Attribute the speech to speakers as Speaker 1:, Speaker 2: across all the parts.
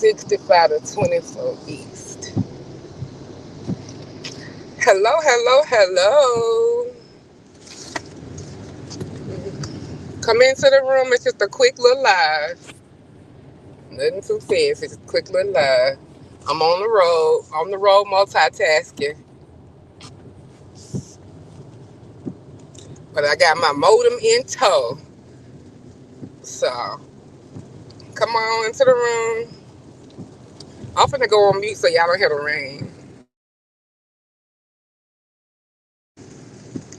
Speaker 1: 65 to 24 East. Hello, hello, hello. Come into the room. It's just a quick little live. Nothing too fancy. It's just a quick little live. I'm on the road multitasking. But I got my modem in tow. So, come on into the room. I'm finna go on mute so y'all don't hear the rain.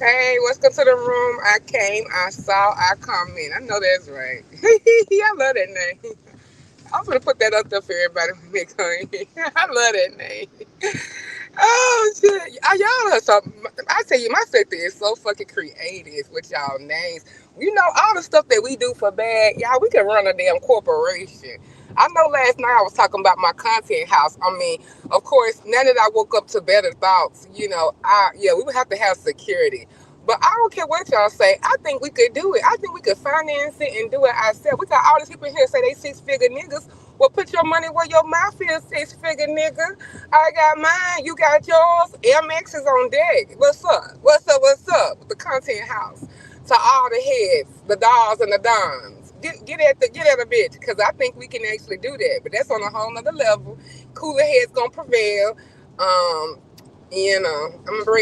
Speaker 1: Hey, what's good to the room? I came, I saw, I come in. I know that's right. I love that name. I'm gonna put that up there for everybody when they come in. I love that name. Oh shit, y'all are so. I tell you, my sector is so fucking creative with y'all names. You know all the stuff that we do for bad, y'all. We can run a damn corporation. I know last night I was talking about my content house. I mean, of course, now that I woke up to better thoughts, we would have to have security. But I don't care what y'all say. I think we could do it. I think we could finance it and do it ourselves. We got all these people in here say they 6-figure niggas. Well, put your money where your mouth is, 6-figure nigga. I got mine. You got yours. MX is on deck. What's up? What's up? What's up? With the content house. To all the heads, the dolls and the dons. Get at a bitch, because I think we can actually do that. But that's on a whole nother level. Cooler heads gonna prevail. Um,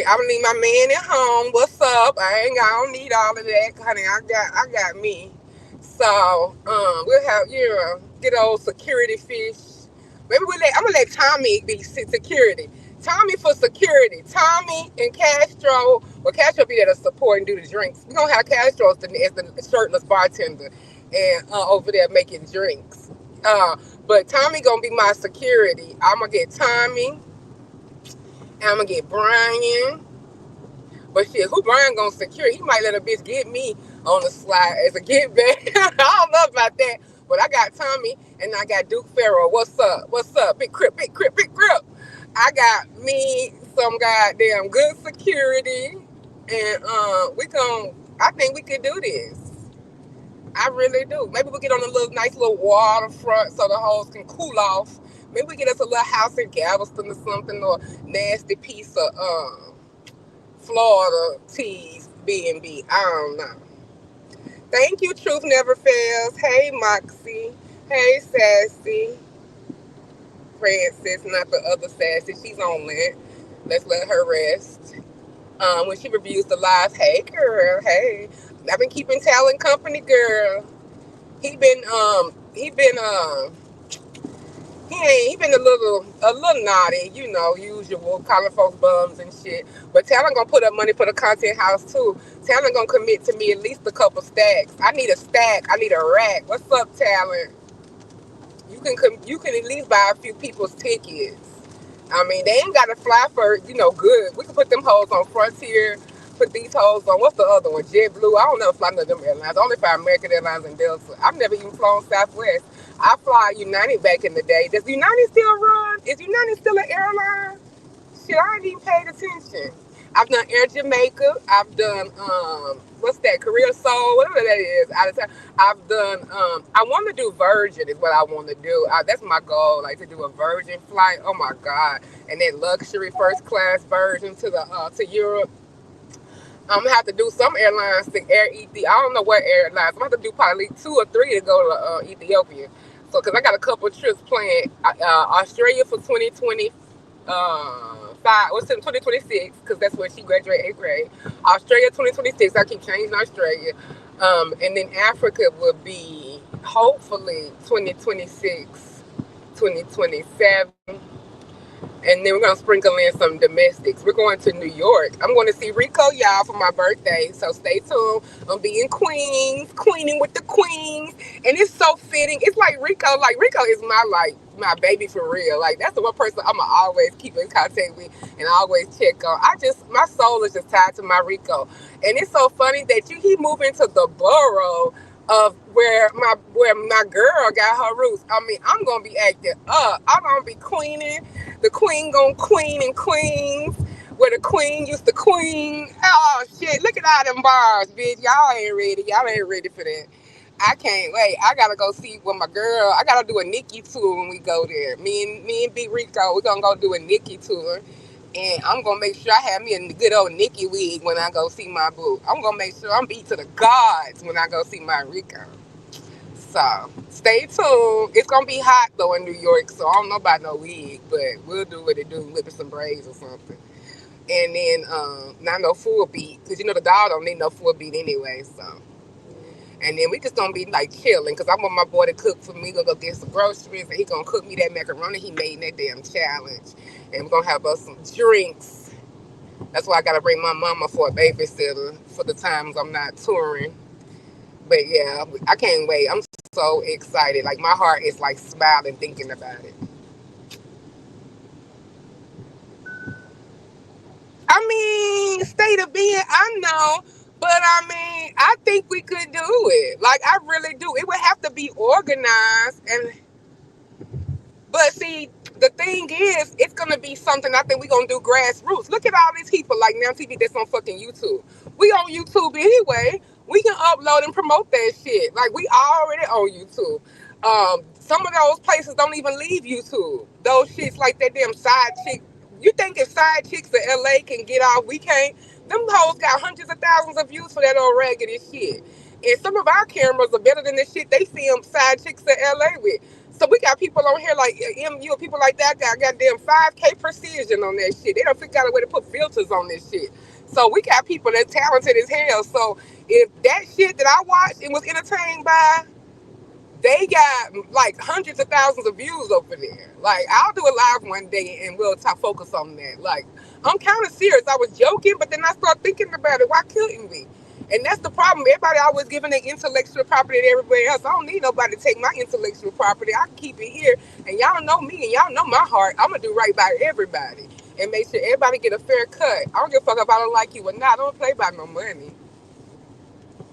Speaker 1: I'm gonna need my man at home. What's up? I don't need all of that, honey. I got me. So, we'll have get old security fish. I'm gonna let Tommy be security. Tommy for security. Tommy and Castro. Well, Castro be there to support and do the drinks. We're gonna have Castro as the shirtless bartender and over there making drinks. But Tommy gonna be my security. I'm gonna get Tommy. And I'm gonna get Brian. But shit, who Brian gonna secure? He might let a bitch get me on the slide as a get back. I don't know about that. But I got Tommy and I got Duke Farrow. What's up? What's up? Big Crip, big Crip, big Crip. I got me some goddamn good security. And I think we could do this. I really do. Maybe we'll get on a nice little waterfront so the hoes can cool off. Maybe we get us a little house in Galveston or something, or nasty piece of Florida teas, B&B. I don't know. Thank you, Truth Never Fails. Hey, Moxie. Hey, Sassy. Francis, not the other Sassy. She's on Lent. Let's let her rest. When she reviews the live, hey, girl, hey. I've been keeping talent company, girl. He been, he been, he been a little naughty, usual, calling folks bums and shit. But Talon gonna put up money for the content house too. Talon gonna commit to me at least a couple stacks. I need a stack. I need a rack. What's up, Talon? You can at least buy a few people's tickets. I mean, they ain't gotta fly for good. We can put them hoes on Frontier. Put these hoes on, what's the other one? JetBlue. I don't never fly none of them airlines. I only fly American Airlines and Delta. I've never even flown Southwest. I fly United back in the day. Does United still run? Is United still an airline? Shit, I ain't even paid attention. I've done Air Jamaica. I've done what's that? Career Soul, whatever that is. Out of time. I've done. I want to do Virgin. Is what I want to do. That's my goal. Like to do a Virgin flight. Oh my god! And then luxury first class version to Europe. I'm gonna have to do some airlines to Air Ethiopia. I don't know what airlines. I'm gonna have to do probably 2 or 3 to go to Ethiopia. So, cause I got a couple of trips planned. Australia for 2020. 2026, because that's when she graduated 8th grade. Australia 2026. I keep changing Australia. And then Africa will be hopefully 2026, 2027. And then we're going to sprinkle in some domestics. We're going to New York. I'm going to see Rico, y'all, for my birthday. So stay tuned. I'm being Queens, queening with the queens. And it's so fitting. It's like Rico. Like, Rico is my baby for real. Like, that's the one person I'm going to always keep in contact with and always check on. My soul is just tied to my Rico. And it's so funny that he moved into the borough of where my girl got her roots. I mean, I'm gonna be acting up. I'm gonna be queening. The queen gonna queen in Queens, where the queen used to queen. Oh shit! Look at all them bars, bitch. Y'all ain't ready. Y'all ain't ready for that. I can't wait. I gotta go see with my girl. I gotta do a Nikki tour when we go there. Me and Big Rico, we're gonna go do a Nikki tour. And I'm gonna make sure I have me a good old Nikki wig when I go see my boo. I'm gonna make sure I'm beat to the gods when I go see my Rico. So stay tuned. It's gonna be hot though in New York, so I don't know about no wig, but we'll do what it do, whip some braids or something. And then not no full beat, cause you know the dog don't need no full beat anyway. So and then we just gonna be like chilling, cause I want my boy to cook for me. Gonna go get some groceries, and he gonna cook me that macaroni he made in that damn challenge. And we're gonna have us some drinks. That's why I gotta bring my mama for a babysitter for the times I'm not touring. But yeah, I can't wait. I'm so excited. Like my heart is like smiling thinking about it. I mean, state of being, I know, but I mean, I think we could do it. Like I really do. It would have to be organized and but see, the thing is, it's gonna be something I think we're gonna do grassroots. Look at all these people like Now TV that's on fucking YouTube. We on YouTube anyway. We can upload and promote that shit. Like we already on YouTube. Some of those places don't even leave YouTube. Those shits like that damn side chick. You think if side chicks in LA can get off, we can't? Them hoes got hundreds of thousands of views for that old raggedy shit. And some of our cameras are better than the shit they film side chicks in LA with. So we got people on here like MU and people like that got goddamn 5K precision on that shit. They don't figure out a way to put filters on this shit. So we got people that talented as hell. So if that shit that I watched and was entertained by, they got like hundreds of thousands of views over there. Like I'll do a live one day and we'll focus on that. Like I'm kind of serious. I was joking, but then I started thinking about it. Why couldn't we? And that's the problem. Everybody always giving their intellectual property to everybody else. I don't need nobody to take my intellectual property. I can keep it here. And y'all know me and y'all know my heart. I'm gonna do right by everybody and make sure everybody get a fair cut. I don't give a fuck if I don't like you or not. I don't play by no money.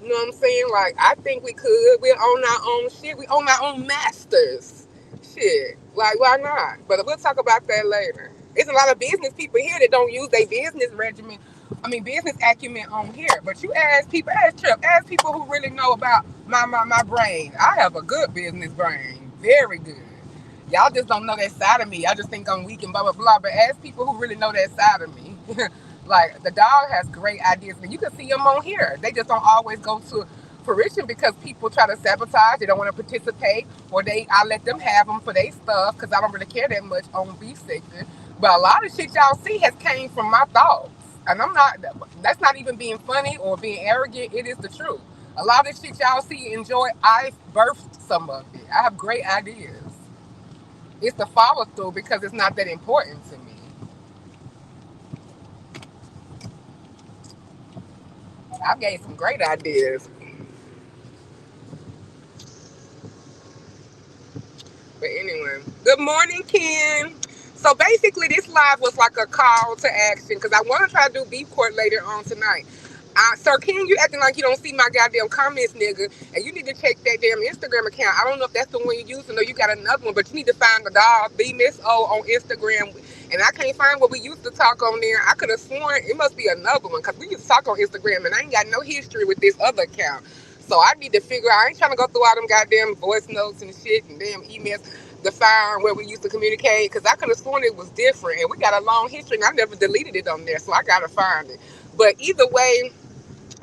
Speaker 1: You know what I'm saying? Like, I think we could. We own our own shit. We own our own masters. Shit. Like, why not? But we'll talk about that later. There's a lot of business people here that don't use their business regimen. I mean, business acumen on here. But you ask people, ask Trip, ask people who really know about my brain. I have a good business brain. Very good. Y'all just don't know that side of me. Y'all just think I'm weak and blah, blah, blah. But ask people who really know that side of me. Like the dog has great ideas, and you can see them on here. They just don't always go to fruition because people try to sabotage. They don't want to participate, or I let them have them for their stuff because I don't really care that much on beef section. But a lot of shit y'all see has came from my thoughts, and I'm not. That's not even being funny or being arrogant. It is the truth. A lot of shit y'all see, enjoy. I birthed some of it. I have great ideas. It's the follow through because it's not that important to me. I gave some great ideas. But anyway, good morning, Ken. So basically, this live was like a call to action because I want to try to do beef court later on tonight. Sir Ken, you acting like you don't see my goddamn comments, nigga, and you need to check that damn Instagram account. I don't know if that's the one you're using or you got another one, but you need to find the dog, the Miss O, on Instagram. And I can't find what we used to talk on there. I could have sworn it must be another one because we used to talk on Instagram, and I ain't got no history with this other account. So I need to figure out. I ain't trying to go through all them goddamn voice notes and shit and damn emails to find where we used to communicate because I could have sworn it was different. And we got a long history and I never deleted it on there. So I got to find it. But either way,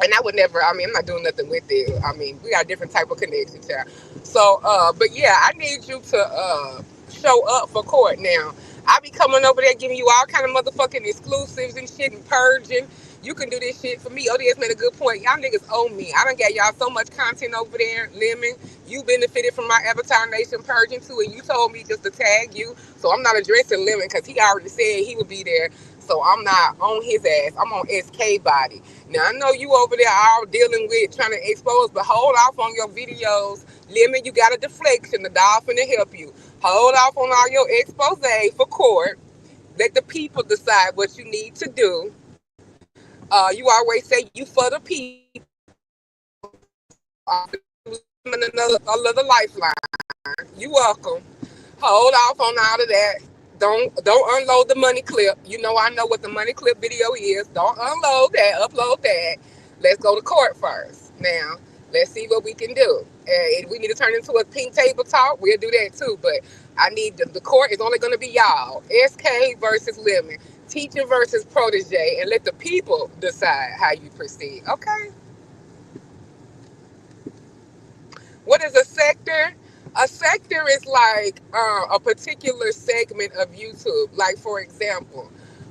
Speaker 1: and I would never, I mean, I'm not doing nothing with it. I mean, we got a different type of connection, child. So, but yeah, I need you to show up for court now. I be coming over there giving you all kind of motherfucking exclusives and shit and purging. You can do this shit for me. ODS made a good point. Y'all niggas owe me. I done got y'all so much content over there, Lemon. You benefited from my Avatar Nation purging too, and you told me just to tag you. So I'm not addressing Lemon because he already said he would be there. So I'm not on his ass. I'm on SK body. Now I know you over there all dealing with trying to expose, but hold off on your videos. Lemon, you got a deflection. The dog finna help you. Hold off on all your expose for court. Let the people decide what you need to do. You always say you for the people. Another lifeline. You welcome. Hold off on all of that. Don't unload the money clip. You know I know what the money clip video is. Don't unload that. Upload that. Let's go to court first. Now let's see what we can do. If we need to turn into a pink table talk, we'll do that too. But I need the court is only going to be y'all. SK versus Lemon, teacher versus protege, and let the people decide how you proceed. Okay. What is a sector? A sector is like a particular segment of YouTube. Like for example,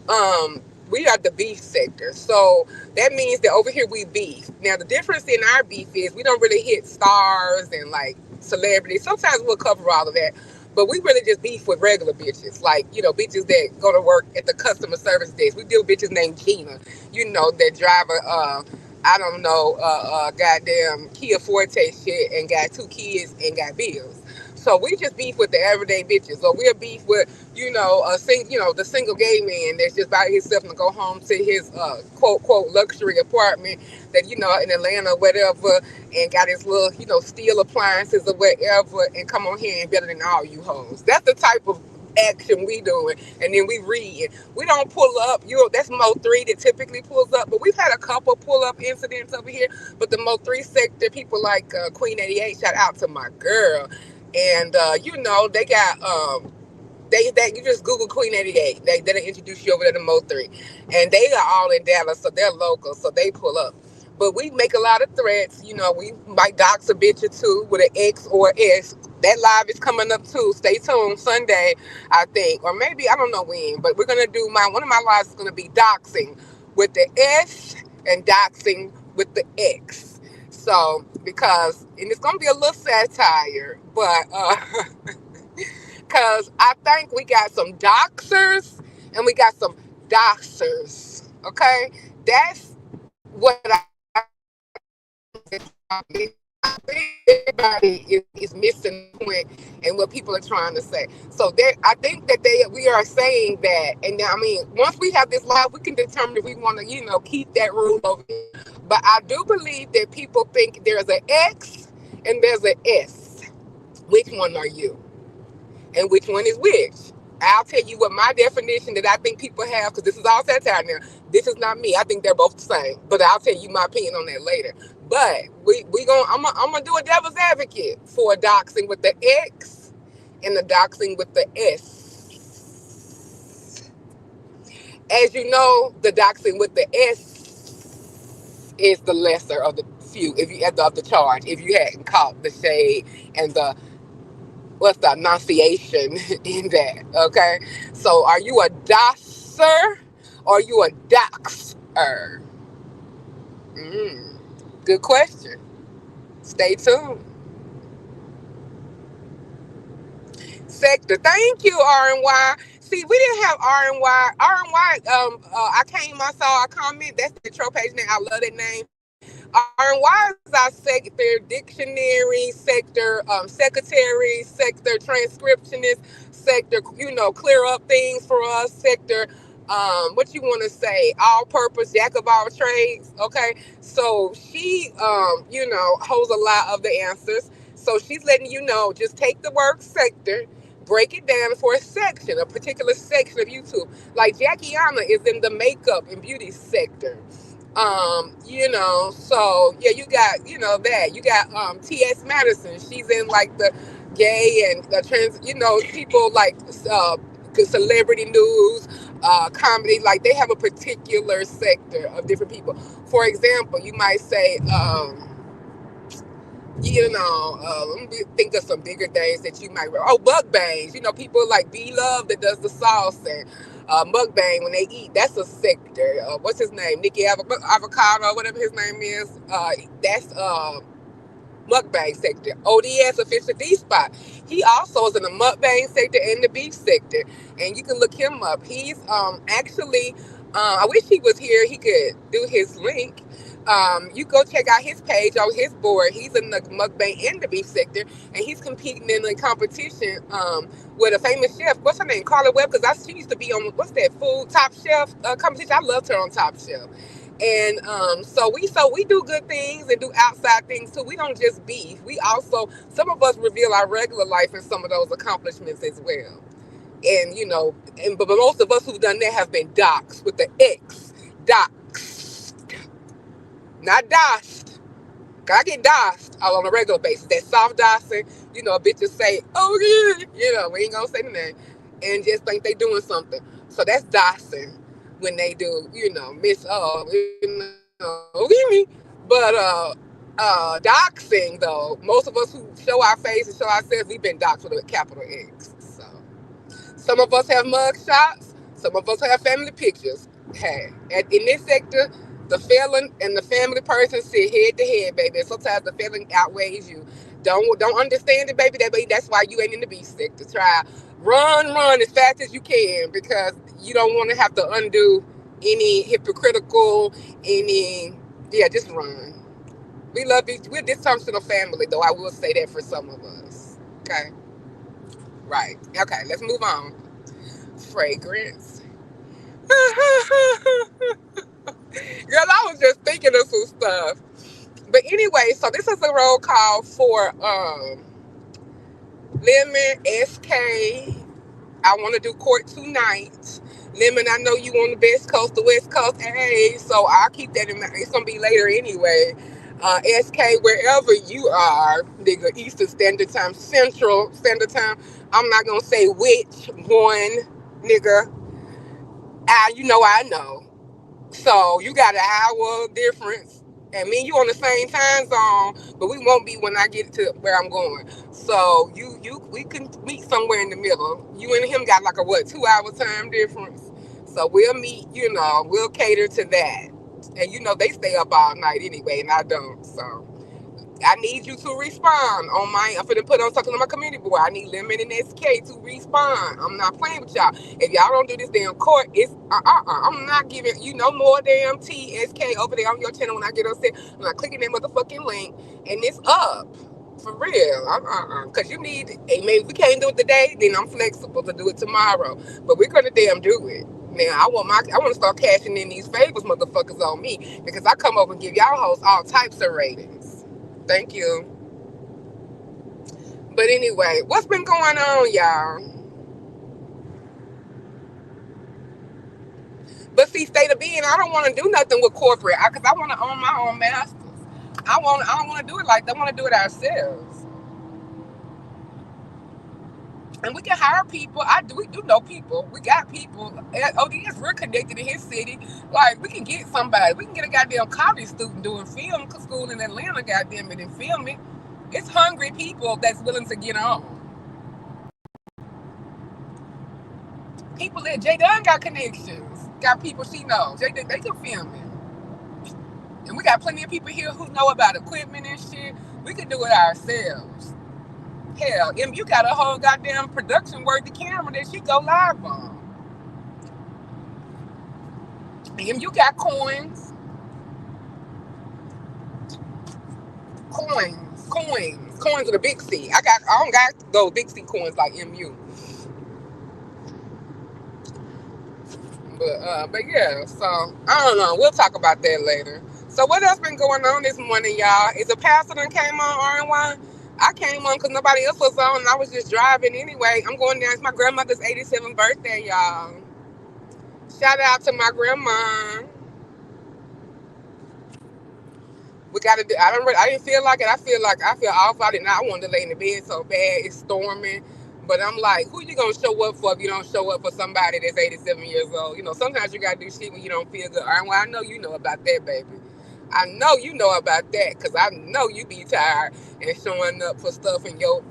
Speaker 1: um, we are the beef sector, so that means that over here we beef. Now the difference in our beef is we don't really hit stars and like celebrities. Sometimes we'll cover all of that, but we really just beef with regular bitches, like bitches that go to work at the customer service desk. We deal with bitches named Gina, that drive a I don't know, goddamn Kia Forte shit and got two kids and got bills. So we just beef with the everyday bitches, or we'll beef with, the single gay man that's just by himself and go home to his quote quote luxury apartment that in Atlanta or whatever, and got his little steel appliances or whatever, and come on here and better than all you hoes. That's the type of action we doing, and then we read. We don't pull up. That's Mo three that typically pulls up, but we've had a couple pull up incidents over here. But the Mo three sector people like Queen 88, shout out to my girl, and they got they you just Google Queen 88. They'll introduce you over there to Mo 3. And they are all in Dallas, so they're local, so they pull up. But we make a lot of threats. We might dox a bitch or two with an X or S. That live is coming up too. Stay tuned. Sunday, I think. Or maybe, I don't know when. But we're going to do one of my lives is going to be doxing with the S and doxing with the X. So, and it's going to be a little satire, but because I think we got some doxers and we got some doxers. Okay, that's what everybody is missing the point and what people are trying to say. So I think that we are saying that, and I mean, once we have this live, we can determine if we want to, keep that rule over here. But I do believe that people think there's an X and there's an S. Which one are you? And which one is which? I'll tell you what my definition that I think people have, because this is all satire now. This is not me. I think they're both the same, but I'll tell you my opinion on that later. But I'm gonna do a devil's advocate for a doxing with the X and the doxing with the S. As you know, the doxing with the S is the lesser of the few. If you of the charge, if you hadn't caught the shade and the what's the enunciation in that, okay? So are you a doxer or are you a doxer? Good question. Stay tuned. Sector. Thank you, R&Y. See, we didn't have R&Y. R&Y, I came, I saw a comment. That's the intro page name. I love that name. R&Y is our sector dictionary, sector secretary, sector transcriptionist, sector, clear up things for us, sector, what you want to say, all-purpose, jack of all trades, okay? So she, holds a lot of the answers. So she's letting you know, just take the word sector, break it down for a particular section of YouTube. Like Jackie Anna is in the makeup and beauty sector. So yeah, you got, that. You got T.S. Madison. She's in like the gay and the trans, people like celebrity news, comedy, like they have a particular sector of different people. For example, you might say, let me think of some bigger things that you might. Oh, mukbangs. People like B Love that does the sauce and mukbang when they eat. That's a sector. What's his name? Nicky Avocado, whatever his name is. That's mukbang sector. ODS official D spot. He also is in the mukbang sector and the beef sector, and you can look him up. He's actually. I wish he was here. He could do his link. You go check out his page on his board. He's in the mukbang and the beef sector, and he's competing in a competition with a famous chef. What's her name? Carla Webb, because she used to be on what's that food Top Chef competition. I loved her on Top Chef. And so we do good things and do outside things too. We don't just beef. We also, some of us reveal our regular life and some of those accomplishments as well. And but most of us who've done that have been doxed with the X. Doxed. Not doxed. 'Cause I get doxed all on a regular basis. That soft doxing, bitches say, oh yeah, we ain't gonna say the name, and just think they doing something. So that's doxing when they do, miss, but doxing though, most of us who show our face and show ourselves, we've been doxed with a capital X. So some of us have mug shots. Some of us have family pictures. Hey, in this sector, the felon and the family person sit head to head, baby. And sometimes the felon outweighs you. Don't understand it, baby. That's why you ain't in the B sector. Try run as fast as you can because you don't want to have to undo any hypocritical, any yeah. Just run. We love each. We're dysfunctional family, though. I will say that for some of us. Okay, right. Okay, let's move on. Fragrance. Girl, I was just thinking of some stuff. But anyway, so this is a roll call for Lemon, SK. I want to do court tonight. Lemon, I know you on the best coast, the west coast. Hey, so I'll keep that in mind. It's gonna be later anyway. SK, wherever you are, nigga, Eastern Standard Time, Central Standard Time. I'm not gonna say which one, nigga. I know. So you got an hour difference, and me and you on the same time zone, but we won't be when I get to where I'm going. So we can meet somewhere in the middle. You and him got like a 2 hour time difference. So we'll meet. We'll cater to that. And they stay up all night anyway, and I don't. So I need you to respond on I'm finna put on something on my community board. I need Lemon and SK to respond. I'm not playing with y'all. If y'all don't do this damn court, it's I'm not giving you no more damn TSK over there on your channel when I get upset. I'm not clicking that motherfucking link and it's up. For real. Cause you need maybe if we can't do it today, then I'm flexible to do it tomorrow. But we're gonna damn do it. Now I want to start cashing in these favors motherfuckers on me because I come over and give y'all hosts all types of ratings. Thank you. But anyway, what's been going on, y'all? But see, state of being, I don't want to do nothing with corporate because I want to own my own masters. I don't want to do it like that. I want to do it ourselves. And we can hire people. We do know people. We got people. ODS, we're connected in his city. Like, we can get somebody. We can get a goddamn college student doing film school in Atlanta, goddamn it, and film it. It's hungry people that's willing to get on. People that J Dunn got connections. Got people she knows. They can film it. And we got plenty of people here who know about equipment and shit. We can do it ourselves. Hell, you got a whole goddamn production worthy camera that she go live on. You got coins. Coins with a big C. I don't got those big C coins like MU. But yeah, so I don't know. We'll talk about that later. So what else been going on this morning, y'all? Is a pastor that came on RNY? I came on because nobody else was on, and I was just driving anyway. I'm going down. It's my grandmother's 87th birthday, y'all. Shout out to my grandma. We gotta do. I didn't feel like it. I feel off. I did not want to lay in the bed so bad. It's storming. But I'm like, who you gonna show up for if you don't show up for somebody that's 87 years old? Sometimes you gotta do shit when you don't feel good. Well, I know you know about that, baby. I know you know about that because I know you be tired and showing up for stuff in your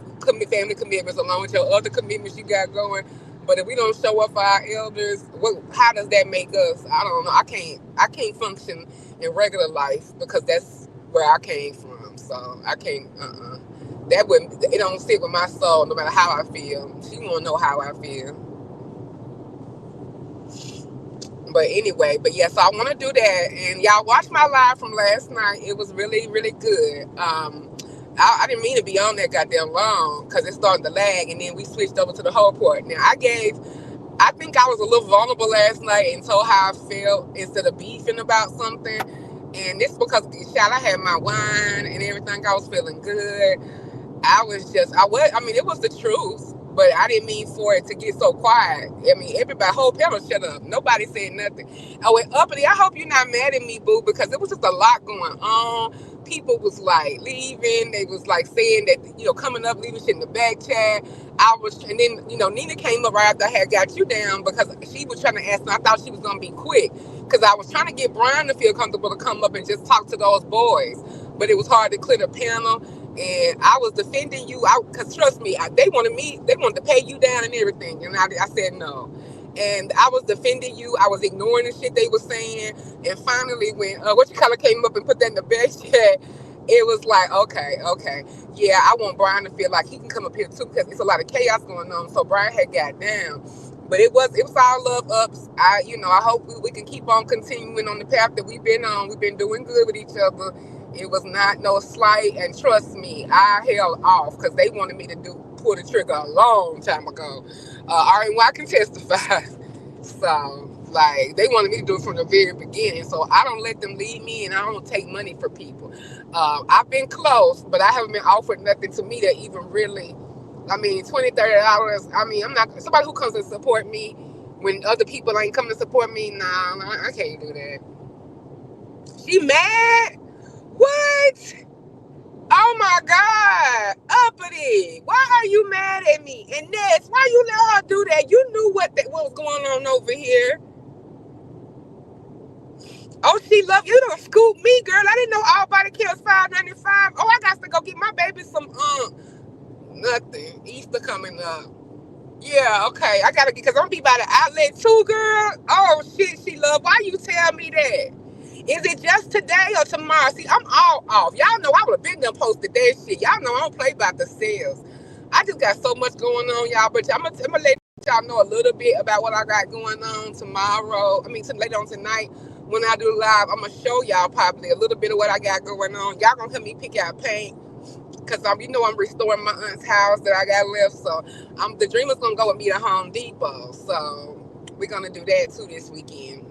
Speaker 1: family commitments along with your other commitments you got going. But if we don't show up for our elders, how does that make us? I don't know. I can't function in regular life because that's where I came from. So I can't. It don't sit with my soul no matter how I feel. She won't know how I feel. But anyway, so I want to do that. And y'all watch my live from last night. It was really, really good. I didn't mean to be on that goddamn long because it started to lag. And then we switched over to the whole part. Now, I think I was a little vulnerable last night and told how I felt instead of beefing about something. And this because, I had my wine and everything. I was feeling good. It was the truth, but I didn't mean for it to get so quiet. Everybody, whole panel shut up. Nobody said nothing. I went uppity. I hope you're not mad at me, boo, because it was just a lot going on. people was like leaving. They was like saying that, coming up, leaving shit in the back chat. I was, and then, Nina came up right after I had got you down because she was trying to ask me. I thought she was going to be quick because I was trying to get Brian to feel comfortable to come up and just talk to those boys. But it was hard to clear the panel. And I was defending you because trust me, they wanted to pay you down and everything. And I said no. And I was defending you. I was ignoring the shit they were saying. And finally, when what you call it came up and put that in the best chat, it was like, okay, yeah, I want Brian to feel like he can come up here too because it's a lot of chaos going on. So Brian had got down, but it was all love ups. I hope we can keep on continuing on the path that we've been on. We've been doing good with each other. It was not no slight, and trust me, I held off because they wanted me to pull the trigger a long time ago. RNY can testify. So, like, they wanted me to do it from the very beginning. So I don't let them lead me, and I don't take money for people. I've been close, but I haven't been offered nothing to me that even really, $20, $30. I'm not somebody who comes and support me when other people ain't coming to support me. Nah, I can't do that. She mad? What? Oh my God, uppity! Why are you mad at me? And Ness, why you let her do that? You knew what was going on over here. Oh, she love you. Don't scoop me, girl. I didn't know all body care was $5.95. Oh, I got to go get my baby some nothing. Easter coming up. Yeah, okay. I gotta get because I'm gonna be by the outlet too, girl. Oh shit, she love. Why you tell me that? Is it just today or tomorrow? See, I'm all off. Y'all know I would have been done posted that shit. Y'all know I don't play about the sales. I just got so much going on, y'all. But I'm gonna let y'all know a little bit about what I got going on tomorrow. Later on tonight when I do live, I'm gonna show y'all probably a little bit of what I got going on. Y'all gonna help me pick out paint because I'm restoring my aunt's house that I got left. So the dreamer's gonna go with me to Home Depot. So we're gonna do that too this weekend.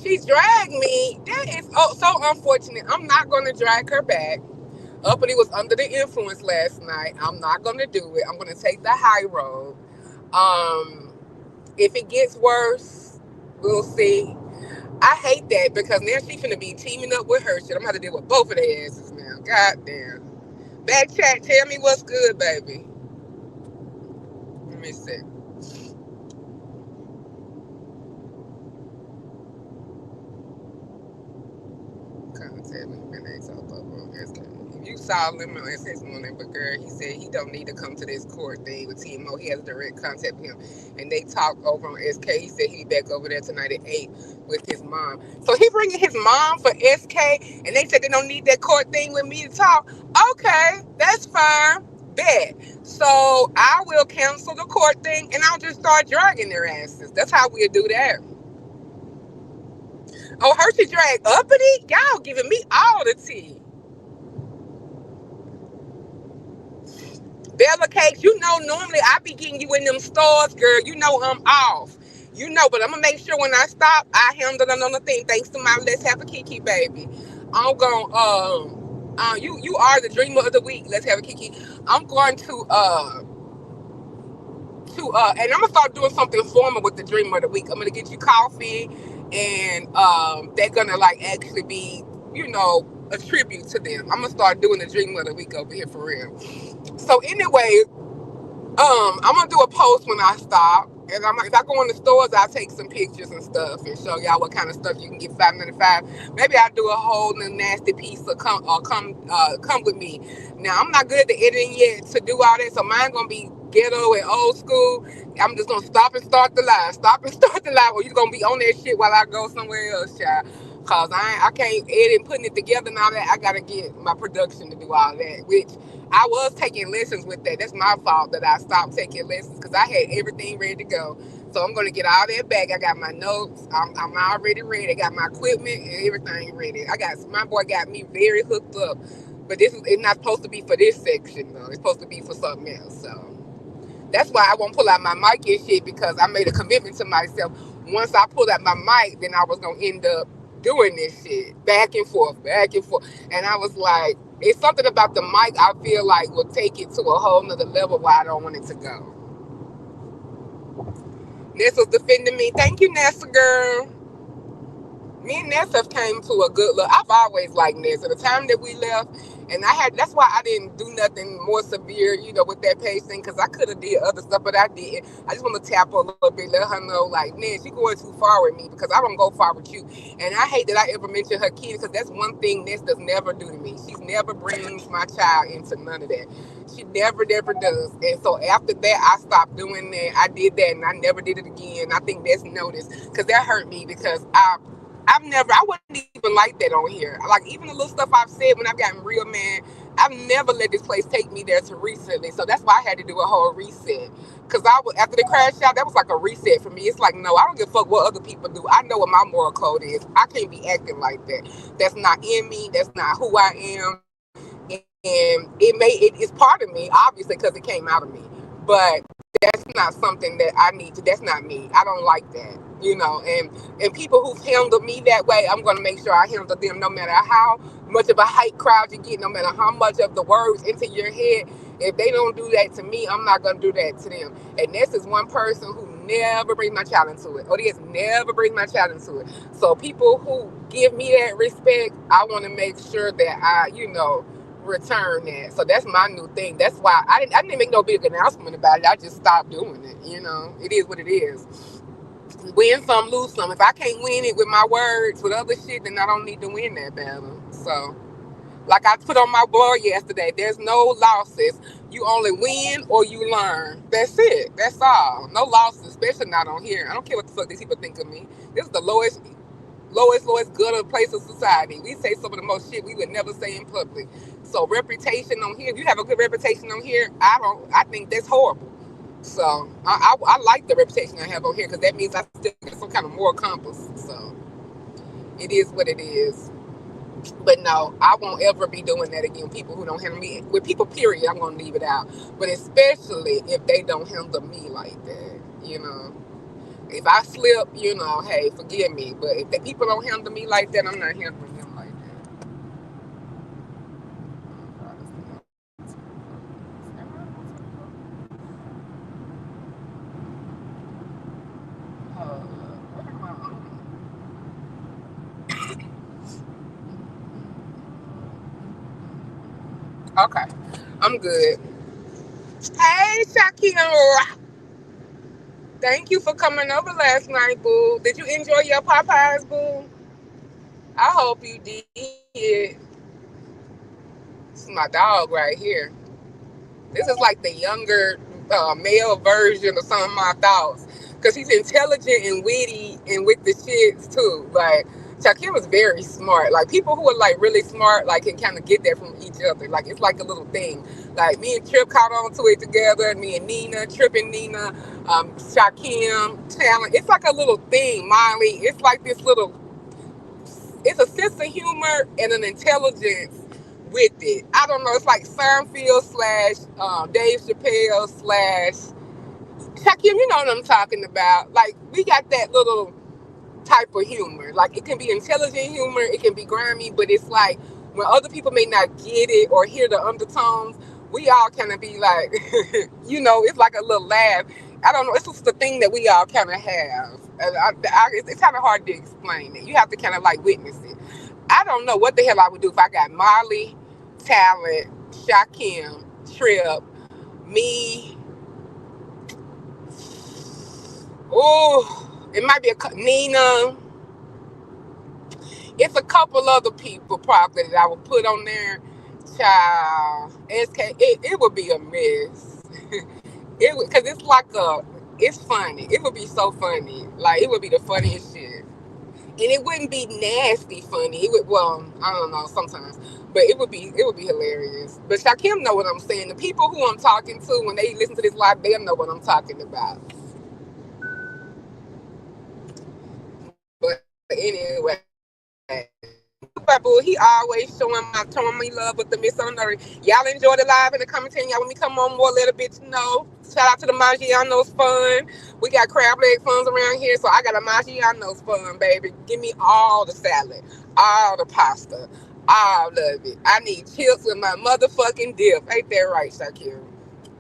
Speaker 1: She dragged me. That is so unfortunate. I'm not gonna drag her back. Uppity was under the influence last night. I'm not gonna do it. I'm gonna take the high road. If it gets worse, we'll see. I hate that because now she's finna be teaming up with her shit. I'm gonna have to deal with both of their asses now. God damn. Back chat, tell me what's good, baby. Let me see. You saw him on his morning, but girl, he said he don't need to come to this court thing with TMO. He has direct contact with him, and they talk over on SK. He said he be back over there tonight at 8 with his mom. So he bringing his mom for SK, and they said they don't need that court thing with me to talk. Okay, that's fine. Bet. So I will cancel the court thing, and I'll just start dragging their asses. That's how we'll do that. Oh, Hershey drag uppity? Y'all giving me all the tea. Bella cakes, normally I be getting you in them stores, girl. I'm off. But I'm gonna make sure when I stop, I handle it on the thing. Thanks to my Let's Have a Kiki baby. I'm going you are the dreamer of the week. Let's have a Kiki. I'm going to and I'm gonna start doing something formal with the dreamer of the week. I'm gonna get you coffee, and they're gonna like actually be, a tribute to them. I'm gonna start doing the dreamer of the week over here for real. So anyway, I'm gonna do a post when I stop, and if I go in the stores, I'll take some pictures and stuff and show y'all what kind of stuff you can get $5.95. Maybe I'll do a whole nasty piece of come with me. Now I'm not good at the editing yet to do all that, so mine gonna be ghetto and old school. I'm just gonna stop and start the live. Stop and start the live, or you gonna be on that shit while I go somewhere else, child. Cause I can't edit and putting it together and all that. I gotta get my production to do all that, which I was taking lessons with that. That's my fault that I stopped taking lessons because I had everything ready to go. So I'm gonna get all that back. I got my notes. I'm already ready. I got my equipment and everything ready. My boy got me very hooked up. But it's not supposed to be for this section though. It's supposed to be for something else. So that's why I won't pull out my mic and shit, because I made a commitment to myself. Once I pulled out my mic, then I was gonna end up doing this shit back and forth. And I was like, it's something about the mic I feel like will take it to a whole nother level where I don't want it to go. Nessa's defending me. Thank you, Nessa girl. Me and Nessa came to a good look. I've always liked Nessa. The time that we left, and that's why I didn't do nothing more severe, with that page thing, because I could have did other stuff, but I didn't. I just want to tap her a little bit, let her know, like, man, she going too far with me because I don't go far with you. And I hate that I ever mention her kids, because that's one thing Nessa does never do to me. She's never brings my child into none of that. She never does. And so after that, I stopped doing that. I did that, and I never did it again. I think that's noticed, because that hurt me, because I wouldn't even like that on here. Like, even the little stuff I've said when I've gotten real mad, I've never let this place take me there to recently. So that's why I had to do a whole reset. Because after the crash out, that was like a reset for me. It's like, no, I don't give a fuck what other people do. I know what my moral code is. I can't be acting like that. That's not in me. That's not who I am. And it's part of me, obviously, because it came out of me. But that's not something that I need to. That's not me. I don't like that. And people who've handled me that way, I'm going to make sure I handle them, no matter how much of a hate crowd you get, no matter how much of the words into your head. If they don't do that to me, I'm not going to do that to them. And this is one person who never brings my child into it. This never brings my child into it. So people who give me that respect, I want to make sure that return that. So that's my new thing. That's why I didn't make no big announcement about it. I just stopped doing it. It is what it is. Win some, lose some. If I can't win it with my words, with other shit, then I don't need to win that battle. So, like I put on my blog yesterday, there's no losses. You only win or you learn. That's it. That's all. No losses, especially not on here. I don't care what the fuck these people think of me. This is the lowest good of place of society. We say some of the most shit we would never say in public. So reputation on here, if you have a good reputation on here, I think that's horrible. So I like the reputation I have on here, because that means I still got some kind of moral compass. So it is what it is. But no, I won't ever be doing that again. People who don't handle me, with people, period, I'm going to leave it out. But especially if they don't handle me like that. If I slip, hey, forgive me. But if the people don't handle me like that, I'm not handling them like that. Okay, I'm good. Hey, Shakira. Thank you for coming over last night, boo. Did you enjoy your Popeyes, boo? I hope you did. This is my dog right here. This is like the younger male version of some of my thoughts. Because he's intelligent and witty and with the shits, too. Like, Shakir was very smart. Like, people who are, like, really smart, like, can kind of get that from each other. Like, it's like a little thing. Like, me and Trip caught on to it together. Me and Nina, Trip and Nina, Shakim, Talent. It's like a little thing, Molly. It's like this little... It's a sense of humor and an intelligence with it. I don't know. It's like Seinfeld / Dave Chappelle / Shakim. You know what I'm talking about. Like, we got that little type of humor. Like, it can be intelligent humor, it can be grimy, but it's like when other people may not get it or hear the undertones, we all kind of be like, it's like a little laugh. I don't know. It's just the thing that we all kind of have. It's kind of hard to explain it. You have to kind of like witness it. I don't know what the hell I would do if I got Molly, Talent, Shakim, Trip, me. Oh, it might be Nina. It's a couple other people probably that I would put on there. Child, it would be a mess. Because it's funny. It would be so funny. Like, it would be the funniest shit. And it wouldn't be nasty funny. I don't know, sometimes. But it would be hilarious. But Shakim know what I'm saying. The people who I'm talking to, when they listen to this live, they'll know what I'm talking about. But anyway, he always showing me love with the Miss on the. Y'all enjoy the live in the commentary. Y'all, when we come on more, let a bitch know. Shout out to the Maggiano's fun. We got crab leg funds around here, so I got a Maggiano's fun, baby. Give me all the salad, all the pasta, all of it. I need chips with my motherfucking dip. Ain't that right, Shakira?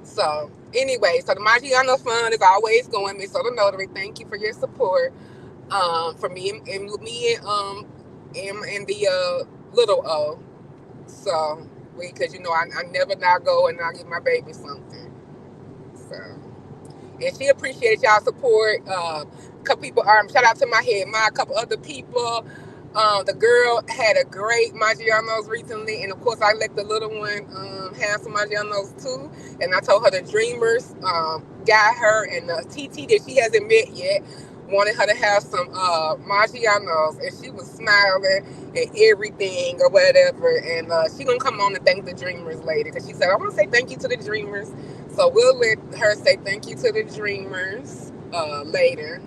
Speaker 1: So anyway, so the Maggiano's fun is always going. Miss Soda Notary, thank you for your support. For me and with me and M and the little O. So because I never not go and not give my baby something. So and she appreciates y'all support. A couple people, shout out to my head, my a couple other people. The girl had a great Maggiano's recently, and of course I let the little one have some Maggiano's too. And I told her the Dreamers got her, and the TT that she hasn't met yet wanted her to have some Maggiano's, and she was smiling and everything or whatever. And she gonna come on and thank the Dreamers later because she said I want to say thank you to the Dreamers. So we'll let her say thank you to the Dreamers later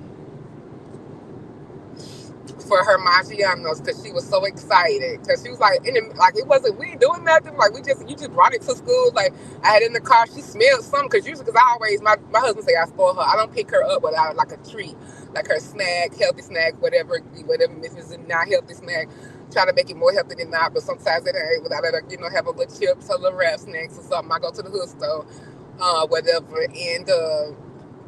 Speaker 1: for her Maggianos because she was so excited because she was like, like it wasn't we ain't doing nothing like you just brought it to school like I had in the car she smelled something because usually because I always my husband say I spoil her I don't pick her up without like a treat like her snack healthy snack whatever is a not healthy snack try to make it more healthy than not but sometimes it ain't without her have a little chips a little wrap snacks or something I go to the hood store whatever and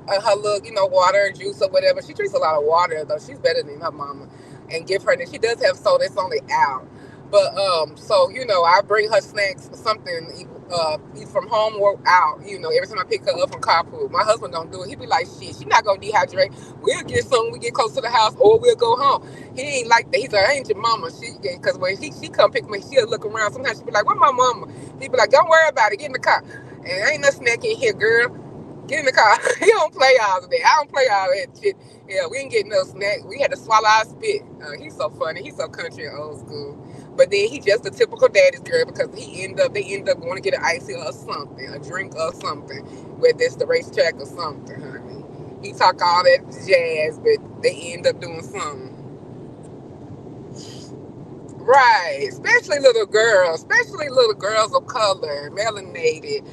Speaker 1: her little, water, juice or whatever. She drinks a lot of water though. She's better than her mama. And give her and she does have soda, it's only out. But so, I bring her snacks, something either from home or out, every time I pick her up from carpool. My husband don't do it. He be like, shit, she not gonna dehydrate. We'll get something when we get close to the house or we'll go home. He ain't like that. He's like, I ain't your mama. Because when she come pick me, she'll look around. Sometimes she be like, where my mama? He be like, don't worry about it. Get in the car. And ain't no snack in here, girl. Get in the car. He don't play all of that. I don't play all that shit. Yeah, we ain't getting no snack. We had to swallow our spit. He's so funny. He's so country and old school. But then he just a typical daddy's girl because they end up going to get an icy or something, a drink or something, whether it's the racetrack or something, honey. He talk all that jazz, but they end up doing something. Right, especially little girls of color, melanated,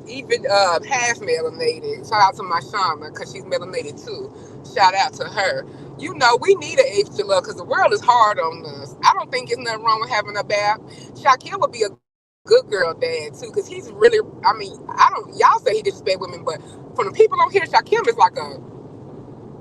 Speaker 1: even half melanated. Shout out to my Shauna because she's melanated too. Shout out to her. We need an extra love because the world is hard on us. I don't think there's nothing wrong with having a bath. Shaquille would be a good girl dad too because he's really. I mean, I don't. Y'all say he disrespect women, but from the people on here, Shaquille is like a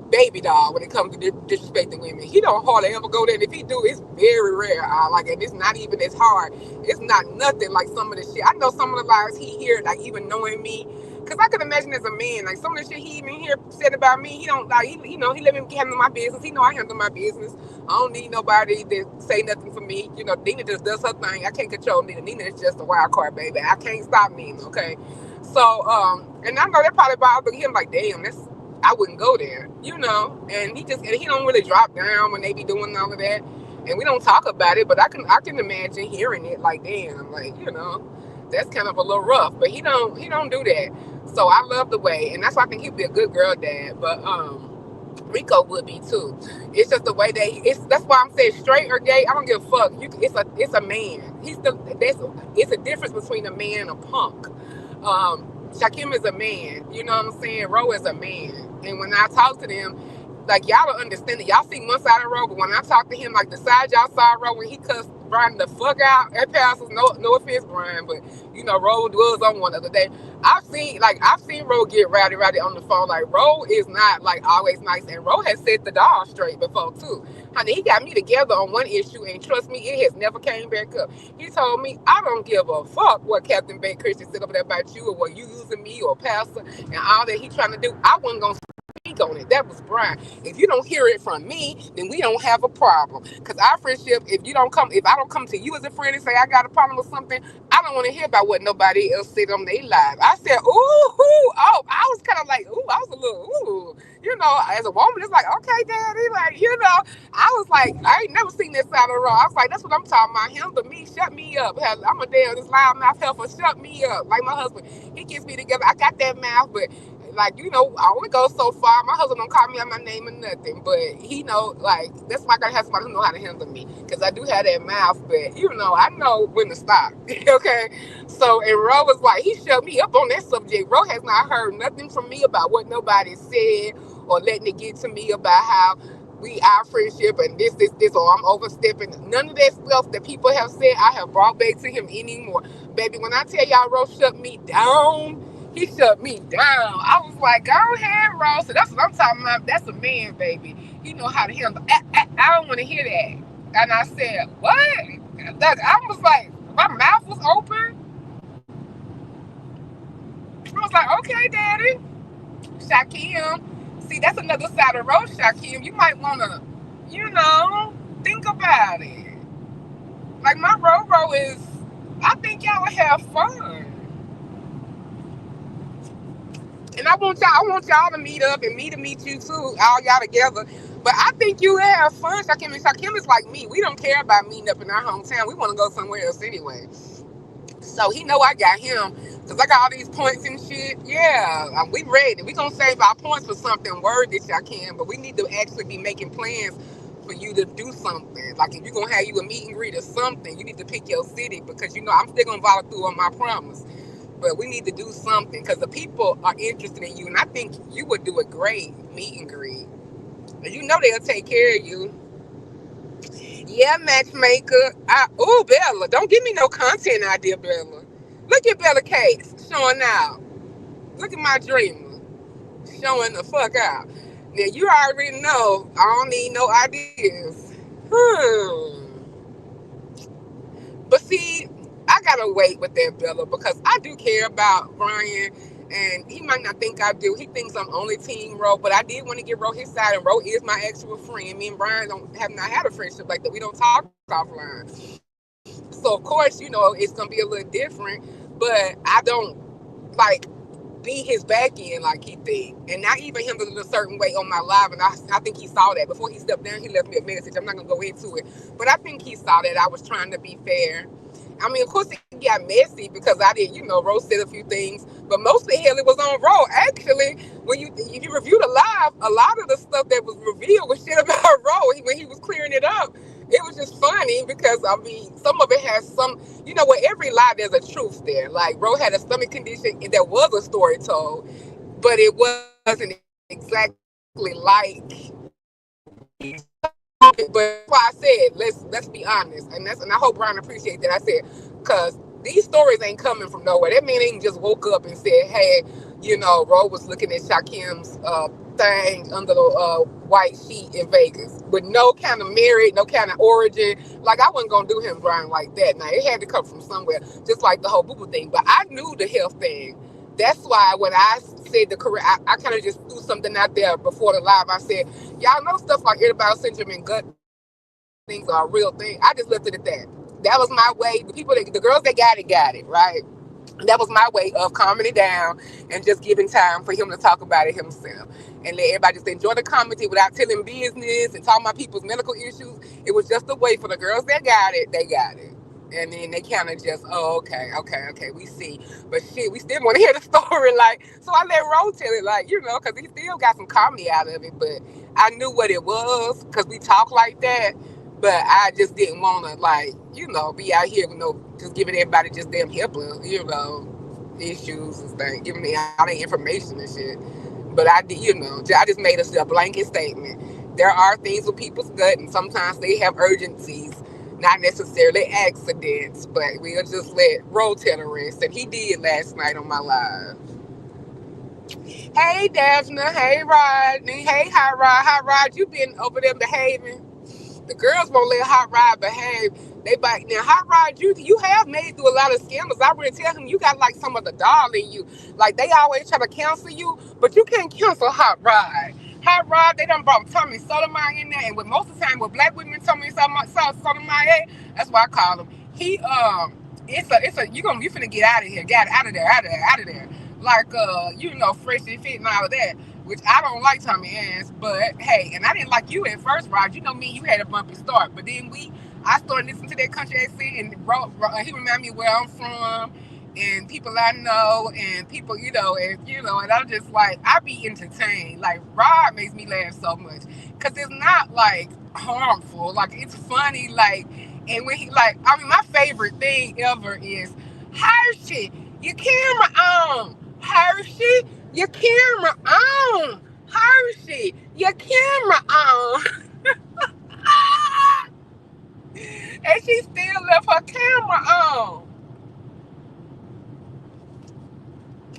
Speaker 1: baby doll when it comes to disrespecting women. He don't hardly ever go there. And if he do, it's very rare. And it's not even as hard. It's not nothing like some of the shit. I know some of the lies he hear, like even knowing me. Cause I can imagine as a man, like some of the shit he even hear said about me, he don't like. He let me handle my business. He know I handle my business. I don't need nobody to say nothing for me. Nina just does her thing. I can't control Nina. Nina is just a wild card, baby. I can't stop Nina. Okay. So, and I know that probably bothered him. Like, damn, I wouldn't go there, And he don't really drop down when they be doing all of that, and we don't talk about it. But I can imagine hearing it like, damn, like that's kind of a little rough. But he don't do that. So I love the way, and that's why I think he'd be a good girl dad. But Rico would be too. It's just the way that's why I'm saying straight or gay. I don't give a fuck. It's a man. It's a difference between a man and a punk. Shakim is a man, you know what I'm saying? Ro is a man. And when I talk to them, like y'all don't understand it. Y'all see one side of Ro, but when I talk to him, like the side y'all saw Ro when he cussed Brian the fuck out at passes, no offense, Brian, but Ro was on one the other day. I've seen Ro get rowdy on the phone. Like Ro is not like always nice, and Ro has set the dog straight before too. Honey, he got me together on one issue, and trust me, it has never came back up. He told me, I don't give a fuck what Captain Ben Christian said over there about you or what you using me or Pastor and all that he trying to do. I wasn't going to speak on it. That was Brian. If you don't hear it from me, then we don't have a problem. Because our friendship, if I don't come to you as a friend and say I got a problem with something, I don't want to hear about what nobody else said on their live. I said, I was kind of like, I was a little, as a woman, it's like, okay, daddy, like, I was like, I ain't never seen this side of the road. I was like, that's what I'm talking about. Him, but me, shut me up. I'm a damn this loud mouth helper. Shut me up. Like my husband, he gets me together. I got that mouth, but like, I only go so far. My husband don't call me out my name or nothing, but he know, like, that's why I gotta have somebody who know how to handle me. Because I do have that mouth, but, I know when to stop. Okay? So, and Ro was like, he shut me up on that subject. Ro has not heard nothing from me about what nobody said or letting it get to me about how our friendship and this, or I'm overstepping. None of that stuff that people have said, I have brought back to him anymore. Baby, when I tell y'all Ro shut me down, he shut me down. I was like, go ahead, Ro. So that's what I'm talking about. That's a man, baby. He know how to handle. I don't want to hear that. And I said, what? I was like, my mouth was open. I was like, okay, daddy. Shakim. See, that's another side of the road, Shakim. You might want to, think about it. Like, my road is, I think y'all would have fun. And I want y'all to meet up and me to meet you too, all y'all together. But I think you would have fun, Shakim. And Shakim is like me. We don't care about meeting up in our hometown. We want to go somewhere else anyway. So he know I got him because I got all these points and shit. Yeah, we ready. We gonna save our points for something worthy, y'all can. But we need to actually be making plans for you to do something. Like if you're gonna have you a meet and greet or something, you need to pick your city because I'm still gonna follow through on my promise. But we need to do something because the people are interested in you, and I think you would do a great meet and greet. And they'll take care of you. Yeah, matchmaker. Oh, Bella, don't give me no content idea, Bella. Look at Bella Cakes showing out. Look at my dreamer showing the fuck out. Now, you already know I don't need no ideas. But see, I gotta wait with that, Bella, because I do care about Brian, and he might not think I do. He thinks I'm only team Ro, but I did want to give Ro his side, and Ro is my actual friend. Me and Brian don't have not had a friendship like that. We don't talk offline. So of course, it's gonna be a little different, but I don't like be his back end like he think, and not even handle it a certain way on my live. And I think he saw that before he stepped down. He left me a message. I'm not gonna go into it, but I think he saw that I was trying to be fair. I mean, of course, it got messy because I did, Rose said a few things, but mostly hell, it was on Ro. Actually, if you review the live, a lot of the stuff that was revealed was shit about Ro when he was clearing it up. It was just funny because I mean, some of it has some, with every lie there's a truth there. Like Ro had a stomach condition, and there was a story told, but it wasn't exactly but why I said let's be honest, and I hope Brian appreciate that. I said because these stories ain't coming from nowhere. That man ain't just woke up and said, "Hey, Ro was looking at Shakim's thing under the white sheet in Vegas with no kind of merit, no kind of origin." Like I wasn't gonna do him, Brian, like that. Now it had to come from somewhere, just like the whole boo boo thing. But I knew the health thing. That's why when I said the correct, I kind of just threw something out there before the live. I said, y'all know stuff like irritable syndrome and gut things are a real thing. I just left it at that. That was my way. The girls that got it, right? That was my way of calming it down and just giving time for him to talk about it himself and let everybody just enjoy the comedy without telling business and talking about people's medical issues. It was just a way for the girls that got it, they got it. And then they kind of just, oh, okay, we see. But shit, we still want to hear the story. Like, so I let Ro tell it, like, because he still got some comedy out of it. But I knew what it was because we talk like that. But I just didn't want to, like, be out here with just giving everybody just damn HIPAA, issues and things, giving me all that information and shit. But I did, I just made a blanket statement. There are things with people's gut, and sometimes they have urgencies, not necessarily accidents, but we'll just let Ro tell the rest. And he did last night on my live. Hey, Daphne. Hey, Rodney. Hey, Hot Rod. Hot Rod, you been over there behaving? The girls won't let Hot Rod behave. They bite now. Hot Rod, you have made through a lot of scandals. I already tell him you got like some of the doll in you. Like they always try to cancel you, but you can't cancel Hot Rod. Hot Rod, they done brought Tommy Sotomayor in there, and with most of the time with black women, Tommy Sotomayor, that's why I call him. He it's a you finna get out of here, get out of there. Like fresh and fit and all of that. Which I don't like Tommy ass, but hey, and I didn't like you at first, Rod. Me, you had a bumpy start, but then I started listening to that country accent, and he reminded me where I'm from, and people I know, and people, and I'm just like, I be entertained. Like Rod makes me laugh so much, cause it's not like harmful, like it's funny, like, and when he like, I mean, my favorite thing ever is Hershey, your camera on, Hershey. Your camera on. Hershey, your camera on. And she still left her camera on.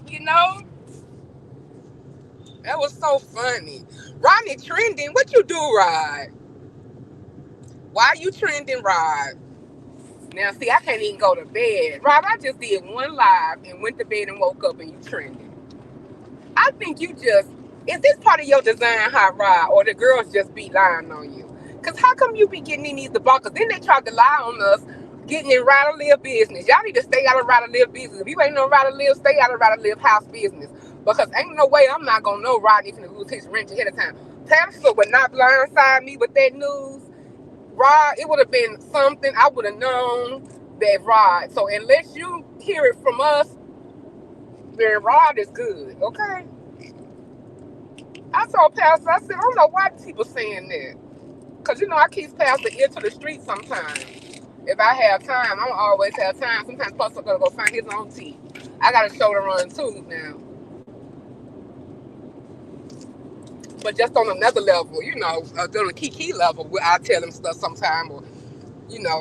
Speaker 1: You know? That was so funny. Rodney trending. What you do, Rod? Why you trending, Rod? Now, see, I can't even go to bed. Rod, I just did one live and went to bed and woke up and you trending. I think you just, is this part of your design, Hot Rod, or the girls just be lying on you? Because how come you be getting in these debauches? Then they tried to lie on us, getting in Ride Live business. Y'all need to stay out of Ride Live business. If you ain't no Ride Live, stay out of Ride Live house business. Because ain't no way I'm not going to know Rodney finna lose his rent ahead of time. Pastor would not blindside me with that news. Rod, it would have been something I would have known that Rod. So unless you hear it from us, then Rod is good, okay? I told Pastor, I said, I don't know why people saying that. Because, I keep Pastor ear to the street sometimes. If I have time, I don't always have time. Sometimes Pastor going to go find his own tea. I got a show to run too now. But just on another level, on a key level, I tell him stuff sometime or,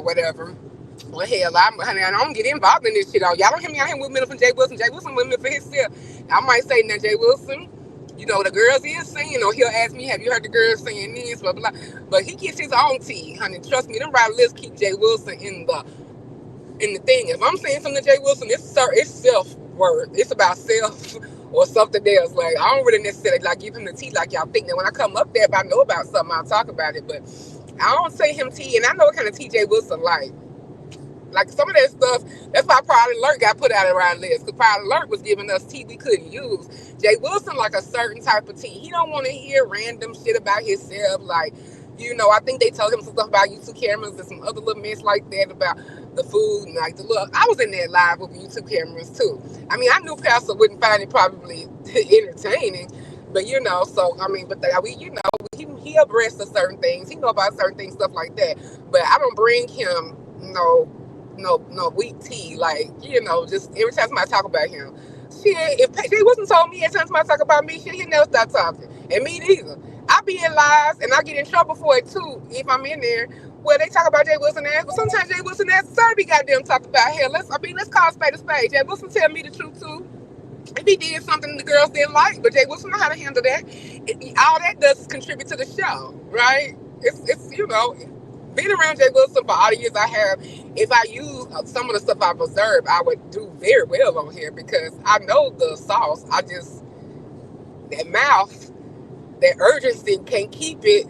Speaker 1: whatever. Well, hell, honey, I don't get involved in this shit. Y'all don't hear me out here with me from Jay Wilson. Jay Wilson with me for himself. I might say, now, Jay Wilson, the girls is singing, or he'll ask me, have you heard the girls singing this, blah, blah, blah. But he gets his own tea, honey. Trust me, them right lists keep Jay Wilson in the thing. If I'm saying something to Jay Wilson, it's self-worth. It's about self or something else. Like, I don't really necessarily, give him the tea like y'all think. That when I come up there, if I know about something, I'll talk about it. But I don't say him tea, and I know what kind of tea Jay Wilson like. Like some of that stuff, that's why Pride Alert got put out around list. Because Pride Alert was giving us tea we couldn't use. Jay Wilson like a certain type of tea. He don't want to hear random shit about himself. Like, I think they told him some stuff about YouTube cameras and some other little mess like that about the food and like the look. I was in there live with YouTube cameras too. I mean, I knew Pastor wouldn't find it probably entertaining, but so I mean, but he abreast of certain things. He know about certain things, stuff like that. But I don't bring him no weak tea. Like, just every time somebody talk about him. Shit, if Jay wasn't told me every time somebody talk about me, shit, he'll never stop talking. And me neither. I be in lives and I get in trouble for it too if I'm in there where they talk about Jay Wilson ass, but sometimes Jay Wilson ass sir be goddamn talk about hell. Let's call a spade a spade. Jay Wilson tell me the truth too. If he did something the girls didn't like, but Jay Wilson know how to handle that. All that does is contribute to the show, right? It's being around Jay Wilson for all the years I have, if I use some of the stuff I've observed, I would do very well on here because I know the sauce. That mouth, that urgency can't keep it,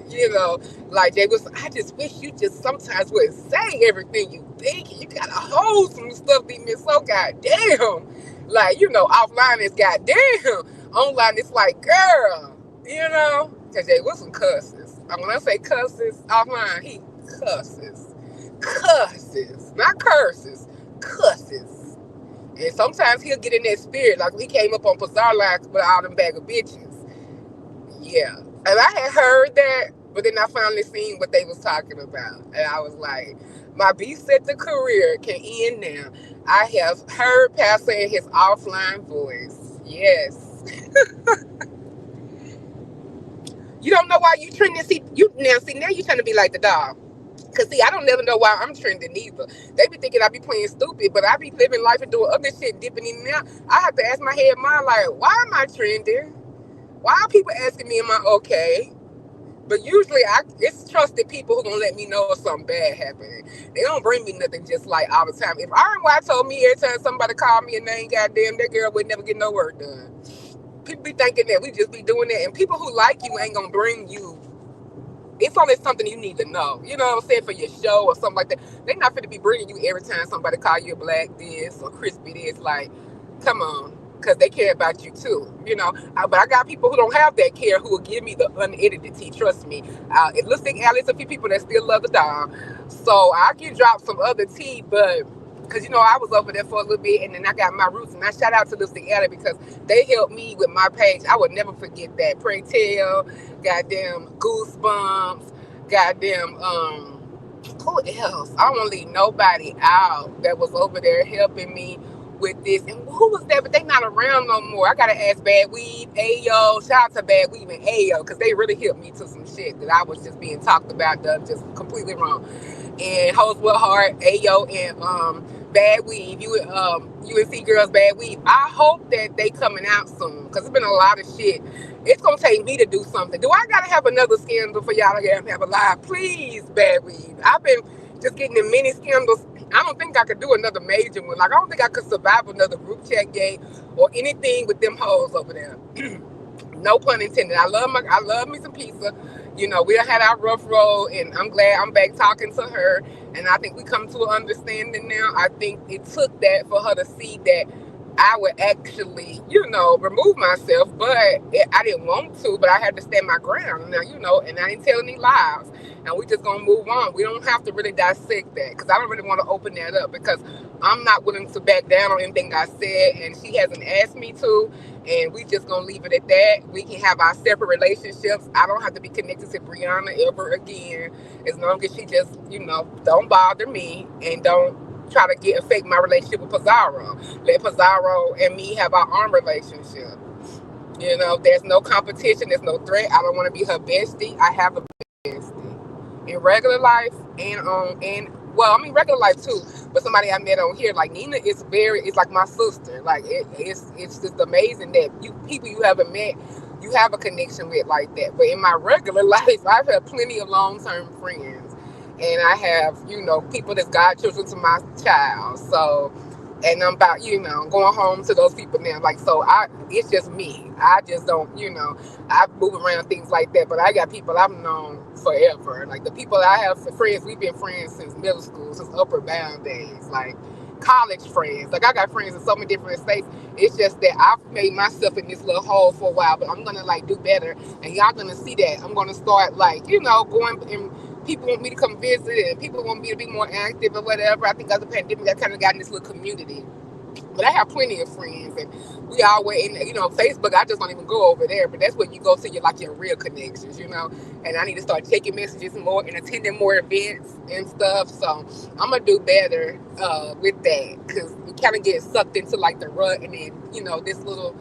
Speaker 1: like Jay Wilson. I just wish you just sometimes would say everything you think. You gotta hold some stuff that is so goddamn. Like, offline is goddamn. Online it's like, girl, because Jay Wilson cusses. And when I say cusses, offline, he cusses, not curses, cusses. And sometimes he'll get in that spirit, like when he came up on Pazar Line with all them bag of bitches. Yeah, and I had heard that, but then I finally seen what they was talking about, and I was like, my B-Sector career can end now. I have heard Pastor in his offline voice. Yes. You don't know why you trending. Now you trying to be like the dog. Because, I don't never know why I'm trending either. They be thinking I be playing stupid, but I be living life and doing other shit, dipping in and out. I have to ask my head mind, like, why am I trending? Why are people asking me, am I okay? But usually, it's trusted people who gonna let me know if something bad happening. They don't bring me nothing just like all the time. If Iron White told me every time somebody called me a name, goddamn, that girl would never get no work done. People be thinking that we just be doing that, and people who like you ain't gonna bring you. It's only something you need to know. You know what I'm saying? For your show or something like that. They're not going to be bringing you every time somebody call you a black this or crispy this. Like, come on. Because they care about you too. But I got people who don't have that care who will give me the unedited tea. Trust me. It looks like at least a few people that still love the dog. So I can drop some other tea, but because I was over there for a little bit and then I got my roots, and I shout out to Lipstick Alley because they helped me with my page. I would never forget that. Pray Tell, goddamn Goosebumps, goddamn who else? I don't want to leave nobody out that was over there helping me with this. And who was that? But they not around no more. I gotta ask Bad Weave, Ayo. Shout out to Bad Weave and Ayo because they really helped me to some shit that I was just being talked about, just completely wrong. And Hoes with Heart, Ayo, and Bad Weave, UNC Girls Bad Weave. I hope that they coming out soon because it's been a lot of shit. It's gonna take me to do something. Do I gotta have another scandal for y'all to have a live? Please, Bad Weave. I've been just getting the mini scandals. I don't think I could do another major one. Like I don't think I could survive another group chat gate or anything with them hoes over there. No pun intended. I love me some pizza. We done had our rough road, and I'm glad I'm back talking to her. And I think we come to an understanding now. I think it took that for her to see that I would actually, remove myself, but I didn't want to, but I had to stand my ground. Now, and I didn't tell any lies. And we just gonna move on. We don't have to really dissect that because I don't really want to open that up because I'm not willing to back down on anything I said, and she hasn't asked me to. And we just gonna leave it at that. We can have our separate relationships. I don't have to be connected to Brianna ever again, as long as she just, don't bother me and don't try to affect my relationship with Pizarro. Let Pizarro and me have our own relationship. There's no competition. There's no threat. I don't want to be her bestie. I have a bestie in regular life regular life too. But somebody I met on here, like Nina, it's like my sister. Like it's just amazing that people you haven't met, you have a connection with like that. But in my regular life, I've had plenty of long-term friends, and I have people that's godchildren to my child. So, and I'm about going home to those people now. Like it's just me. I just don't I move around things like that. But I got people I've known forever. Like the people I have for friends, we've been friends since middle school, since Upper Bound days. Like college friends. Like I got friends in so many different states. It's just that I've made myself in this little hole for a while, but I'm gonna do better, and y'all gonna see that. I'm gonna start going and people want me to come visit, and people want me to be more active or whatever. I think after the pandemic, I kind of got in this little community. But I have plenty of friends, and we always, Facebook, I just don't even go over there. But that's where you go to your real connections, And I need to start taking messages more and attending more events and stuff. So I'm gonna do better with that because we kind of get sucked into the rut, and then this little,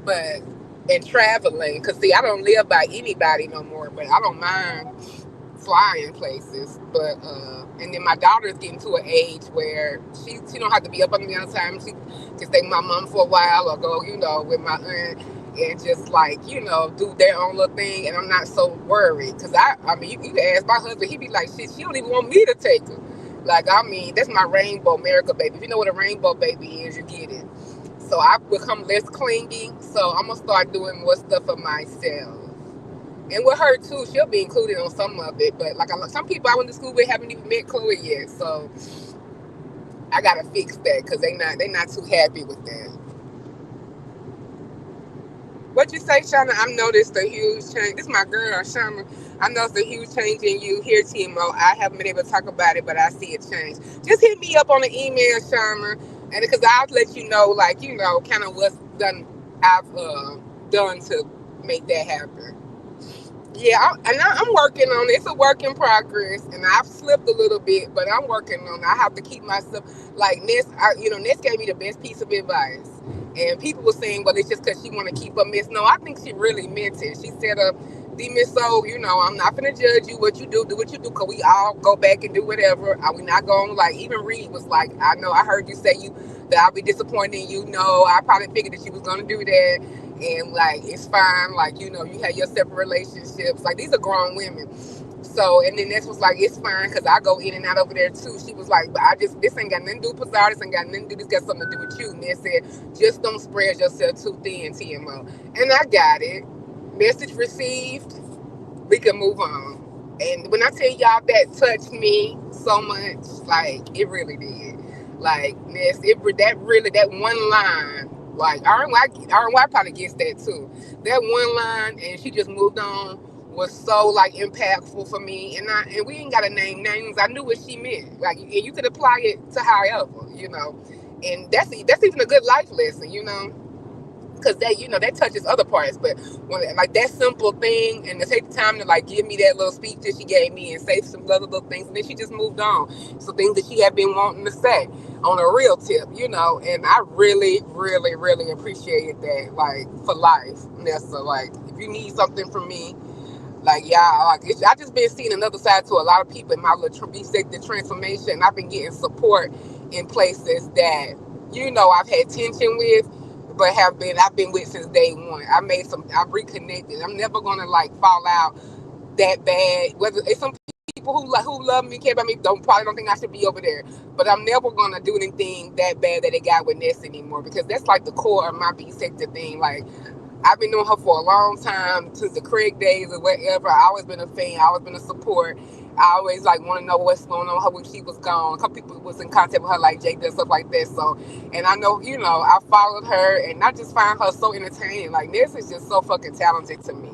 Speaker 1: but and traveling. Cause see, I don't live by anybody no more, but I don't mind flying places. But and then my daughter's getting to an age where she don't have to be up on me all the time. She can stay with my mom for a while or go with my aunt and just do their own little thing, and I'm not so worried because I mean you can ask my husband, he be like, shit, she don't even want me to take her. That's my rainbow America baby. If you know what a rainbow baby is, you get it. So I've become less clingy, so I'm gonna start doing more stuff for myself. And with her too, she'll be included on some of it. But some people I went to school with haven't even met Chloe yet, so I gotta fix that because they not too happy with that. What you say, Shauna? I've noticed a huge change. This is my girl, Shauna. I noticed a huge change in you here, Timo. I haven't been able to talk about it, but I see it change. Just hit me up on the email, Shauna, and because I'll let you know, kind of what's I've done to make that happen. Yeah, I'm working on it. It's a work in progress, and I've slipped a little bit, but I'm working on it. I have to keep myself like Ness. Ness gave me the best piece of advice, and people were saying, "Well, it's just because she want to keep up, Miss." No, I think she really meant it. She said, "D Miss, so I'm not gonna judge you. What you do what you do, cause we all go back and do whatever. Are we not going even Reed was like, I know I heard you say that I'll be disappointed in you. No, I probably figured that you was gonna do that." And it's fine, you have your separate relationships. These are grown women. So, and then Ness was like, it's fine because I go in and out over there too. She was like, but this ain't got nothing to do with Pizarro, this ain't got nothing to do, this got something to do with you. Ness said, just don't spread yourself too thin, TMO. And I got it. Message received. We can move on. And when I tell y'all that touched me so much, it really did. Ness, that one line. RNY probably gets that too. That one line, and she just moved on, was so impactful for me. And we ain't gotta name names. I knew what she meant. And you could apply it to however, And that's even a good life lesson, because that touches other parts. But when that simple thing, and to take the time to give me that little speech that she gave me and say some other little things, and then she just moved on. So things that she had been wanting to say on a real tip, and I really, really, really appreciated that, for life, Nessa. If you need something from me, I just been seeing another side to a lot of people in my little B-sector transformation. I've been getting support in places that, I've had tension with, but I've been with since day one. I've reconnected. I'm never gonna like fall out that bad. Whether it's some people who love me, care about me, probably don't think I should be over there. But I'm never gonna do anything that bad that they got with Ness anymore, because that's like the core of my B sector thing. Like, I've been knowing her for a long time, since the Craig days or whatever. I always been a fan. I always been a support. I always like want to know what's going on with her when she was gone. A couple people was in contact with her, like Jake and stuff like that. So, and I know, I followed her, and I just find her so entertaining. Like, Ness is just so fucking talented to me.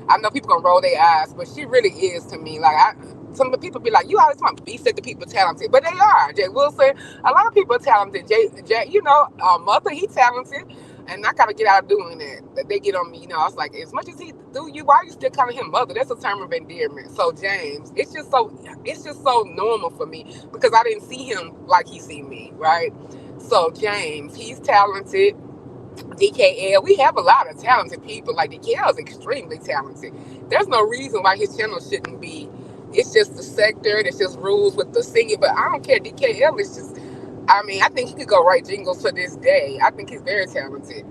Speaker 1: I know people gonna roll their eyes, but she really is to me. Like, some of the people be like, you always want to be said the people talented, but they are. Jay Wilson, a lot of people are talented. Jay, Mother, he talented. And I gotta get out of doing that. They get on me, I was like, as much as he do you, why are you still calling him mother? That's a term of endearment. So James, it's just so normal for me, because I didn't see him like he see me, right? So James, he's talented. DKL, we have a lot of talented people. Like, DKL is extremely talented. There's no reason why his channel shouldn't be. It's just the sector. It's just rules with the singing. But I don't care. DKL is just, I think he could go write jingles to this day. I think he's very talented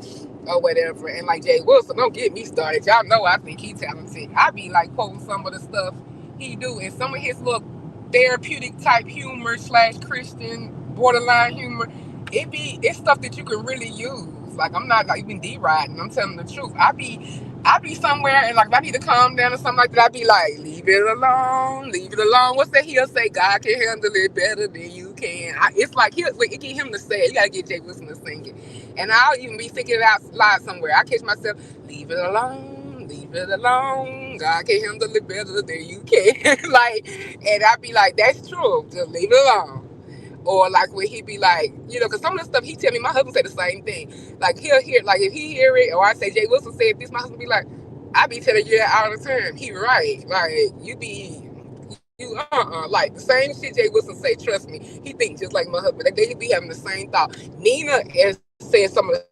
Speaker 1: or whatever. And like Jay Wilson, don't get me started. Y'all know I think he's talented. I be like quoting some of the stuff he do, and some of his little therapeutic type humor / Christian borderline humor. It's stuff that you can really use. Like, I'm not like even D-riding. I'm telling the truth. I be somewhere, and like if I need to calm down or something like that, I be like, leave it alone, leave it alone. What's that he'll say? God can handle it better than you can. It's like it get him to say it. You gotta get Jay Wilson to sing it. And I'll even be thinking it out loud somewhere. I catch myself, leave it alone, leave it alone. God can handle it better than you can. Like, and I be like, that's true. Just leave it alone. Or like when he be like, because some of the stuff he tell me, my husband say the same thing. Like, he'll hear, like if he hear it, or I say Jay Wilson said this, my husband be like, I be telling you that all the time. He right. Like, like the same shit Jay Wilson say, trust me. He thinks just like my husband. Like, they be having the same thought. Nina is saying some of the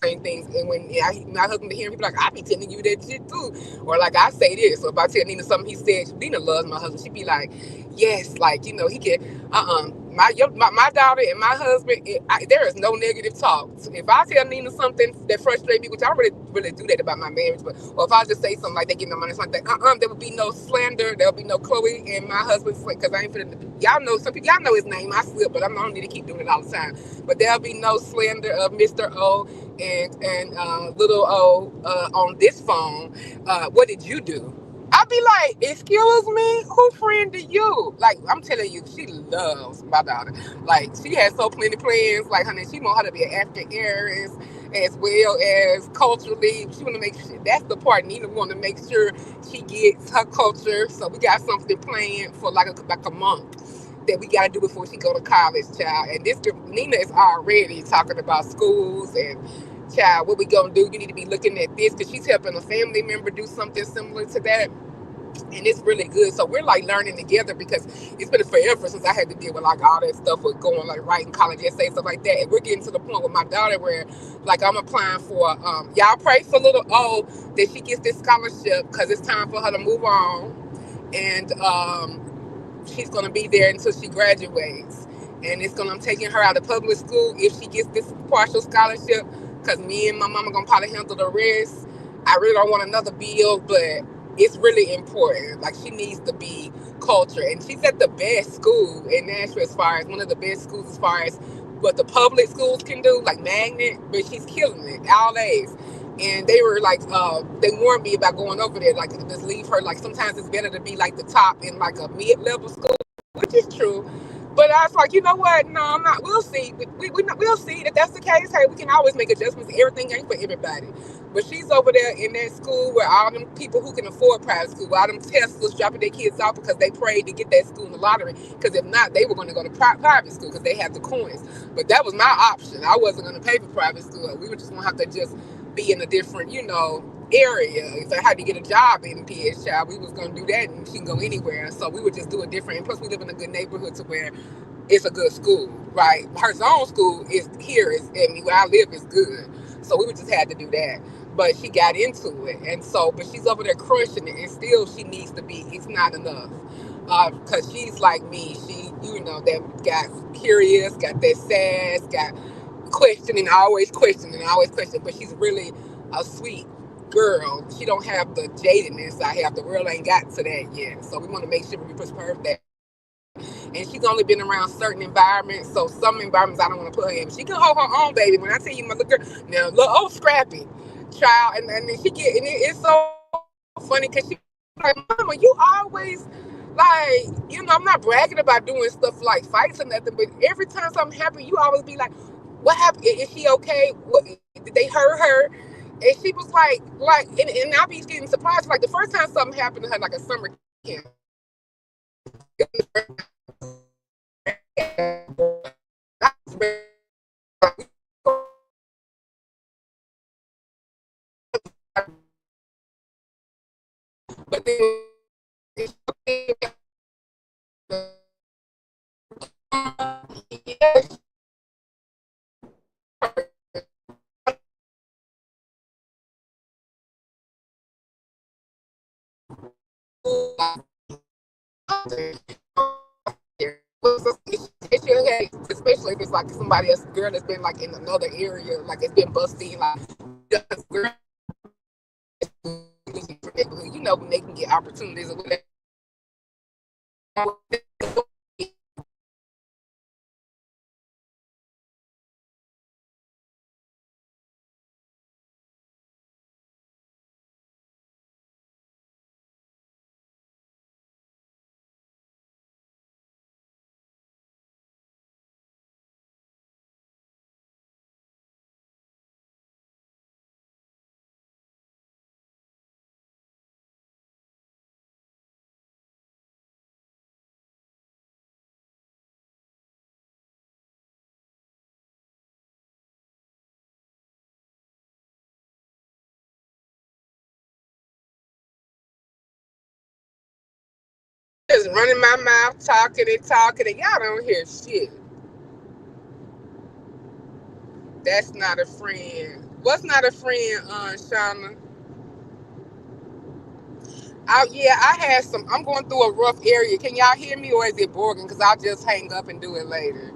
Speaker 1: same things, and when my husband be hearing people like, I be telling you that shit too. Or like I say this. So if I tell Nina something he said, Nina loves my husband. She be like, yes, like, he can, my daughter and my husband, there is no negative talk. If I tell Nina something that frustrates me, which I really, really do that about my marriage, but or if I just say something like they getting no money, something like that, there would be no slander. There would be no Chloe and my husband's, because I ain't finna, y'all know, some people, y'all know his name. I slip, but I don't need to keep doing it all the time. But there'll be no slander of Mr. O and little O on this phone. What did you do? I be like, excuse me, who friended you? Like, I'm telling you, she loves my daughter. Like, she has so plenty plans. Like, honey, she want her to be an African heiress, as well as culturally. She want to make sure, that's the part Nina want to make sure she gets her culture. So we got something planned for like a month that we got to do before she go to college, child. And this Nina is already talking about schools and, child, what we gonna do? You need to be looking at this, because she's helping a family member do something similar to that. And it's really good. So we're like learning together, because it's been forever since I had to deal with like all that stuff with going like writing college essays, stuff like that. And we're getting to the point with my daughter where like I'm applying for y'all pray for little O that she gets this scholarship, because it's time for her to move on. And she's gonna be there until she graduates. And I'm taking her out of public school if she gets this partial scholarship, because me and my mama gonna probably handle the rest. I really don't want another bill, but it's really important. Like, she needs to be culture, and she's at the best school in Nashville, as far as one of the best schools as far as what the public schools can do, like Magnet. But she's killing it, all A's. And they were like, they warned me about going over there, like just leave her. Like, sometimes it's better to be like the top in like a mid-level school, which is true. But I was like, you know what? No, I'm not. We'll see. We'll see if that's the case. Hey, we can always make adjustments. Everything ain't for everybody. But she's over there in that school where all them people who can afford private school, all them Teslas dropping their kids off because they prayed to get that school in the lottery. Because if not, they were going to go to private school because they have the coins. But that was my option. I wasn't going to pay for private school. We were just going to have to just be in a different, area. If I had to get a job in PS Child, we was going to do that, and she can go anywhere. So we would just do it different. And plus, we live in a good neighborhood to where it's a good school, right? Her own school is here, where I live is good. So we would just had to do that. But she got into it. And so, but she's over there crushing it. And still, she needs to be, it's not enough. Cause she's like me. She, that got curious, got that sass, got questioning, always questioning. But she's really a sweet girl. She don't have the jadedness I have. The world ain't got to that yet. So we want to make sure we prepare for that. And she's only been around certain environments. So some environments I don't want to put her in. She can hold her own, baby. When I tell you, my little girl, now look, oh, scrappy child, and then she get, and it's so funny because she be like, Mama, you always like, I'm not bragging about doing stuff like fights or nothing, but every time something happens, you always be like, what happened? Is she okay? What, did they hurt her? And she was like, and I be getting surprised. Like the first time something happened to her, like a summer camp, but especially if it's like somebody else girl that's been like in another area, like it's been busting, like girl, when they can get opportunities or whatever. Just running my mouth, talking and talking, and y'all don't hear shit. That's not a friend. What's not a friend, Shauna? Yeah, I had some. I'm going through a rough area. Can y'all hear me, or is it boring? Because I'll just hang up and do it later.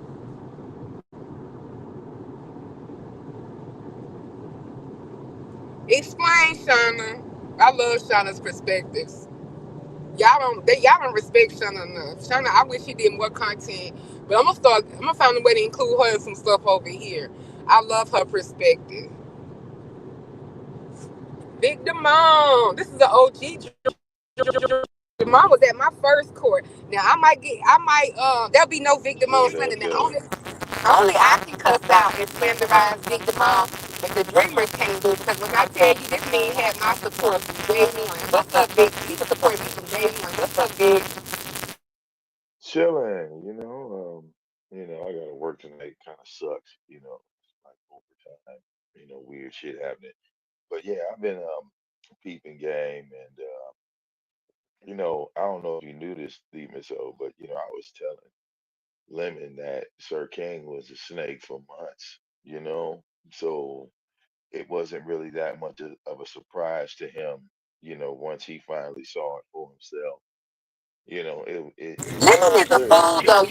Speaker 1: Explain, Shauna. I love Shauna's perspectives. Y'all don't respect Shauna enough. Shauna, I wish she did more content, but I'm gonna find a way to include her in some stuff over here. I love her perspective. Big Demone. This is an OG. Demone was at my first court. Now I might, there'll be no Vic Demone
Speaker 2: Good,
Speaker 1: Sunday. Now
Speaker 2: good.
Speaker 1: only I can cuss out and slanderize Vic Demone, but the Dreamers can't do it. Because when I tell you this man had my support from day one. What's up, Vic? He was supporting me from day one. What's up, Vic?
Speaker 2: Chilling, I gotta work tonight. Kind of sucks, like overtime, weird shit happening. But yeah, I've been peeping game, and I don't know if you knew this, Stephen, so, but I was telling Lemon that Sir King was a snake for months, so it wasn't really that much of a surprise to him, once he finally saw it for himself. It
Speaker 1: Lemon
Speaker 2: was
Speaker 1: is a
Speaker 2: clear.
Speaker 1: fool, though.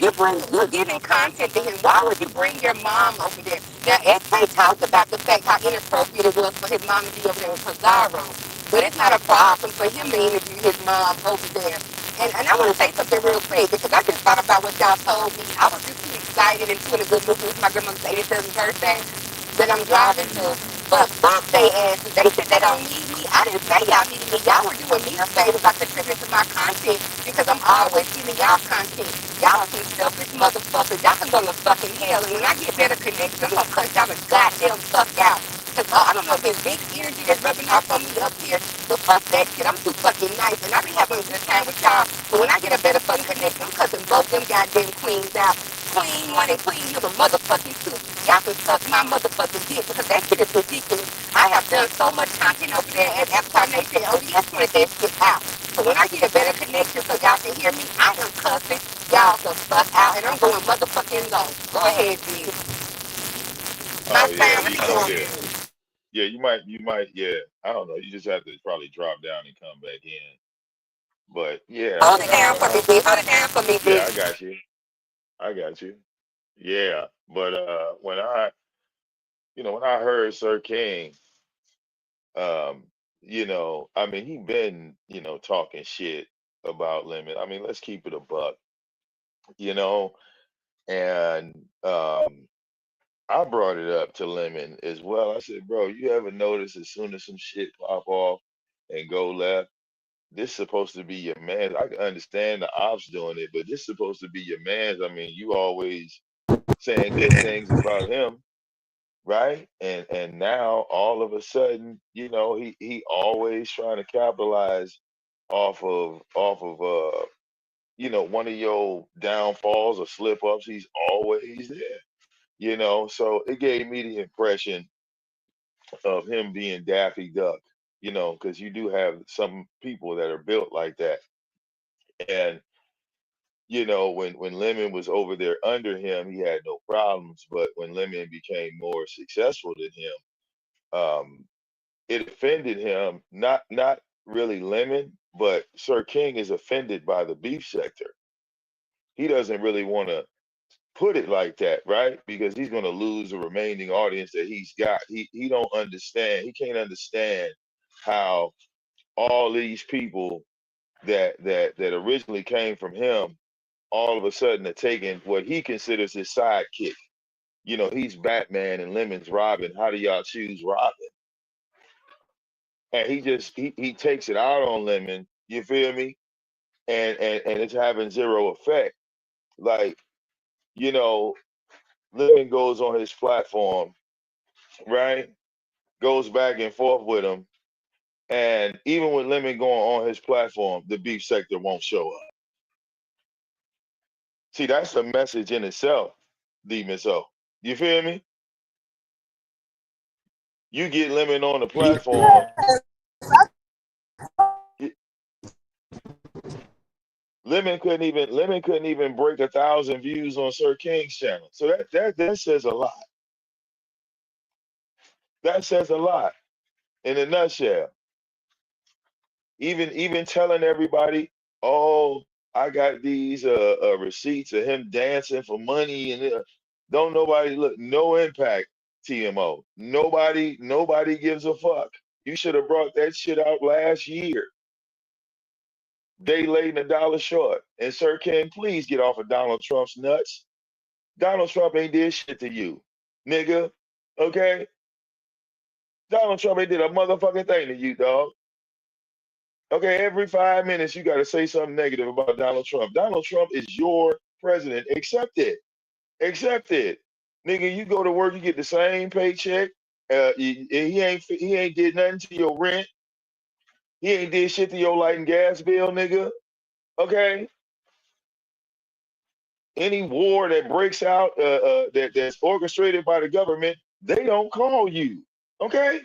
Speaker 1: You're giving content to him. Why would you bring your mom over there? Now, SK talked about the fact how inappropriate it was for his mom to be over there with Pizarro. But it's not a problem for him to interview his mom over there. And I want to say something real quick because I just thought about what y'all told me. I was just too excited and too in a good mood. It was my grandmother's 87th birthday that I'm driving to. But fuck they asses. They said they don't need me. I didn't say y'all needed me. Y'all were doing me a favor by contributing to my content because I'm always giving y'all content. Y'all some selfish motherfuckers. Y'all can go to fucking hell. And when I get better connection, I'm gonna cut y'all the goddamn fuck out. Cause I don't know if it's big energy that's rubbing off on me up here, but fuck that shit. I'm too fucking nice, and I be having a good time with y'all. But when I get a better fucking connection, I'm cutting both them goddamn queens out. Queen one and queen you the motherfucking two. Y'all can suck my motherfucking dick because that shit is ridiculous. I have done so much content over there at Avatar Nation and ODS wanted that shit out. So when I get a better connection so y'all can hear me, I am cussing y'all the fuck out and I'm going motherfucking low. Go ahead, B. My
Speaker 2: Oh yeah,
Speaker 1: sound, let me go on
Speaker 2: yeah,
Speaker 1: mute.
Speaker 2: yeah. You might, yeah. I don't know. You just have to probably drop down and come back in. But yeah,
Speaker 1: Hold it down for me, B. Hold it down for me,
Speaker 2: yeah,
Speaker 1: B.
Speaker 2: I got you. I got you. Yeah, but when I heard Sir King, um, I mean, he been, talking shit about Lemon. I mean, let's keep it a buck, you know, and I brought it up to Lemon as well. I said, bro, you ever notice as soon as some shit pop off and go left, this supposed to be your man. I can understand the ops doing it, but this supposed to be your man's. I mean, you always saying good things about him, right? And now all of a sudden, he always trying to capitalize off of one of your downfalls or slip ups. He's always there, So it gave me the impression of him being Daffy Duck, because you do have some people that are built like that. And when Lemon was over there under him, he had no problems. But when Lemon became more successful than him, it offended him. Not really Lemon, but Sir King is offended by the beef sector. He doesn't really want to put it like that, right? Because he's going to lose the remaining audience that he's got. He don't understand. He can't understand how all these people that originally came from him all of a sudden are taking what he considers his sidekick. He's Batman and Lemon's Robin. How do y'all choose Robin? And he takes it out on Lemon. You feel me? And it's having zero effect. Like, you know, Lemon goes on his platform, right? Goes back and forth with him. And even with Lemon going on his platform, the beef sector won't show up. See, that's a message in itself, Demon. So, you feel me? You get Lemon on the platform, Lemon couldn't even break 1,000 views on Sir King's channel. So that says a lot. That says a lot in a nutshell. Even telling everybody, oh, I got these receipts of him dancing for money and don't nobody look, no impact. TMO. Nobody gives a fuck. You should have brought that shit out last year. Day late and a dollar short. And Sir King, please get off of Donald Trump's nuts. Donald Trump ain't did shit to you, nigga. Okay? Donald Trump ain't did a motherfucking thing to you, dog. Okay, every 5 minutes you got to say something negative about Donald Trump. Donald Trump is your president. Accept it. Accept it, nigga. You go to work, you get the same paycheck. He ain't did nothing to your rent. He ain't did shit to your light and gas bill, nigga. Okay. Any war that breaks out that's orchestrated by the government, they don't call you. Okay.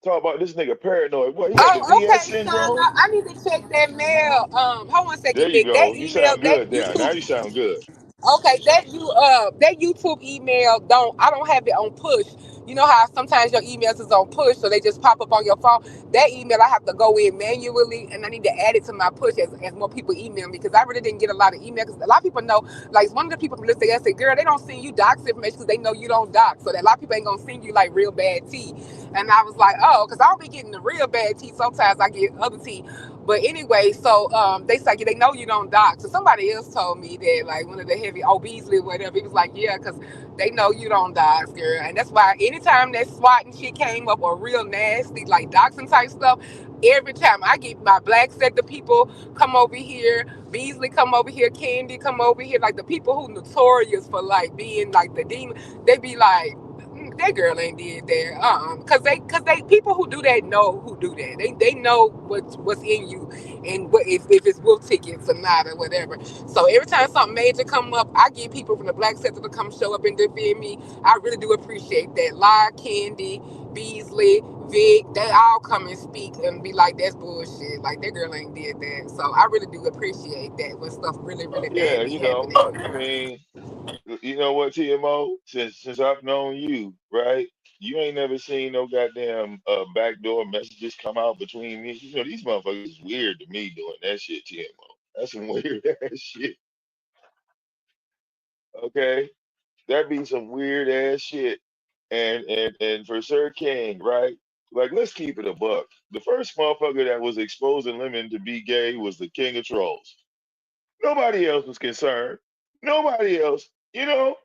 Speaker 2: Talk about this nigga paranoid. What, he got the
Speaker 1: Oh,
Speaker 2: BS
Speaker 1: okay, son.
Speaker 2: syndrome?
Speaker 1: I need to check that mail. Hold on a
Speaker 2: There
Speaker 1: second,
Speaker 2: you
Speaker 1: Vic. That
Speaker 2: go. You
Speaker 1: email,
Speaker 2: sound
Speaker 1: that
Speaker 2: good now. Now
Speaker 1: YouTube.
Speaker 2: you sound good.
Speaker 1: Okay, that YouTube email I don't have it on push. You know how sometimes your emails is on push, so they just pop up on your phone. That email I have to go in manually, and I need to add it to my push as more people email me because I really didn't get a lot of emails. Because a lot of people know, like one of the people from List, they said, "Girl, they don't send you docs information because they know you don't doc, so that a lot of people ain't gonna send you like real bad tea." And I was like, "Oh, because I don't be getting the real bad tea. Sometimes I get other tea." But anyway, so they like they know you don't doc. So somebody else told me that like one of the heavy Beasley whatever. He was like, yeah, because they know you don't dox, girl, and that's why anytime that SWAT and shit came up or real nasty like doxing type stuff, every time I get my black sector people come over here, Beasley come over here, Candy come over here, like the people who notorious for like being like the demon, they be like that girl ain't did that. Cause they people who do that know who do that. They know what's in you and what if it's wolf tickets or not or whatever. So every time something major come up, I get people from the black sector to come show up and defend me. I really do appreciate that. Lie, Candy, Beasley, Vic, they all come and speak and be like, that's bullshit. Like that girl ain't did that. So I really do appreciate that when stuff really, really bad
Speaker 2: Yeah,
Speaker 1: be happening.
Speaker 2: I mean, you know what, TMO? Since I've known you, right? You ain't never seen no goddamn backdoor messages come out between me. You know, these motherfuckers is weird to me doing that shit, TMO. That's some weird ass shit. Okay? That be some weird ass shit. And for Sir King, right? Like, let's keep it a buck. The first motherfucker that was exposing Lemon to be gay was the king of trolls. Nobody else was concerned. Nobody else, you know.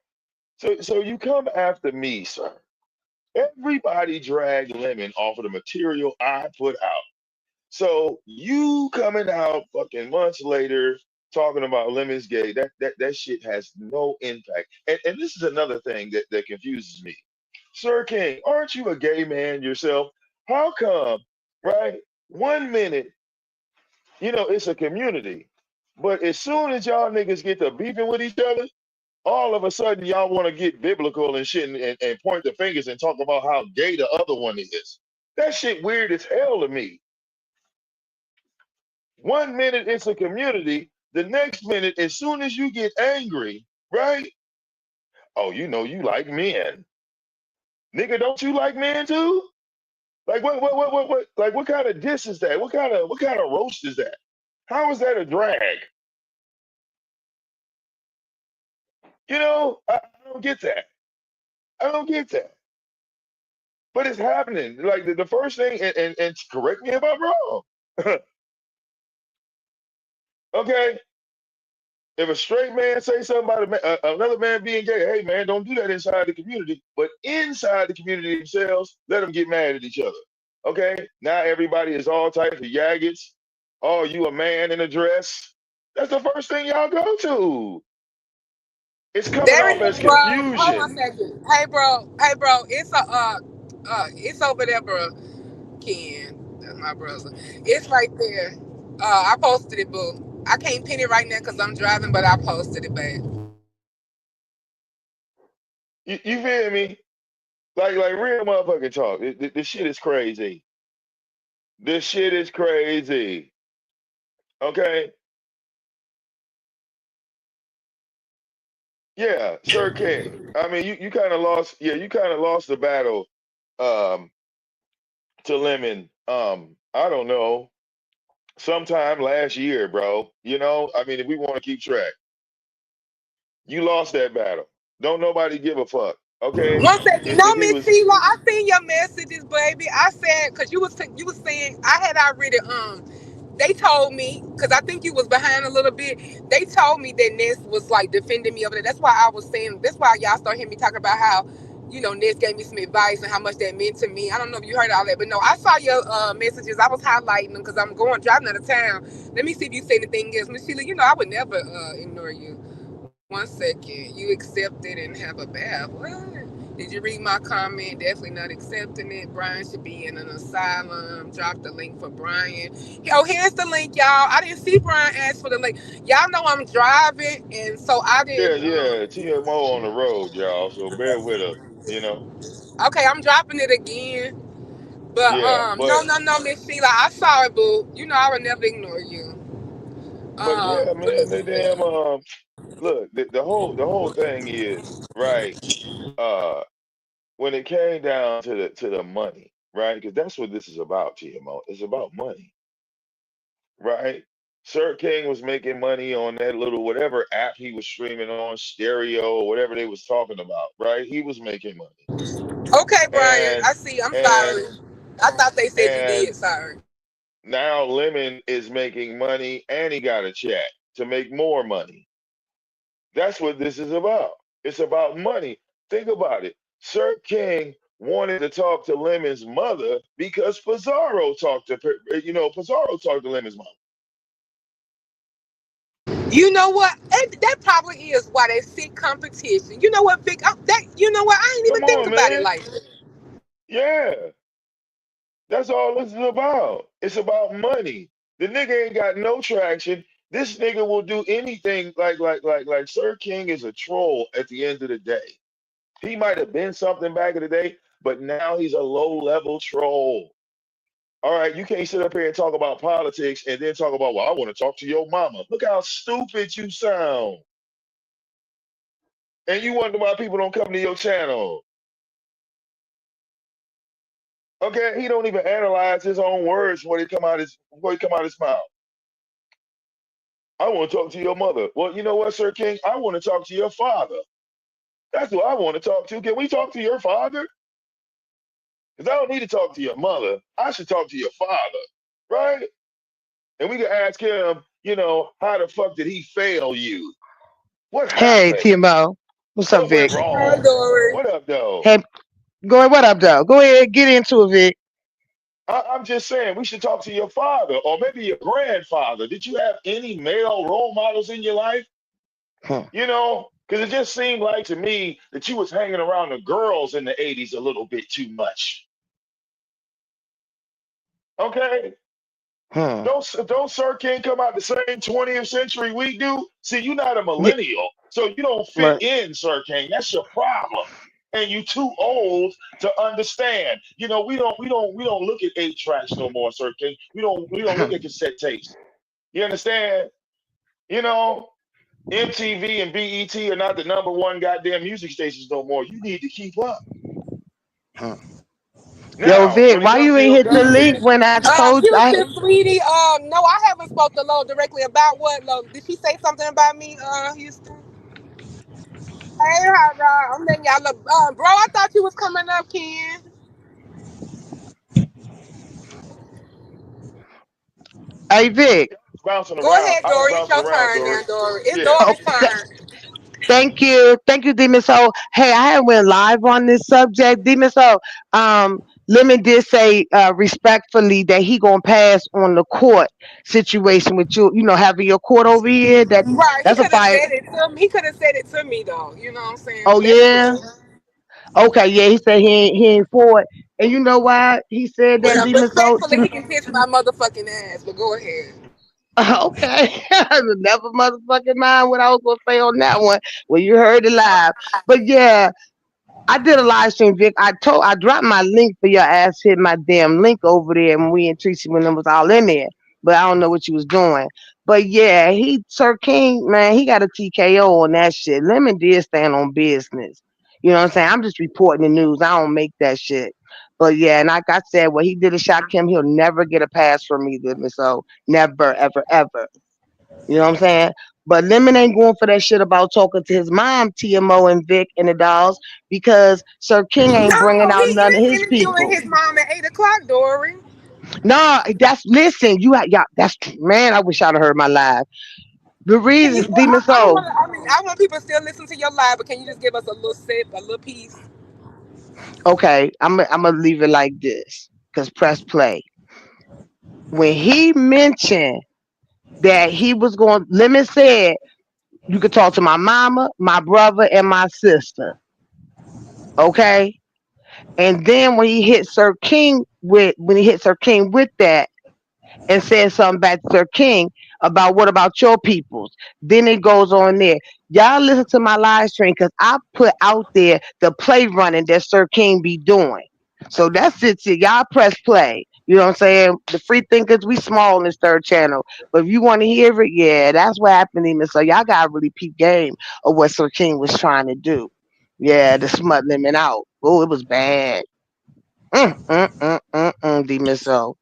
Speaker 2: So you come after me, sir. Everybody dragged Lemon off of the material I put out. So you coming out fucking months later talking about Lemon's gay, that shit has no impact. And this is another thing that confuses me. Sir King, aren't you a gay man yourself? How come, right? 1 minute, it's a community. But as soon as y'all niggas get to beefing with each other, all of a sudden y'all want to get biblical and shit and point the fingers and talk about how gay the other one is. That shit weird as hell to me. 1 minute it's a community, the next minute, as soon as you get angry, right? Oh, you like men. Nigga, don't you like men too? Like what like what kind of diss is that? What kind of roast is that? How is that a drag? I don't get that. I don't get that. But it's happening. Like the first thing, and correct me if I'm wrong. Okay, if a straight man say something about another man being gay, hey man, don't do that inside the community. But inside the community themselves, let them get mad at each other. Okay, now everybody is all types of yaggets. Oh, you a man in a dress? That's the first thing y'all go to. It's coming
Speaker 1: There
Speaker 2: off
Speaker 1: it
Speaker 2: as
Speaker 1: is, bro. Hold on a
Speaker 2: confusion.
Speaker 1: second. Hey, bro. It's over there, bro. Ken, that's my brother. It's right there. I posted it, boo. I can't pin it right now because I'm driving, but I posted it, babe.
Speaker 2: You feel me? Like real motherfucking talk. This shit is crazy. This shit is crazy. Okay. Yeah, Sir King. I mean, you kind of lost. Yeah, you kind of lost the battle um, to Lemon. I don't know, sometime last year, bro. I mean, if we want to keep track, you lost that battle. Don't nobody give a fuck. Okay,
Speaker 1: One second, no,
Speaker 2: if he
Speaker 1: Miss
Speaker 2: was,
Speaker 1: Sheila, I seen your messages, baby. I said because you was saying I had already They told me because I think you was behind a little bit. They told me that Ness was like defending me over there. That's why I was saying. That's why y'all start hearing me talking about how Ness gave me some advice and how much that meant to me. I don't know if you heard all that, but no, I saw your messages. I was highlighting them because I'm going driving out of town. Let me see if you say anything else, Miss Sheila. I would never ignore you. One second. You accepted and have a bath. What? Did you read my comment? Definitely not accepting it. Brian should be in an asylum. Drop the link for Brian. Oh, here's the link, y'all. I didn't see Brian ask for the link. Y'all know I'm driving, and so I
Speaker 2: yeah,
Speaker 1: didn't.
Speaker 2: yeah, TMO on the road, y'all. So bear with us.
Speaker 1: Okay, I'm dropping it again. But
Speaker 2: Yeah,
Speaker 1: no,
Speaker 2: but
Speaker 1: no, no, Miss Sheila, I saw it, boo. I would never ignore you.
Speaker 2: yeah,
Speaker 1: But
Speaker 2: man, they damn look, the whole thing is right. Uh, when it came down to the money, right? Because that's what this is about, TMO. It's about money, right? Sir King was making money on that little whatever app he was streaming on, stereo or whatever they was talking about, right? He was making money,
Speaker 1: okay, Brian,
Speaker 2: and
Speaker 1: I see. I'm
Speaker 2: and
Speaker 1: sorry. I thought they said you
Speaker 2: and
Speaker 1: did. Sorry.
Speaker 2: now Lemon is making money, and he got a chat to make more money. That's what this is about. It's about money. Think about it. Sir King wanted to talk to Lemon's mother because Pizarro talked to Lemon's mom.
Speaker 1: You know what? And that probably is why they sick competition. You know what, Vic? That you know what? I ain't
Speaker 2: Come
Speaker 1: even think
Speaker 2: on,
Speaker 1: about it
Speaker 2: man.
Speaker 1: like that.
Speaker 2: Yeah, that's all this is about. It's about money. The nigga ain't got no traction. This nigga will do anything like Sir King is a troll at the end of the day. He might have been something back in the day, but now he's a low-level troll. All right, you can't sit up here and talk about politics and then talk about, well, I want to talk to your mama. Look how stupid you sound. And you wonder why people don't come to your channel. Okay, he don't even analyze his own words when they come out his mouth. I want to talk to your mother. Well, you know what, Sir King? I want to talk to your father. That's who I want to talk to. Can we talk to your father? Because I don't need to talk to your mother. I should talk to your father, right? And we can ask him, how the fuck did he fail you? What
Speaker 3: Hey,
Speaker 2: happened?
Speaker 3: TMO. What's up,
Speaker 2: What went
Speaker 3: Vic?
Speaker 1: Hi,
Speaker 2: wrong?
Speaker 1: Dory.
Speaker 2: What up, though?
Speaker 3: Hey, go ahead. What up, though? Go ahead, get into it, Vic.
Speaker 2: I'm just saying we should talk to your father or maybe your grandfather. Did you have any male role models in your life?
Speaker 3: Hmm.
Speaker 2: Because it just seemed like to me that you was hanging around the girls in the 80s a little bit too much. Okay?
Speaker 3: Hmm.
Speaker 2: Don't Sir King come out the same 20th century we do? See, you're not a
Speaker 3: Yeah,
Speaker 2: millennial, so you don't fit
Speaker 3: right.
Speaker 2: in, Sir King. That's your problem. And you too old to understand. We don't look at 8 tracks no more, Sir King. We don't look at cassette tapes. You understand? You know, MTV and BET are not the number one goddamn music stations no more. You need to keep up.
Speaker 3: Hmm. Yo,
Speaker 2: Now,
Speaker 3: Vic,
Speaker 2: when it
Speaker 3: why
Speaker 2: comes
Speaker 3: you
Speaker 2: to
Speaker 3: ain't
Speaker 2: your
Speaker 3: hit the link
Speaker 2: guys,
Speaker 3: when I told I?
Speaker 1: Houston, sweetie. No, I haven't spoke to Lo directly about what Lo. Did she say something about me, Houston? Hey, Hot Rod. I'm letting y'all look. Bro, I thought you was coming up, Ken.
Speaker 3: Hey, Vic.
Speaker 2: bouncing
Speaker 1: Go
Speaker 2: around.
Speaker 1: ahead,
Speaker 2: I was
Speaker 1: Dory. It's
Speaker 2: bouncing
Speaker 1: your
Speaker 2: around,
Speaker 1: turn now,
Speaker 2: Dory.
Speaker 1: Dory. It's
Speaker 2: Yeah.
Speaker 3: Oh,
Speaker 1: Dory's turn.
Speaker 3: thank you, Demon. So, hey, I had went live on this subject, Demon. So, Lemon did say respectfully that he gonna pass on the court situation with you. You know, having your court over here.
Speaker 1: Right. He
Speaker 3: That's a
Speaker 1: could have
Speaker 3: fight.
Speaker 1: said it to me. He could have said it to me, though. You know what I'm saying?
Speaker 3: Oh
Speaker 1: But that's
Speaker 3: yeah.
Speaker 1: cool.
Speaker 3: Okay, yeah. He said he ain't for it. And you know why he said that,
Speaker 1: Well,
Speaker 3: Demon? So,
Speaker 1: respectfully, he can kiss my motherfucking ass. But go ahead.
Speaker 3: okay. Never motherfucking mind what I was gonna say on that one when you heard it live. But yeah, I did a live stream, Vic. I dropped my link for your ass hit my damn link over there when we and Tracy when it was all in there. But I don't know what you was doing. But yeah, Sir King, man, he got a TKO on that shit. Lemon did stand on business. You know what I'm saying? I'm just reporting the news. I don't make that shit. But yeah, and like I said, what he did to Shot Kim, he'll never get a pass from me, Lemon. So never, ever, ever. You know what I'm saying? But Lemon ain't going for that shit about talking to his mom, TMO and Vic and the dolls, because Sir King ain't bringing
Speaker 1: No,
Speaker 3: out none of
Speaker 1: he
Speaker 3: his
Speaker 1: interviewing
Speaker 3: people.
Speaker 1: his mom at 8 o'clock, Dory.
Speaker 3: No, listen, y'all, that's, man, I wish I'd have heard my live. The
Speaker 1: Can you?
Speaker 3: reason, Demon
Speaker 1: I don't
Speaker 3: Soul,
Speaker 1: want to. I mean, I want people to still listen to your live, but can you just give us a little sip, a little piece?
Speaker 3: okay, I'm going to leave it like this, because press play. When he mentioned that he was going, Lemon said, you could talk to my mama, my brother, and my sister. Okay? And then when he hit Sir King with that and said something back to Sir King about what about your peoples, then it goes on there. Y'all listen to my live stream because I put out there the play running that Sir King be doing. So that's it. Y'all press play. You know what I'm saying? The free thinkers, we small in this third channel. But if you want to hear it, yeah, that's what happened to him. So y'all got to really peep game of what Sir King was trying to do. Yeah, to smut lemon out. Oh, it was bad. Demon Soul.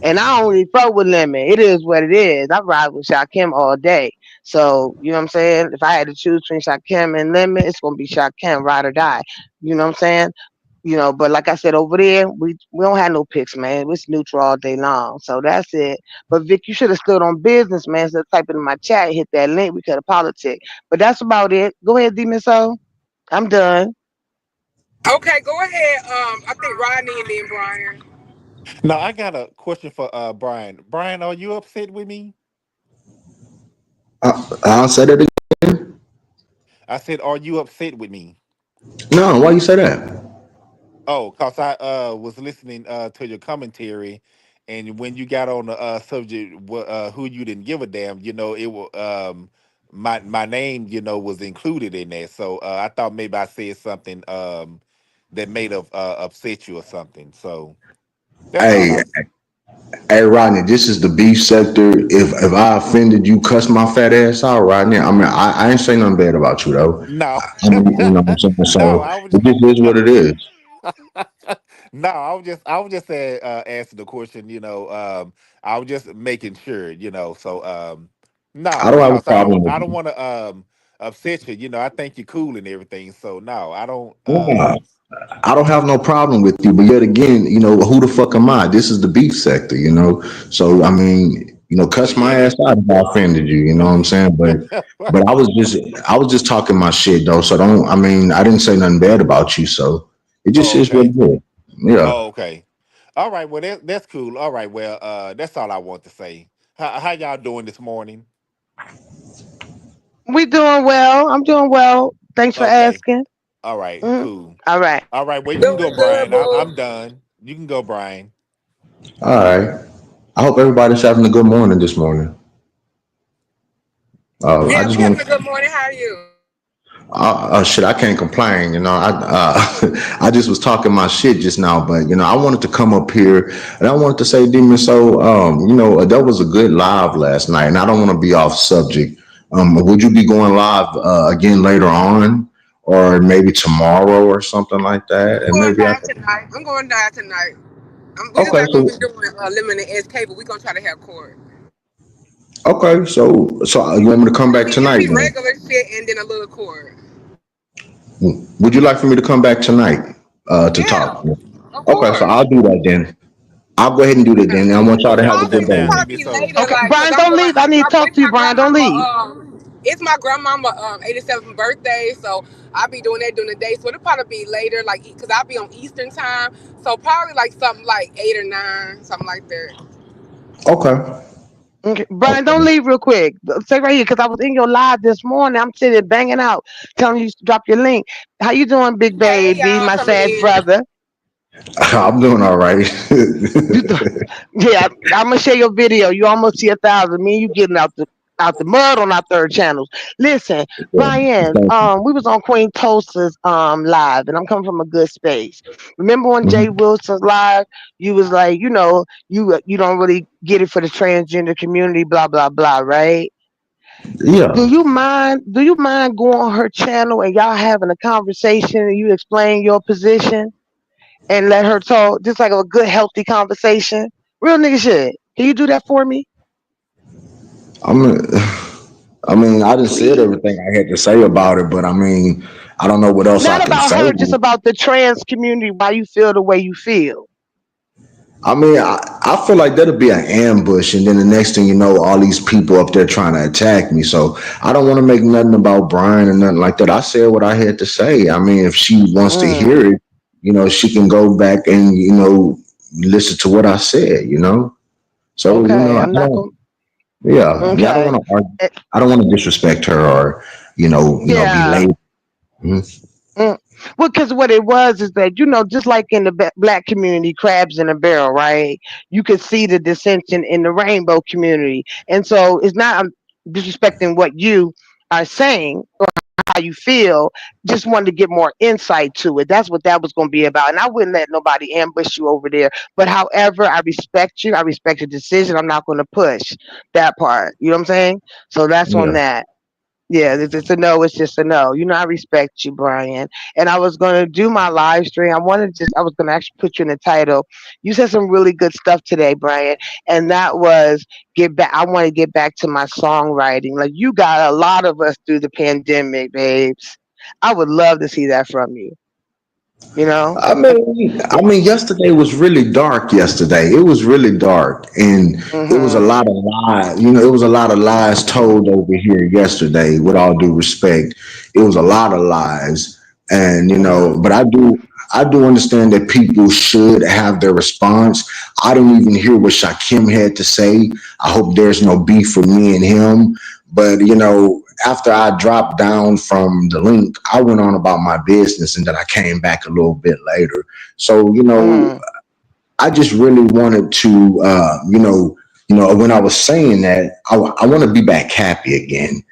Speaker 3: And I only fuck with Lemon. It is what it is. I ride with Shakim all day. So, you know what I'm saying? If I had to choose between Shakim and Lemon, it's gonna be Shakim, ride or die. You know what I'm saying? But like I said, over there, we don't have no picks, man. It's neutral all day long. So that's it. But Vic, you should have stood on business, man. Instead of typing in my chat, hit that link, we could have politic. But that's about it. Go ahead, Demon Soul. I'm done.
Speaker 1: Okay, go ahead. I think Rodney and then Brian.
Speaker 4: Now I got a question for Brian. Brian, are you upset with me?
Speaker 5: I'll say that again.
Speaker 4: I said, are you upset with me?
Speaker 5: No, why you say that?
Speaker 4: Oh, cause I was listening to your commentary, and when you got on the subject, who you didn't give a damn, it was my name, was included in that. So I thought maybe I said something that may have upset you or something. So that's all
Speaker 5: Hey,
Speaker 4: I was.
Speaker 5: hey, Rodney, this is the beef sector. If I offended you, cuss my fat ass out, Rodney. I mean, I ain't saying nothing bad about you though.
Speaker 4: No,
Speaker 5: I mean, you know what I'm saying?
Speaker 4: no,
Speaker 5: So
Speaker 4: I was.
Speaker 5: it just is what it is.
Speaker 4: No, I was just saying, asking the question. I was just making sure.
Speaker 5: I
Speaker 4: No,
Speaker 5: don't have a
Speaker 4: because I
Speaker 5: problem
Speaker 4: don't
Speaker 5: with
Speaker 4: I don't
Speaker 5: you.
Speaker 4: want to upset you. I think you're cool and everything. So no, I don't.
Speaker 5: Yeah, I don't have no problem with you, but yet again, who the fuck am I? This is the beef sector, So I mean,
Speaker 4: Well,
Speaker 5: cuss my
Speaker 4: yeah.
Speaker 5: ass out if I offended you. You know what I'm saying? But I was just talking my shit though. So don't. I mean, I didn't say nothing bad about you. So it just
Speaker 4: Oh,
Speaker 5: is what
Speaker 4: okay.
Speaker 5: it is. Yeah.
Speaker 4: Oh, okay. All right. Well, that's cool. All right. Well, that's all I want to say. How y'all doing this morning?
Speaker 3: We doing well. I'm doing well. Thanks for
Speaker 4: Okay.
Speaker 3: asking.
Speaker 4: All right.
Speaker 3: Mm.
Speaker 4: Cool.
Speaker 3: All right.
Speaker 4: All right. Well, you can go,
Speaker 1: Doing good,
Speaker 4: Brian. I'm
Speaker 1: boo.
Speaker 4: done. You can go, Brian.
Speaker 5: All right. I hope everybody's having a good morning this morning. I
Speaker 1: Yeah,
Speaker 5: just
Speaker 1: we
Speaker 5: want
Speaker 1: having a good morning. How are you?
Speaker 5: shit, I can't complain. I just was talking my shit just now, but I wanted to come up here and I wanted to say, Demon. So, that was a good live last night, and I don't want to be off subject. Would you be going live again later on, or maybe tomorrow or something like that?
Speaker 1: I'm
Speaker 5: And
Speaker 1: going
Speaker 5: maybe
Speaker 1: live tonight. I'm going live tonight. We just
Speaker 5: okay,
Speaker 1: not gonna be
Speaker 5: so
Speaker 1: doing limited SK, but we gonna try to have court.
Speaker 5: you want me to come back
Speaker 1: It'll
Speaker 5: tonight
Speaker 1: be
Speaker 5: then?
Speaker 1: regular shit and then a little court.
Speaker 5: Would you like for me to come back tonight to
Speaker 1: Yeah,
Speaker 5: talk?
Speaker 1: of
Speaker 5: Okay, so
Speaker 1: course.
Speaker 5: I'll do that then. I'll go ahead and do that then. I want y'all to
Speaker 4: Okay.
Speaker 5: have a
Speaker 1: Probably
Speaker 5: good
Speaker 4: Okay.
Speaker 1: it'll
Speaker 5: day.
Speaker 4: Now,
Speaker 1: probably
Speaker 4: Demi.
Speaker 1: be
Speaker 4: So,
Speaker 1: later,
Speaker 3: Okay,
Speaker 1: like, cause
Speaker 3: Brian,
Speaker 1: I'm
Speaker 3: don't
Speaker 1: going.
Speaker 3: leave. I need to talk
Speaker 1: It's
Speaker 3: to you,
Speaker 1: my
Speaker 3: Brian. Don't
Speaker 1: grandmama.
Speaker 3: leave.
Speaker 1: It's my grandmama 87th birthday, so I'll be doing that during the day. So it'll probably be later, like, cause I'll be on Eastern time. So probably like something like 8 or 9, something like that.
Speaker 5: Okay.
Speaker 3: Okay, Brian, don't
Speaker 5: Okay.
Speaker 3: leave real quick. Stay right here because I was in your live this morning. I'm sitting banging out, telling you to drop your link. How you doing, big
Speaker 1: Hey,
Speaker 3: baby,
Speaker 1: y'all
Speaker 3: my
Speaker 1: coming
Speaker 3: sad
Speaker 1: in?
Speaker 3: brother?
Speaker 5: I'm doing all right.
Speaker 3: You th- yeah, I'm gonna share your video. You almost see 1,000. Me and you getting out the mud on our third channels. Listen, Brian, we was on Queen Tulsa's live, and I'm coming from a good space. Remember when Jay
Speaker 5: Mhm.
Speaker 3: Wilson's live? You was like, you don't really get it for the transgender community, blah blah blah, right? Do
Speaker 5: Yeah.
Speaker 3: you mind? Do you mind going on her channel and y'all having a conversation and you explain your position and let her talk, just like a good healthy conversation? Real nigga shit. Can you do that for me,
Speaker 5: I'm. I mean, I just said
Speaker 3: please?
Speaker 5: everything I had to say about it, but I mean, I don't know what else I
Speaker 3: Not
Speaker 5: can
Speaker 3: about
Speaker 5: say.
Speaker 3: her, just about the trans community. Why you feel the way you feel?
Speaker 5: I mean, I feel like that'll be an ambush, and then the next thing you know, all these people up there trying to attack me. So I don't want to make nothing about Brian or nothing like that. I said what I had to say. I mean, if she wants to
Speaker 3: Mm,
Speaker 5: hear it, she can go back and listen to what I said. So
Speaker 3: okay,
Speaker 5: I
Speaker 3: I'm not
Speaker 5: don't.
Speaker 3: gonna.
Speaker 5: Yeah, yeah. I don't
Speaker 3: Okay,
Speaker 5: want to argue.
Speaker 3: Eh,
Speaker 5: I don't want to disrespect her or be
Speaker 3: yeah.
Speaker 5: late. Mhm.
Speaker 3: Mm. Well, because what it was is that just like in the black community, crabs in a barrel, right? You could see the dissension in the rainbow community, and so it's not disrespecting what you are saying, how you feel. Just wanted to get more insight to it. That's what that was going to be about. And I wouldn't let nobody ambush you over there. But however, I respect you. I respect your decision. I'm not going to push that part. You know what I'm saying? So that's on
Speaker 5: Yeah.
Speaker 3: that. Yeah, it's a no. It's just a no. I respect you, Brian. And I was gonna do my live stream. I was gonna actually put you in the title. You said some really good stuff today, Brian, and that was get back. I want to get back to my songwriting. Like you got a lot of us through the pandemic, babes. I would love to see that from you. You know.
Speaker 5: Yesterday was really dark. Yesterday, it was really dark, and it was a
Speaker 3: Mhm.
Speaker 5: lot of lies. It was a lot of lies told over here yesterday. With all due respect, it was a lot of lies, and
Speaker 3: Mhm.
Speaker 5: but I do understand that people should have their response. I didn't even hear what Shakim had to say. I hope there's no beef with me and him. But after I dropped down from the link, I went on about my business, and then I came back a little bit later. So
Speaker 3: Mhm.
Speaker 5: I just really wanted to, when I was saying that, I want to be back happy again.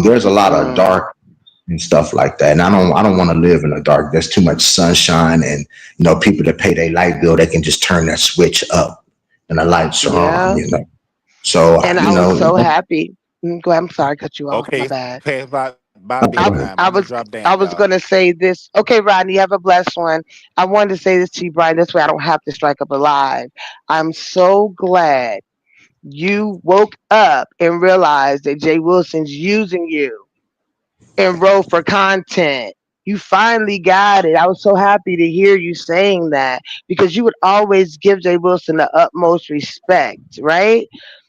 Speaker 5: There's a lot of
Speaker 3: Mhm.
Speaker 5: dark and stuff like that, and I don't want to live in the dark. There's too much sunshine, and people that pay their light bill, they can just turn that switch up, and the lights are on.
Speaker 3: Yeah.
Speaker 5: So
Speaker 3: And I was so happy. Go ahead. I'm sorry, cut you off. My
Speaker 4: okay,
Speaker 3: bad.
Speaker 4: pass by. By
Speaker 5: Okay,
Speaker 3: I,
Speaker 5: go ahead.
Speaker 4: bedtime.
Speaker 3: I
Speaker 4: I'm gonna
Speaker 3: was
Speaker 4: drop
Speaker 3: I
Speaker 4: down,
Speaker 3: was
Speaker 4: y'all.
Speaker 3: gonna say this. Okay, Rodney, have a blessed one. I wanted to say this to you, Brian. This way I don't have to strike up a live. I'm so glad you woke up and realized that Jay Wilson's using you enroll for content. You finally got it. I was so happy to hear you saying that because you would always give Jay Wilson the utmost respect, right?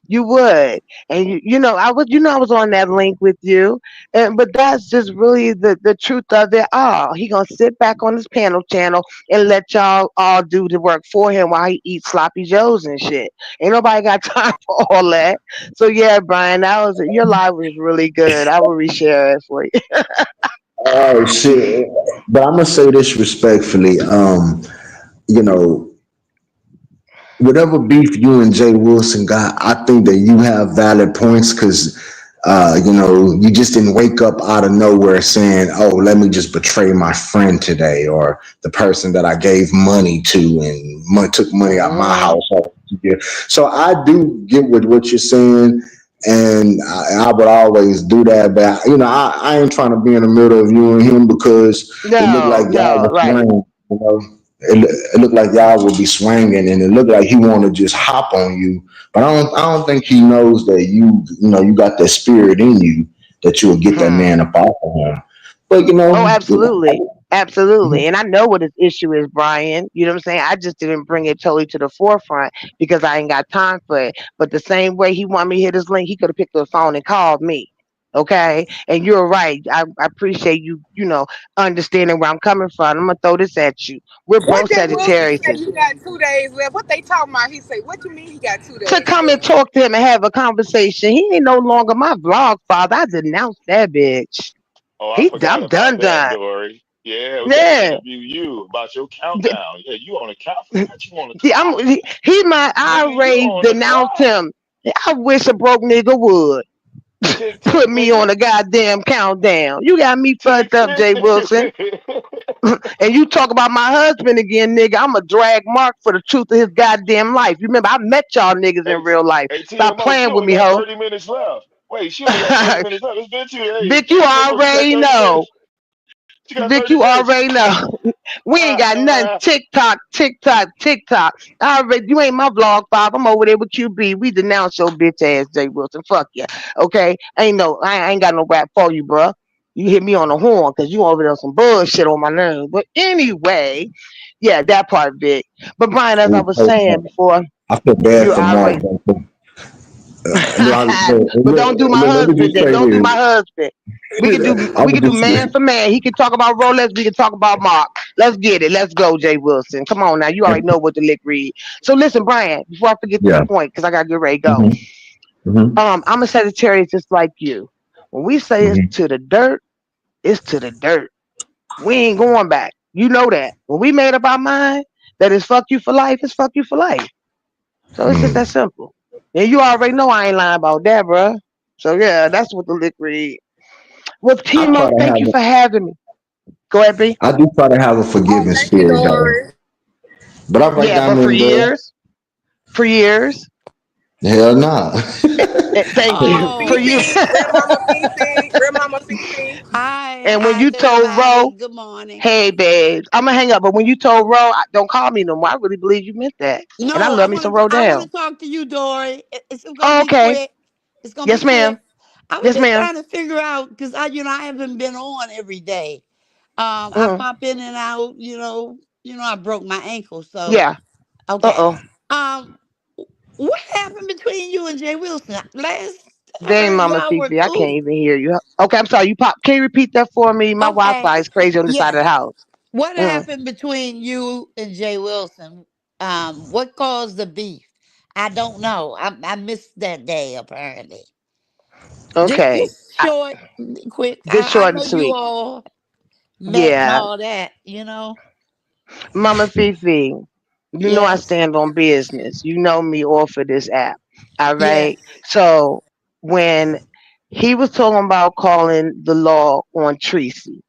Speaker 3: You would, and I was on that link with you, and but that's just really the truth of it all. He gonna sit back on his panel channel and let y'all all do the work for him while he eats sloppy joes and shit. Ain't nobody got time for all that. So yeah, Brian, that was your live was really good. I will reshare it for you.
Speaker 5: Oh shit! But I'm gonna say this respectfully. You know, whatever beef you and Jay Wilson got, I think that you have valid points because, you just didn't wake up out of nowhere saying, "Oh, let me just betray my friend today," or the person that I gave money to and took money out my
Speaker 3: Mhm.
Speaker 5: household. Yeah. So I do get what you're saying. And I would always do that, but I ain't trying to be in the middle of you and him because it looked like
Speaker 3: No,
Speaker 5: y'all
Speaker 3: no,
Speaker 5: was
Speaker 3: right.
Speaker 5: swinging. It looked like y'all would be swinging, and it looked like he wanted to just hop on you. But I don't think he knows that you got that spirit in you that you'll get that
Speaker 3: Hmm.
Speaker 5: man up off of him. But
Speaker 3: Oh, absolutely. Absolutely. And I know what his issue is, Brian. You know what I'm saying? I just didn't bring it totally to the forefront because I ain't got time for it. But the same way he wanted me to hit his link, he could have picked up the phone and called me. Okay. And you're right. I appreciate you, understanding where I'm coming from. I'm gonna throw this at you. We're
Speaker 1: What
Speaker 3: both
Speaker 1: Jay Wilson
Speaker 3: Sagittarius.
Speaker 1: say you got 2 days left? What they talking about? He say, what you mean he got two
Speaker 3: To
Speaker 1: days
Speaker 3: come and
Speaker 1: left?
Speaker 3: talk to him and have a conversation. He ain't no longer my vlog father. I denounced that bitch.
Speaker 2: Oh, I forgot
Speaker 3: I'm
Speaker 2: about
Speaker 3: done
Speaker 2: that,
Speaker 3: done.
Speaker 2: Dory. Yeah, we got to
Speaker 3: Yeah.
Speaker 2: interview you about your countdown. Yeah, you on the count? Forgot you on the
Speaker 3: See,
Speaker 2: clock,
Speaker 3: he might. I
Speaker 2: nigga. You
Speaker 3: already
Speaker 2: on the
Speaker 3: denounced
Speaker 2: clock?
Speaker 3: him. I wish a broke nigga would
Speaker 2: Tick
Speaker 3: put
Speaker 2: tick,
Speaker 3: me on
Speaker 2: nigga.
Speaker 3: a goddamn countdown. You got me
Speaker 2: Tick
Speaker 3: fucked up, Jay Wilson.
Speaker 2: tick.
Speaker 3: And you talk about my husband again, nigga. I'm a drag Mark for the truth of his goddamn life. You remember, I met y'all niggas in
Speaker 2: Hey,
Speaker 3: real life.
Speaker 2: hey,
Speaker 3: Stop
Speaker 2: TMO, she
Speaker 3: playing with
Speaker 2: only
Speaker 3: me,
Speaker 2: got
Speaker 3: ho.
Speaker 2: 30 minutes left. Wait, she only got 30 minutes left. It's been 2 days.
Speaker 3: Vic, you
Speaker 2: TMO, she got
Speaker 3: already
Speaker 2: 30
Speaker 3: know.
Speaker 2: minutes. She got
Speaker 3: Vic,
Speaker 2: 30
Speaker 3: you
Speaker 2: minutes.
Speaker 3: already know. We ain't got nothing.
Speaker 2: Hey,
Speaker 3: TikTok, TikTok, TikTok. I already, you ain't my vlog, Bob. I'm over there with QB. We denounce your bitch ass, Jay Wilson. Fuck you. Okay? I ain't got no rap for you, bro. You hit me on the horn because you over there some bullshit on my name. But anyway, yeah, that part of it. But Brian, as I was saying before,
Speaker 5: I feel bad
Speaker 3: you're
Speaker 5: for Mark.
Speaker 3: already. But don't do my
Speaker 5: Let me
Speaker 3: husband
Speaker 5: just
Speaker 3: then.
Speaker 5: say
Speaker 3: Don't do my
Speaker 5: this.
Speaker 3: husband.
Speaker 5: I
Speaker 3: We
Speaker 5: would
Speaker 3: could do
Speaker 5: just
Speaker 3: man for man. He can talk about Rolex. We can talk about Mark. Let's get it. Let's go, Jay Wilson. Come on now. You already know what the lick read. So listen, Brian, before I forget this
Speaker 5: yeah.
Speaker 3: point, because I gotta get ready to go.
Speaker 5: Hmm. Hmm.
Speaker 3: I'm a Sagittarius just like you. When we say it's
Speaker 5: Hmm.
Speaker 3: to the dirt, it's to the dirt. We ain't going back. You know that. When we made up our mind that it's fuck you for life, it's fuck you for life. So it's just that
Speaker 5: Hmm.
Speaker 3: simple. And you already know I ain't lying about that, bruh. So yeah, that's what the lick read. Well,
Speaker 5: I try
Speaker 3: Timo,
Speaker 5: to
Speaker 3: thank
Speaker 5: have
Speaker 3: you
Speaker 5: a,
Speaker 3: for having me. Go ahead, B.
Speaker 5: I do try to have a
Speaker 1: Oh,
Speaker 5: forgiving
Speaker 1: thank you,
Speaker 5: spirit though.
Speaker 1: Dory.
Speaker 5: But all right,
Speaker 3: Yeah, but
Speaker 5: Diamond,
Speaker 3: for years,
Speaker 5: hell nah.
Speaker 3: thank you. For
Speaker 6: Oh,
Speaker 3: you.
Speaker 1: Fifi, Grandmama Fifi, Grandmama Fifi.
Speaker 6: hi,
Speaker 3: And when
Speaker 6: hi,
Speaker 3: you told
Speaker 6: everybody.
Speaker 3: Ro,
Speaker 6: Good morning.
Speaker 3: hey, babes, I'm going to hang up. But when you told Ro, don't call me no more, I really believe you meant that. And I
Speaker 6: No,
Speaker 3: love me some Ro
Speaker 6: I want to
Speaker 3: down.
Speaker 6: talk to you, Dory. It's gonna
Speaker 3: Oh,
Speaker 6: be
Speaker 3: okay.
Speaker 6: quick. It's gonna be
Speaker 3: Yes, ma'am.
Speaker 6: quick. I was
Speaker 3: Yes,
Speaker 6: just
Speaker 3: ma'am.
Speaker 6: trying to figure out because I haven't been on every day. I
Speaker 3: Mm,
Speaker 6: pop in and out. I broke my ankle, so
Speaker 3: yeah.
Speaker 6: okay.
Speaker 3: Uh-oh.
Speaker 6: Um, what happened between you and Jay Wilson? Last I
Speaker 3: Dang,
Speaker 6: heard,
Speaker 3: Mama
Speaker 6: y'all were
Speaker 3: Fifi, I can't
Speaker 6: cool.
Speaker 3: even hear you. Okay, I'm sorry. You pop. Can you repeat that for me? My
Speaker 6: Okay,
Speaker 3: Wi-Fi is crazy on the side of the
Speaker 6: yes.
Speaker 3: house.
Speaker 6: What
Speaker 3: Mm,
Speaker 6: happened between you and Jay Wilson? What caused the beef? I don't know. I missed that day apparently.
Speaker 3: okay.
Speaker 6: Just short, quick.
Speaker 3: Just
Speaker 6: I
Speaker 3: short and
Speaker 6: know you
Speaker 3: sweet.
Speaker 6: all met and
Speaker 3: Yeah.
Speaker 6: all that.
Speaker 3: Mama Fifi, you know I
Speaker 6: Yes.
Speaker 3: stand on business. You know me off of this app. All right.
Speaker 6: Yes.
Speaker 3: So when he was talking about calling the law on Tracy,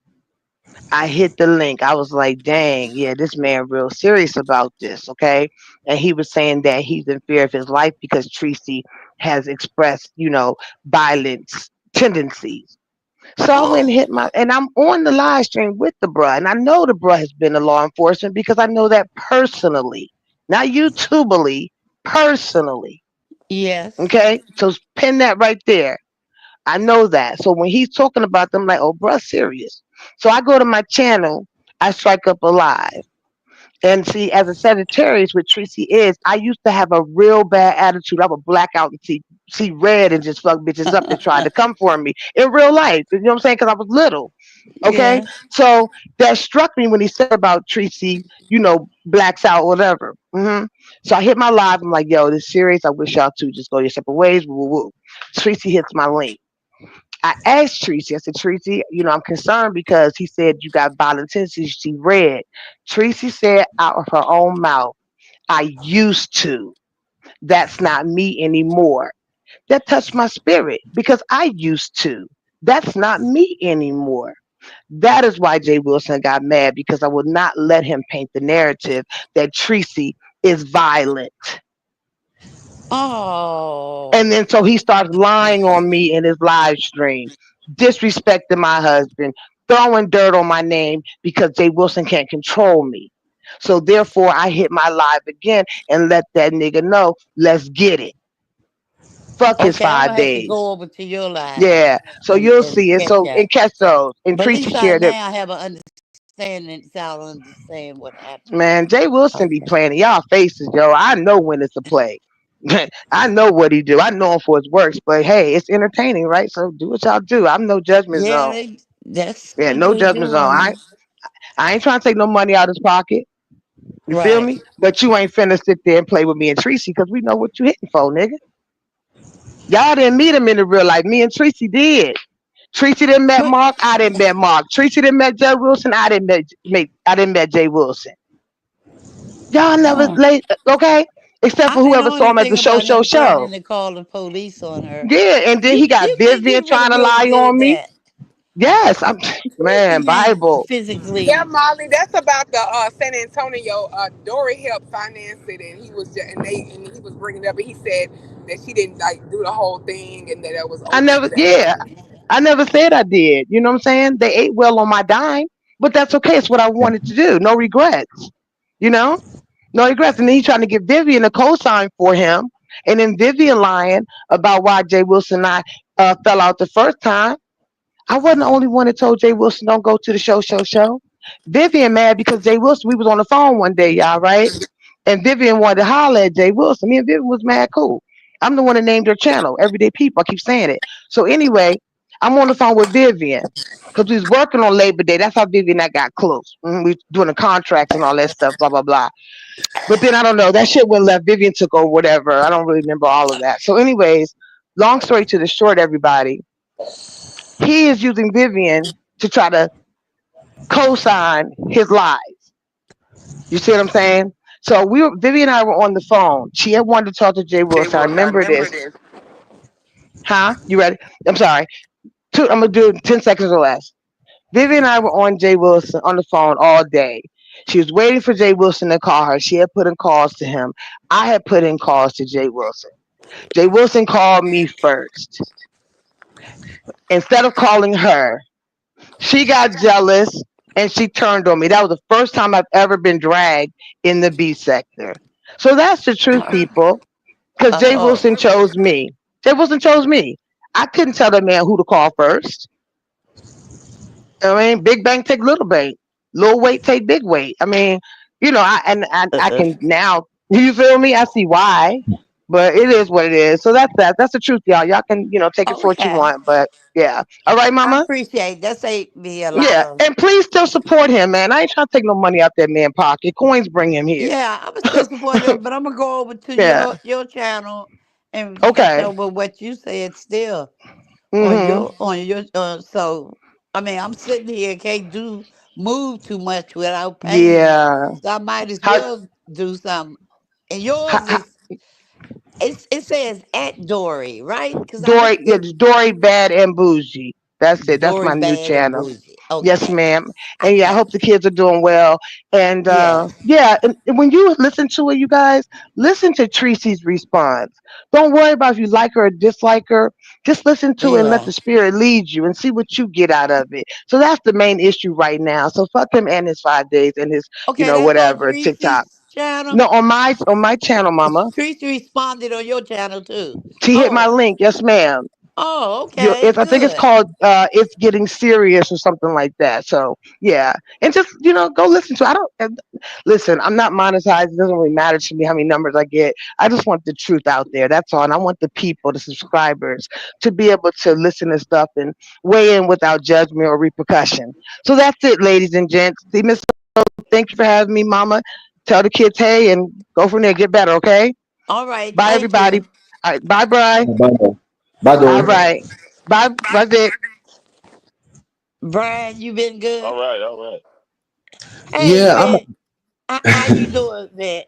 Speaker 3: I hit the link. I was like, dang, yeah, this man real serious about this, okay? And he was saying that he's in fear of his life because Tracy has expressed, violence tendencies. So I went and hit
Speaker 6: Oh,
Speaker 3: my, and I'm on the live stream with the bruh, and I know the bruh has been to law enforcement because I know that personally, not YouTuberly, personally.
Speaker 6: yes.
Speaker 3: Okay, so pin that right there. I know that. So when he's talking about them, like, oh, bruh, serious. So I go to my channel, I strike up a live. And see, as a Sagittarius, what Tracy is, I used to have a real bad attitude. I would black out and see red and just fuck bitches up that tried to come for me in real life. You know what I'm saying? Because I was little. Okay,
Speaker 6: Yes.
Speaker 3: so that struck me when he said about Tracy, blacks out, whatever. So I hit my live. I'm like, yo, this serious. I wish y'all two just go your separate ways. Woo, woo, woo. Tracy hits my link. I asked Tracy, I said, Tracy, I'm concerned because he said you got violent tendencies. She read. Tracy said out of her own mouth, I used to. That's not me anymore. That touched my spirit because I used to. That's not me anymore. That is why Jay Wilson got mad because I would not let him paint the narrative that Tracy is violent. And
Speaker 6: Oh,
Speaker 3: then so he starts lying on me in his live stream, disrespecting my husband, throwing dirt on my name because Jay Wilson can't control me. So therefore, I hit my live again and let that nigga know, let's get it. Fuck his
Speaker 6: okay. I'm
Speaker 3: five
Speaker 6: gonna have to
Speaker 3: days.
Speaker 6: go over to your live
Speaker 3: Yeah. So
Speaker 6: and,
Speaker 3: you'll
Speaker 6: and
Speaker 3: see it.
Speaker 6: catch
Speaker 3: So
Speaker 6: up.
Speaker 3: and catch those. And
Speaker 6: But at
Speaker 3: Tracy
Speaker 6: least I
Speaker 3: shared it.
Speaker 6: now have an understanding, so I'll understand what happened.
Speaker 3: Man, Jay Wilson be
Speaker 6: Okay.
Speaker 3: playing in y'all faces, yo. I know when it's a play. I know what he do. I know him for his works, but hey, it's entertaining, right? So do what y'all do. I'm no judgment
Speaker 6: Yeah,
Speaker 3: zone.
Speaker 6: that's
Speaker 3: Yeah,
Speaker 6: what
Speaker 3: no
Speaker 6: they
Speaker 3: judgment zone. I
Speaker 6: doing.
Speaker 3: I ain't trying to take no money out of his pocket. You feel
Speaker 6: Right.
Speaker 3: me? But you ain't finna sit there and play with me and Tracy because we know what you hitting for, nigga. Y'all didn't meet him in the real life. Me and Tracy did. Tracy didn't met
Speaker 6: But
Speaker 3: Mark. I didn't met Mark. Tracy didn't met Jay Wilson. I didn't met Jay Wilson. Y'all never
Speaker 6: uh,
Speaker 3: late, okay? Except
Speaker 6: I
Speaker 3: for
Speaker 6: didn't
Speaker 3: whoever
Speaker 6: know
Speaker 3: saw him at
Speaker 6: anything
Speaker 3: the show,
Speaker 6: about
Speaker 3: show,
Speaker 6: him
Speaker 3: show.
Speaker 6: threatening to call the police on her.
Speaker 3: Yeah, and then he got
Speaker 6: You think he
Speaker 3: Vivian
Speaker 6: really
Speaker 3: trying to
Speaker 6: really
Speaker 3: lie
Speaker 6: did
Speaker 3: on me.
Speaker 6: that?
Speaker 3: Yes, I'm
Speaker 6: What you
Speaker 3: man,
Speaker 6: mean
Speaker 3: Bible.
Speaker 1: Yeah,
Speaker 6: physically?
Speaker 1: Molly, that's about the San Antonio. Dory helped finance it, and he was bringing it up, and he said that she didn't like do the whole thing, and that it was
Speaker 3: I
Speaker 1: OJ
Speaker 3: never,
Speaker 1: do that
Speaker 3: yeah,
Speaker 1: money.
Speaker 3: I never said I did. You know what I'm saying? They ate well on my dime, but that's okay. It's what I wanted to do. No regrets. You know, no regrets. And then he trying to get Vivian a cosign for him, and then Vivian lying about why Jay Wilson and I fell out the first time. I wasn't the only one that told Jay Wilson don't go to the show, show, show. Vivian mad because Jay Wilson. We was on the phone one day, y'all, right? And Vivian wanted to holler at Jay Wilson. Me and Vivian was mad cool. I'm the one that named her channel, Everyday People. I keep saying it. So anyway, I'm on the phone with Vivian because we was working on Labor Day. That's how Vivian and I got close. We doing the contracts and all that stuff, blah blah blah. But then I don't know. That shit went left. Vivian took over, whatever. I don't really remember all of that. So, anyways, long story to the short, everybody, he is using Vivian to try to co-sign his lies. You see what I'm saying? So Vivian and I were on the phone. She had wanted to talk to Jay
Speaker 1: Jay
Speaker 3: Wilson. I
Speaker 1: Wilson, I
Speaker 3: remember
Speaker 1: remember
Speaker 3: this.
Speaker 1: this.
Speaker 3: Huh? You ready? I'm sorry. I'm gonna do it 10 seconds or less. Vivian and I were on Jay Wilson on the phone all day. She was waiting for Jay Wilson to call her. She had put in calls to him. I had put in calls to Jay Wilson. Jay Wilson called me first. Instead of calling her, she got jealous and she turned on me. That was the first time I've ever been dragged in the B sector. So that's the truth, people. Because Jay
Speaker 6: Oh,
Speaker 3: Wilson chose me. Jay Wilson chose me. I couldn't tell that man who to call first. I mean, big bank take little bank, little weight take big weight. I mean, I can now. You feel me? I see why, but it is what it is. So that's that. That's the truth, y'all. Y'all can take it for what you
Speaker 6: okay.
Speaker 3: want, but yeah. All right,
Speaker 6: I
Speaker 3: Mama.
Speaker 6: appreciate that. Saved me a lot
Speaker 3: Yeah,
Speaker 6: of.
Speaker 3: and please still support him, man. I ain't trying to take no money out that man pocket. Coins bring him here.
Speaker 6: Yeah, I'm gonna still support you, but I'm gonna go over to
Speaker 3: Yeah.
Speaker 6: your channel and catch
Speaker 3: Okay.
Speaker 6: up with what you said still
Speaker 3: Mhm.
Speaker 6: on your. So I mean, I'm sitting here can't do move too much without pain,
Speaker 3: Yeah.
Speaker 6: so I might as
Speaker 3: How,
Speaker 6: well do something. And
Speaker 3: how,
Speaker 6: yours
Speaker 3: how
Speaker 6: is it says at Dory, right? Because I
Speaker 3: Dory?
Speaker 6: looked
Speaker 3: Yeah,
Speaker 6: at
Speaker 3: Dory, bad and bougie. That's it. That's
Speaker 6: Dory
Speaker 3: my new
Speaker 6: bad and
Speaker 3: channel.
Speaker 6: bougie.
Speaker 3: Yes,
Speaker 6: Okay.
Speaker 3: ma'am.
Speaker 6: I,
Speaker 3: And yeah, I hope the kids are doing well. And
Speaker 6: yeah.
Speaker 3: yeah, and when you listen to it, you guys listen to Tracy's response. Don't worry about if you like her or dislike her. Just listen to it and let
Speaker 6: Yeah.
Speaker 3: the spirit lead you and see what you get out of it. So that's the main issue right now. So fuck him and his 5 days and his,
Speaker 6: Okay, that's on
Speaker 3: whatever TikTok.
Speaker 6: Tracy's channel.
Speaker 3: No, on my channel, Mama.
Speaker 6: Tracy responded on your channel too.
Speaker 3: She hit my
Speaker 6: Oh,
Speaker 3: link. Yes, ma'am.
Speaker 6: oh, okay,
Speaker 3: I think it's
Speaker 6: good.
Speaker 3: called "It's Getting Serious" or something like that. So yeah, and just go listen to. I don't listen. I'm not monetized. It doesn't really matter to me how many numbers I get. I just want the truth out there. That's all. And I want the people, the subscribers, to be able to listen to stuff and weigh in without judgment or repercussion. So that's it, ladies and gents. See, Miss, thank you for having me, Mama. Tell the kids hey and go from there. Get better, okay?
Speaker 6: All right,
Speaker 3: Bye,
Speaker 6: thank
Speaker 3: everybody.
Speaker 6: you,
Speaker 3: All right, bye, Bri.
Speaker 5: Bye, bye,
Speaker 3: All
Speaker 5: Dory.
Speaker 3: right, bye, Vic.
Speaker 6: Brian. You been
Speaker 2: All
Speaker 6: good?
Speaker 2: right, all right.
Speaker 6: Hey,
Speaker 5: Yeah, I'm.
Speaker 6: Vic. How you doing, Vic?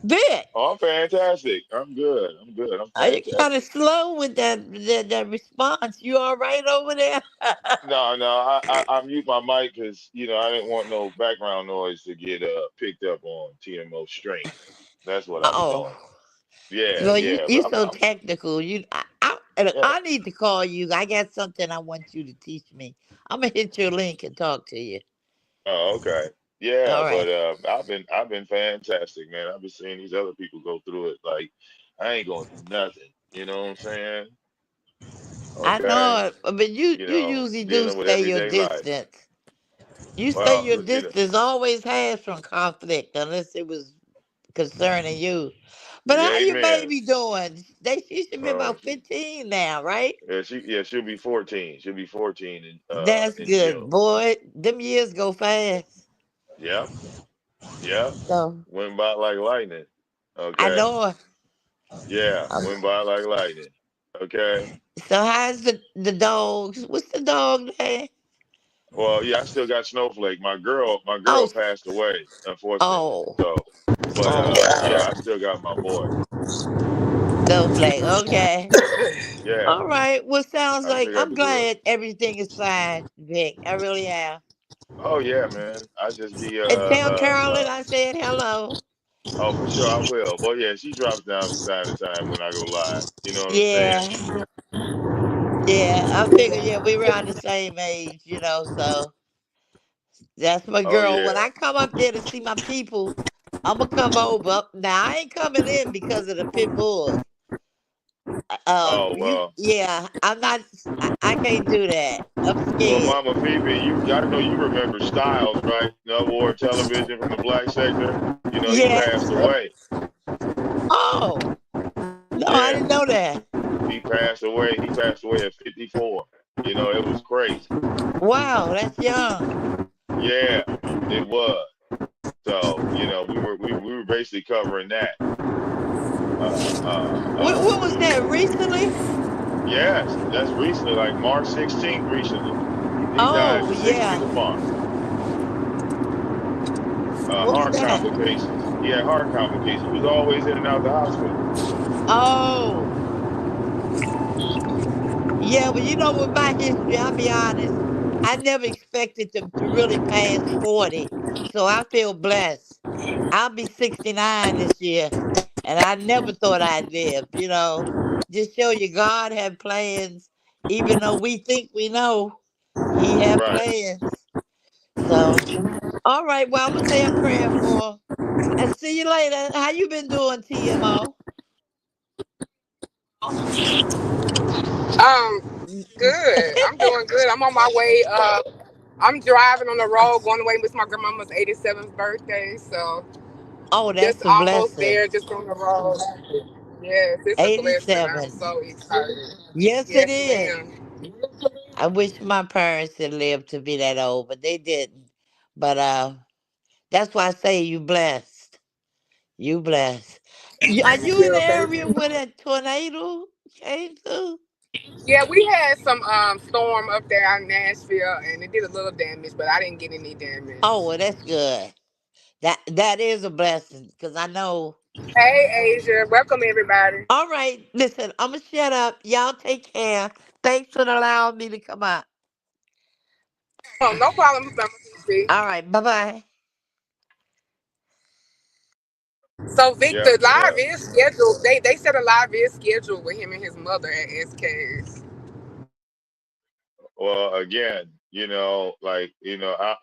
Speaker 6: Vic,
Speaker 2: Oh, I'm fantastic. I'm good. I'm good. I'm
Speaker 6: are you kind of
Speaker 2: fantastic.
Speaker 6: slow with that response? You all right over there?
Speaker 2: No, no, I mute my mic because I didn't want no background noise to get picked up on TMO stream. That's what I was
Speaker 6: Oh,
Speaker 2: doing. Yeah,
Speaker 6: well,
Speaker 2: yeah,
Speaker 6: you
Speaker 2: but
Speaker 6: so
Speaker 2: I'm
Speaker 6: technical. Look,
Speaker 2: yeah.
Speaker 6: I need to call you. I got something I want you to teach me. I'm gonna hit your link and talk to you.
Speaker 2: Oh, okay. Yeah,
Speaker 6: All
Speaker 2: but
Speaker 6: right.
Speaker 2: I've been fantastic, man. I've been seeing these other people go through it. Like I ain't gonna do nothing. You know what I'm saying?
Speaker 6: I
Speaker 2: Okay.
Speaker 6: know it, but you usually do
Speaker 2: Dealing with
Speaker 6: stay your
Speaker 2: everyday life.
Speaker 6: distance. You stay
Speaker 2: Well,
Speaker 6: your distance. Always has from conflict, unless it was concerning you. But
Speaker 2: yeah,
Speaker 6: how your
Speaker 2: amen.
Speaker 6: baby doing? She should be
Speaker 2: Um,
Speaker 6: about 15 now, right?
Speaker 2: she'll be 14. She'll be 14
Speaker 6: That's
Speaker 2: in
Speaker 6: good,
Speaker 2: June.
Speaker 6: boy. Them years go fast.
Speaker 2: Yep, yep.
Speaker 6: So
Speaker 2: Went by like lightning.
Speaker 6: I
Speaker 2: Okay.
Speaker 6: know her.
Speaker 2: Yeah,
Speaker 6: Um,
Speaker 2: went by like lightning. Okay.
Speaker 6: So how's the dogs? What's the dog name?
Speaker 2: Well, yeah, I still got Snowflake. My girl
Speaker 6: Oh,
Speaker 2: passed away, unfortunately.
Speaker 6: oh,
Speaker 2: So, but yeah, I
Speaker 6: oh,
Speaker 2: still got my boy.
Speaker 6: Snowflake. Okay.
Speaker 2: Yeah,
Speaker 6: All right. Well, sounds
Speaker 2: I
Speaker 6: like
Speaker 2: still got
Speaker 6: I'm
Speaker 2: the girl.
Speaker 6: glad everything is fine, Vic. I really am.
Speaker 2: Oh yeah, man. I just be
Speaker 6: And tell Carolyn I said hello.
Speaker 2: oh for sure I will. But yeah, she drops down from time to time when I go live. You know what I'm saying?
Speaker 6: Yeah, yeah. I figured, yeah, we around the same age, so that's my
Speaker 2: Oh
Speaker 6: girl. When
Speaker 2: yeah.
Speaker 6: I come up there to see my people, I'm gonna come over. Now I ain't coming in because of the pit bulls.
Speaker 2: Oh well.
Speaker 6: Yeah, I'm not. I can't do that. I'm
Speaker 2: Well,
Speaker 6: scared.
Speaker 2: Mama Vivian, I know you remember Styles, right? War television from the black sector. He
Speaker 6: Yes.
Speaker 2: passed away.
Speaker 6: Oh no, I
Speaker 2: Yeah,
Speaker 6: didn't know that.
Speaker 2: he passed away. He passed away at 54. It was crazy.
Speaker 6: Wow, that's young.
Speaker 2: Yeah, it was. So, we were basically covering that. Uh, uh,
Speaker 6: When
Speaker 2: uh,
Speaker 6: was that? Recently?
Speaker 2: yes, that's recently, like March 16th, recently. He died
Speaker 6: Oh
Speaker 2: the 16th
Speaker 6: yeah.
Speaker 2: of March.
Speaker 6: What's
Speaker 2: Heart
Speaker 6: that?
Speaker 2: complications. He had heart complications. He was always in and out the hospital.
Speaker 6: Oh yeah, but with my history, I'll be honest. I never expected to really pass 40, so I feel blessed. I'll be 69 this year, and I never thought I'd live. Just show you God had plans, even though we think we know. He had
Speaker 2: Right.
Speaker 6: plans. So, all right. Well, I'm gonna say a prayer for. I see you later. How you been doing, TMO?
Speaker 1: Good. I'm doing good. I'm on my way. I'm driving on the road, going away. It's my grandmama's 87th birthday, so
Speaker 6: Oh,
Speaker 1: just
Speaker 6: that's a
Speaker 1: almost
Speaker 6: blessing.
Speaker 1: there, just on the road. Yes, it's a blessing. I'm
Speaker 6: 87.
Speaker 1: so excited.
Speaker 6: Yes, it
Speaker 1: Yes,
Speaker 6: is.
Speaker 1: ma'am.
Speaker 6: I wish my parents had lived to be that old, but they didn't. But that's why I say you blessed. You blessed. Are
Speaker 1: Thank
Speaker 6: you in the
Speaker 1: you. Thank
Speaker 6: area
Speaker 1: you.
Speaker 6: where that tornado came through?
Speaker 1: Yeah, we had some storm up there in Nashville, and it did a little damage, but I didn't get any damage.
Speaker 6: Oh, well, that's good. That is a blessing because I know.
Speaker 1: Hey, Asia. Welcome, everybody.
Speaker 6: All right, listen, I'm gonna shut up. Y'all take care. Thanks for allowing me to come out.
Speaker 1: Oh, no problem, Summer TC.
Speaker 6: All right, bye bye.
Speaker 1: So
Speaker 2: Yeah,
Speaker 1: Victor, live
Speaker 2: yeah.
Speaker 1: is scheduled. They said a live is scheduled with him and his mother at SK's.
Speaker 2: Well, again,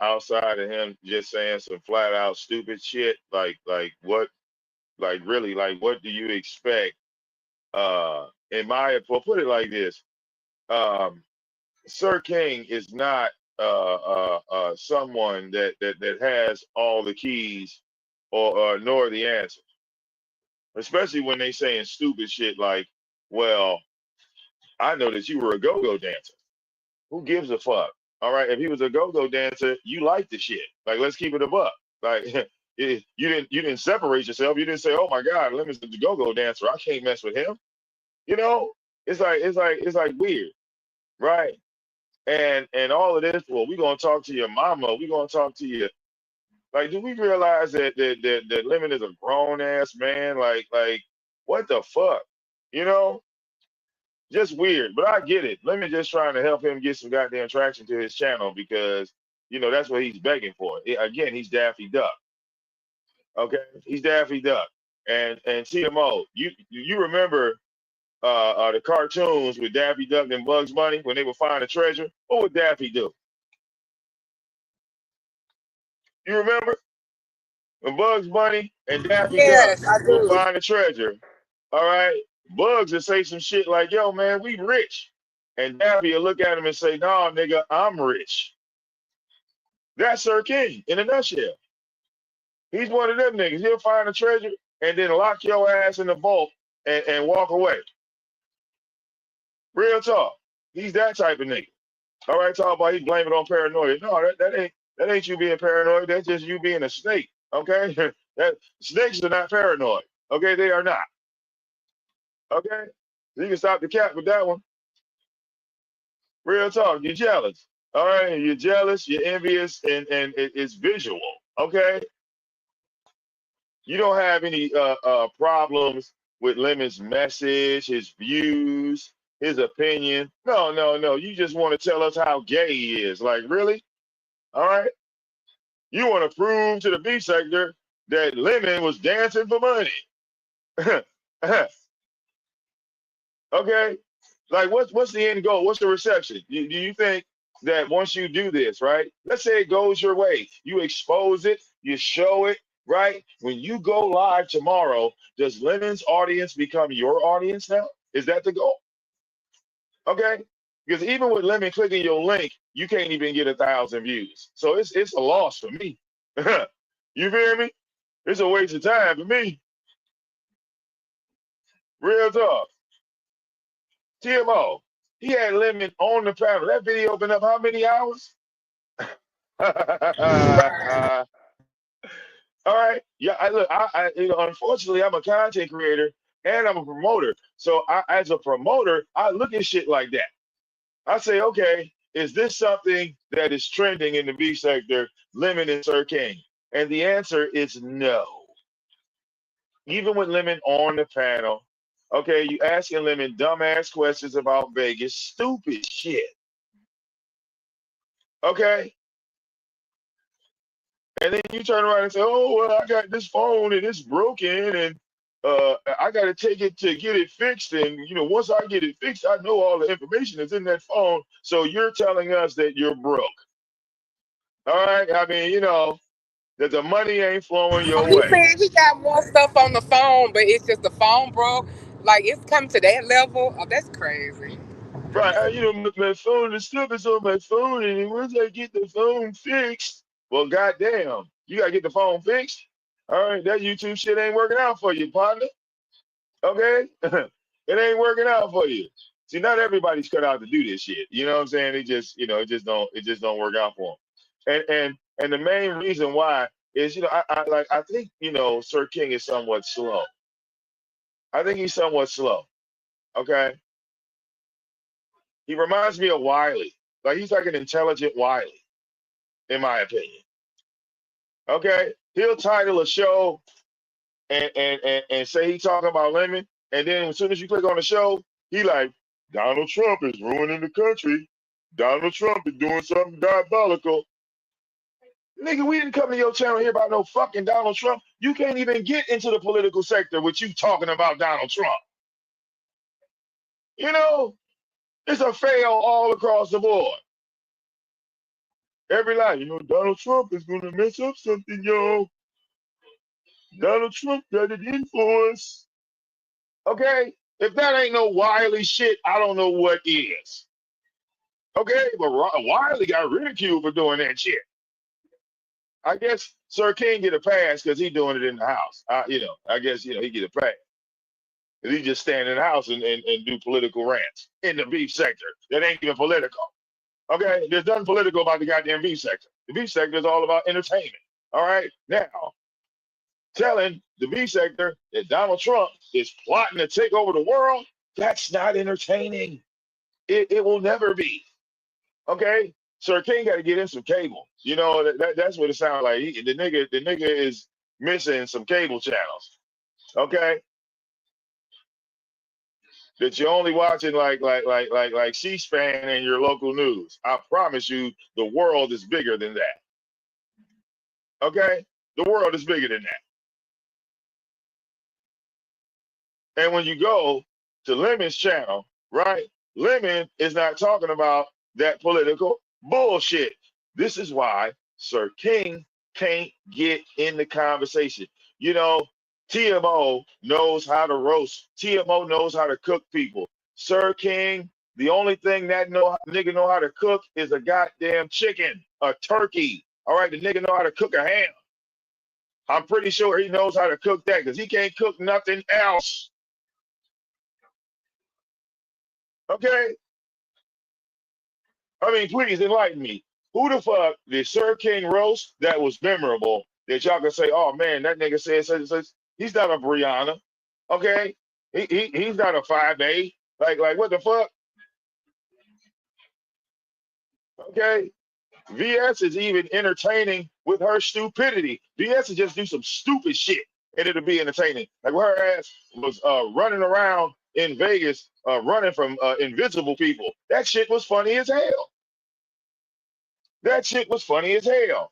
Speaker 2: outside of him just saying some flat out stupid shit, like what, like really, like what do you expect? Well, put it like this: um, Sir King is not someone that has all the keys or nor the answer, especially when they saying stupid shit like, "Well, I know that you were a go-go dancer. Who gives a fuck?" All right, if he was a go-go dancer, you like the shit. Like, let's keep it a buck. Like, you didn't separate yourself. You didn't say, "Oh my God, Lemon's a go-go dancer. I can't mess with him." You know, it's like weird, right? And all of this. Well, we gonna talk to your mama. We gonna talk to you. Like, do we realize that Lemon is a grown ass man? Like, what the fuck? You know, just weird. But I get it. Lemon just trying to help him get some goddamn traction to his channel because that's what he's begging for. Again, he's Daffy Duck. Okay, he's Daffy Duck. And TMO, you remember the cartoons with Daffy Duck and Bugs Bunny when they would find a treasure? What would Daffy do? You remember when Bugs Bunny and Daffy Duck
Speaker 1: Yes, I
Speaker 2: will
Speaker 1: do.
Speaker 2: find a treasure? All right, Bugs will say some shit like, "Yo, man, we rich," and Daffy will look at him and say, "No, nigga, I'm rich." That's Sir King in a nutshell. He's one of them niggas. He'll find a treasure and then lock your ass in the vault and walk away. Real talk. He's that type of nigga. All right, talk about he blame it on paranoia. No, that ain't you being paranoid. That's just you being a snake. Okay, that snakes are not paranoid. Okay, they are not. Okay, you can stop the cat with that one. Real talk. You're jealous. All right, you're jealous. You're envious, and it's visual. Okay, you don't have any problems with Lemon's message, his views, his opinion. No, no, no. You just want to tell us how gay he is. Like, really? All right. You want to prove to the B sector that Lemon was dancing for money. Okay. Like, what's the end goal? What's the reception? Do you think that once you do this, right? Let's say it goes your way, you expose it, you show it, right? When you go live tomorrow, does Lemon's audience become your audience now? Is that the goal? Okay. Because even with Lemon clicking your link, you can't even get 1,000 views. So it's a loss for me. You feel me? It's a waste of time for me. Real talk. TMO. He had Lemon on the panel. That video been up how many hours? All right. Yeah. Unfortunately, I'm a content creator and I'm a promoter. So as a promoter, I look at shit like that. I say, okay, is this something that is trending in the B sector, Lemon and Sir King? And the answer is no. Even with Lemon on the panel, okay, you asking Lemon dumbass questions about Vegas, stupid shit. Okay. And then you turn around and say, "Oh well, I got this phone and it's broken, and I got to take it to get it fixed. And once I get it fixed, I know all the information is in that phone. So you're telling us that you're broke, all right? I mean, that the money ain't flowing
Speaker 1: So
Speaker 2: your
Speaker 1: he's
Speaker 2: way,
Speaker 1: saying he got more stuff on the phone, but it's just the phone broke. Like it's come to that level. Oh, that's crazy.
Speaker 2: right? My phone, the stuff is on my phone, and once I get the phone fixed, well, goddamn, you gotta get the phone fixed. All right, that YouTube shit ain't working out for you, partner. Okay? It ain't working out for you. See, not everybody's cut out to do this shit. You know what I'm saying? It just don't work out for them. And the main reason why is, I think, Sir King is somewhat slow. I think he's somewhat slow. Okay? He reminds me of Wiley. Like he's like an intelligent Wiley, in my opinion. Okay? He'll title a show and say he talking about Lemon, and then as soon as you click on the show, he like Donald Trump is ruining the country. Donald Trump is doing something diabolical. Nigga, we didn't come to your channel here about no fucking Donald Trump. You can't even get into the political sector with you talking about Donald Trump. You know, it's a fail all across the board. Every line, Donald Trump is going to mess up something, yo. Donald Trump got an influence. Okay? If that ain't no Wiley shit, I don't know what is. Okay? But Wiley got ridiculed for doing that shit. I guess Sir King get a pass because he doing it in the house. I guess, he get a pass. Because he just stand in the house and do political rants in the beef sector. That ain't even political. Okay? There's nothing political about the goddamn beef sector. The beef sector is all about entertainment. All right? Now, telling the beef sector that Donald Trump is plotting to take over the world, that's not entertaining. It will never be. Okay? Sir King got to get in some cable. That's what it sounds like. The nigga is missing some cable channels. Okay? That you're only watching like C-SPAN and your local news. I promise you, the world is bigger than that. Okay? The world is bigger than that. And when you go to Lemon's channel, right? Lemon is not talking about that political bullshit. This is why Sir King can't get in the conversation. TMO knows how to roast. TMO knows how to cook people. Sir King, the only thing that nigga know how to cook is a goddamn chicken, a turkey. All right, the nigga know how to cook a ham. I'm pretty sure he knows how to cook that because he can't cook nothing else. Okay? I mean, please enlighten me. Who the fuck did Sir King roast that was memorable that y'all can say, oh man, that nigga said such and such? He's not a Brianna. Okay? He's not a 5A. Like what the fuck? Okay? VS is even entertaining with her stupidity. VS is just do some stupid shit and it'll be entertaining. Like her ass was running around in Vegas, running from invisible people. That shit was funny as hell. That shit was funny as hell.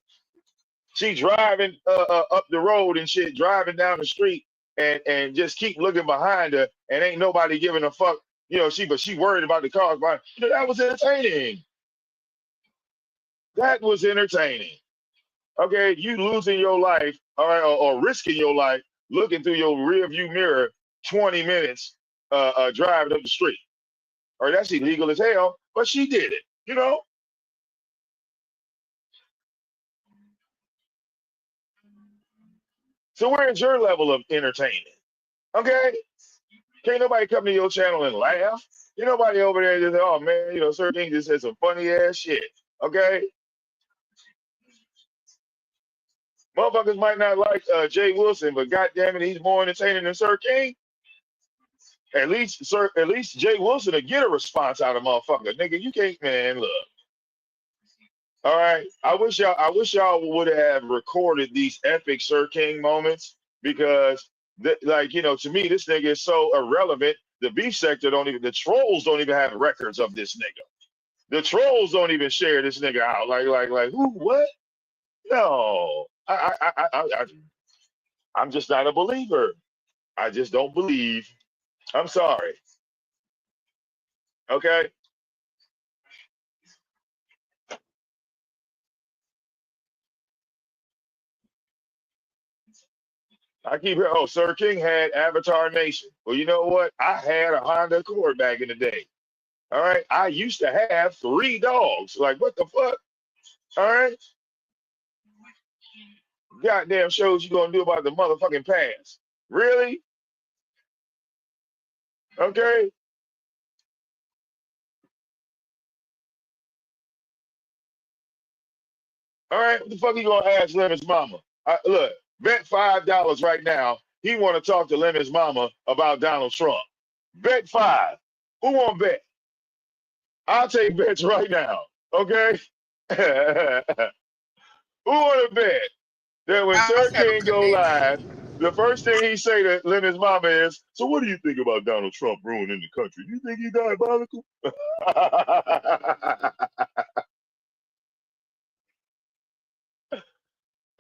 Speaker 2: She driving up the road and shit, driving down the street and just keep looking behind her and ain't nobody giving a fuck. She worried about the cars behind. That was entertaining. That was entertaining. Okay, you losing your life, all right, or risking your life looking through your rear view mirror 20 minutes driving up the street. Or that's illegal as hell, but she did it. So where's your level of entertainment? Okay? Can't nobody come to your channel and laugh. Ain't nobody over there just say, oh man, Sir King just said some funny ass shit. Okay? Motherfuckers might not like Jay Wilson, but goddamn it, he's more entertaining than Sir King. At least Jay Wilson will get a response out of motherfucker. Nigga, you can't, man, look. All right. I wish y'all would have recorded these epic Sir King moments because to me, this nigga is so irrelevant. The beef sector the trolls don't even have records of this nigga. The trolls don't even share this nigga out. Like who, what? No. I'm just not a believer. I just don't believe. I'm sorry. Okay? I keep hearing, oh, Sir King had Avatar Nation. Well, you know what? I had a Honda Accord back in the day. All right. I used to have 3 dogs. Like, what the fuck? All right. Goddamn shows you gonna do about the motherfucking past. Really? Okay. All right. What the fuck you gonna ask Lemon's mama? Look, bet $5 right now. He want to talk to Lemon's mama about Donald Trump. Bet 5. Who want to bet? I'll take bets right now. Okay. Who want to bet that when
Speaker 1: I
Speaker 2: Sir
Speaker 1: must have a
Speaker 2: King go
Speaker 1: connection.
Speaker 2: live, the first thing he say to Lemon's mama is, "So what do you think about Donald Trump ruining the country? You think he diabolical?"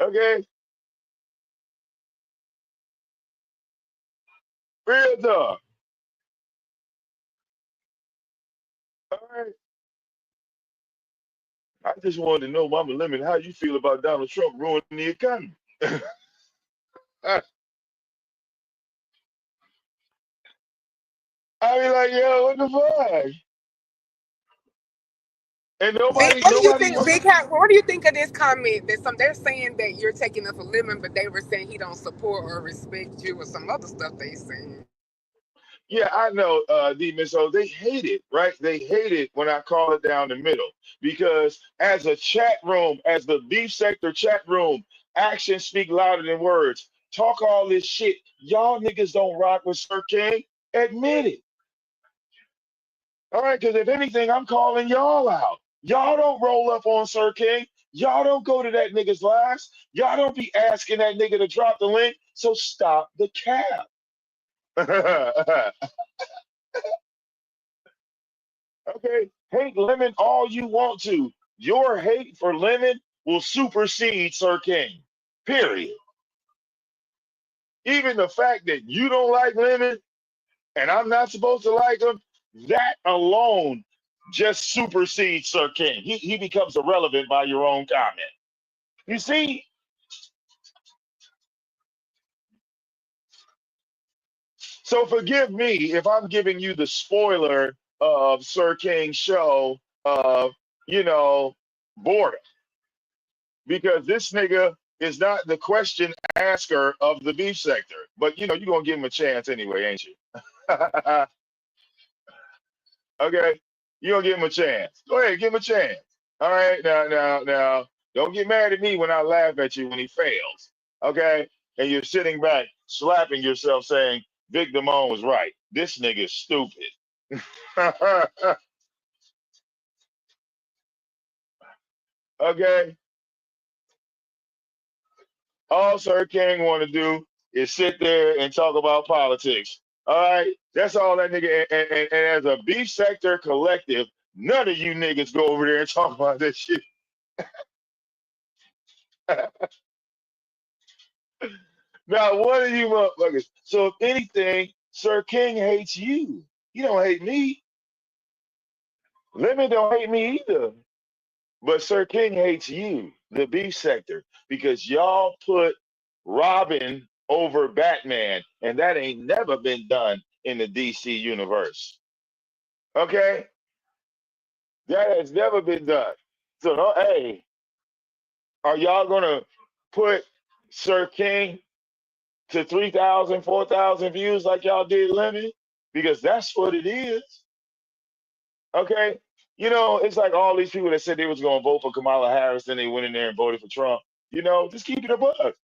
Speaker 2: Okay, real talk. All right, I just wanted to know, Mama Lemon, how you feel about Donald Trump ruining the economy? I mean, like, yo, what the fuck? And
Speaker 1: Big,
Speaker 2: nobody,
Speaker 1: what do you
Speaker 2: nobody
Speaker 1: think,
Speaker 2: wants.
Speaker 1: Big Cat? What do you think of this comment that they're saying that you're taking up a lemon, but they were saying he don't support or respect you or some other stuff they saying.
Speaker 2: Yeah, I know, Demon. So they hate it, right? They hate it when I call it down the middle because as a chat room, as the beef sector chat room, actions speak louder than words. Talk all this shit. Y'all niggas don't rock with Sir King. Admit it. All right, because if anything, I'm calling y'all out. Y'all don't roll up on Sir King. Y'all don't go to that nigga's lives. Y'all don't be asking that nigga to drop the link. So stop the cap. Okay, hate Lemon all you want to. Your hate for Lemon will supersede Sir King. Period. Even the fact that you don't like Lemon and I'm not supposed to like him, that alone just supersedes Sir King. He becomes irrelevant by your own comment. You see? So forgive me if I'm giving you the spoiler of Sir King's show of, you know, boredom. Because this nigga is not the question asker of the beef sector. But you're gonna give him a chance anyway, ain't you? Okay, you gonna give him a chance. Go ahead, give him a chance. All right, now, don't get mad at me when I laugh at you when he fails. Okay, and you're sitting back slapping yourself, saying Vic Damone was right. This nigga's stupid. Okay, all Sir King want to do is sit there and talk about politics. All right, that's all that nigga. And as a beef sector collective, none of you niggas go over there and talk about this shit. Now, one of you motherfuckers. So if anything, Sir King hates you. He don't hate me. Lemon don't hate me either. But Sir King hates you, the beef sector, because y'all put Robin over Batman, and that ain't never been done in the DC universe. Okay? That has never been done. So, no, hey, are y'all gonna put Sir King to 3,000, 4,000 views like y'all did Lemon? Because that's what it is. Okay? It's like all these people that said they was gonna vote for Kamala Harris, then they went in there and voted for Trump. Just keep it a buck.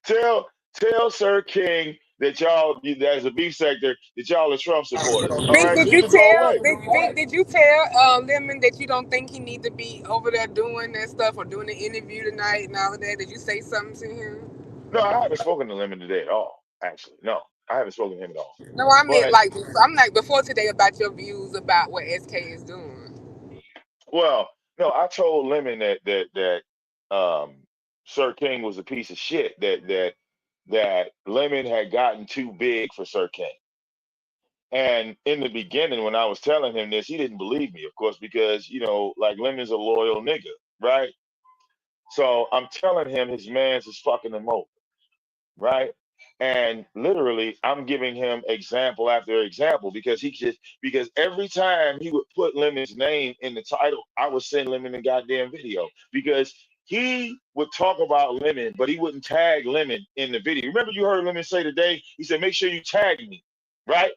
Speaker 2: tell Sir King that y'all, as a beef sector, that y'all are Trump supporters. All
Speaker 1: Big,
Speaker 2: right,
Speaker 1: did you
Speaker 2: either go
Speaker 1: tell
Speaker 2: away.
Speaker 1: Big, did you tell Lemon that you don't think he need to be over there doing that stuff or doing the interview tonight and all of that? Did you say something to him?
Speaker 2: No, I haven't spoken to Lemon today at all. Actually, no, I haven't spoken to him at all.
Speaker 1: No, I meant
Speaker 2: But
Speaker 1: like I'm like before today about your views about what SK is doing.
Speaker 2: well, no, I told Lemon that Sir King was a piece of shit. That Lemon had gotten too big for Sir King. And in the beginning, when I was telling him this, he didn't believe me, of course, because like Lemon's a loyal nigga, right? So I'm telling him his man's is fucking him over, right? And literally, I'm giving him example after example because every time he would put Lemon's name in the title, I would send Lemon a goddamn video because he would talk about Lemon, but he wouldn't tag Lemon in the video. Remember, you heard Lemon say today, he said, "Make sure you tag me," right?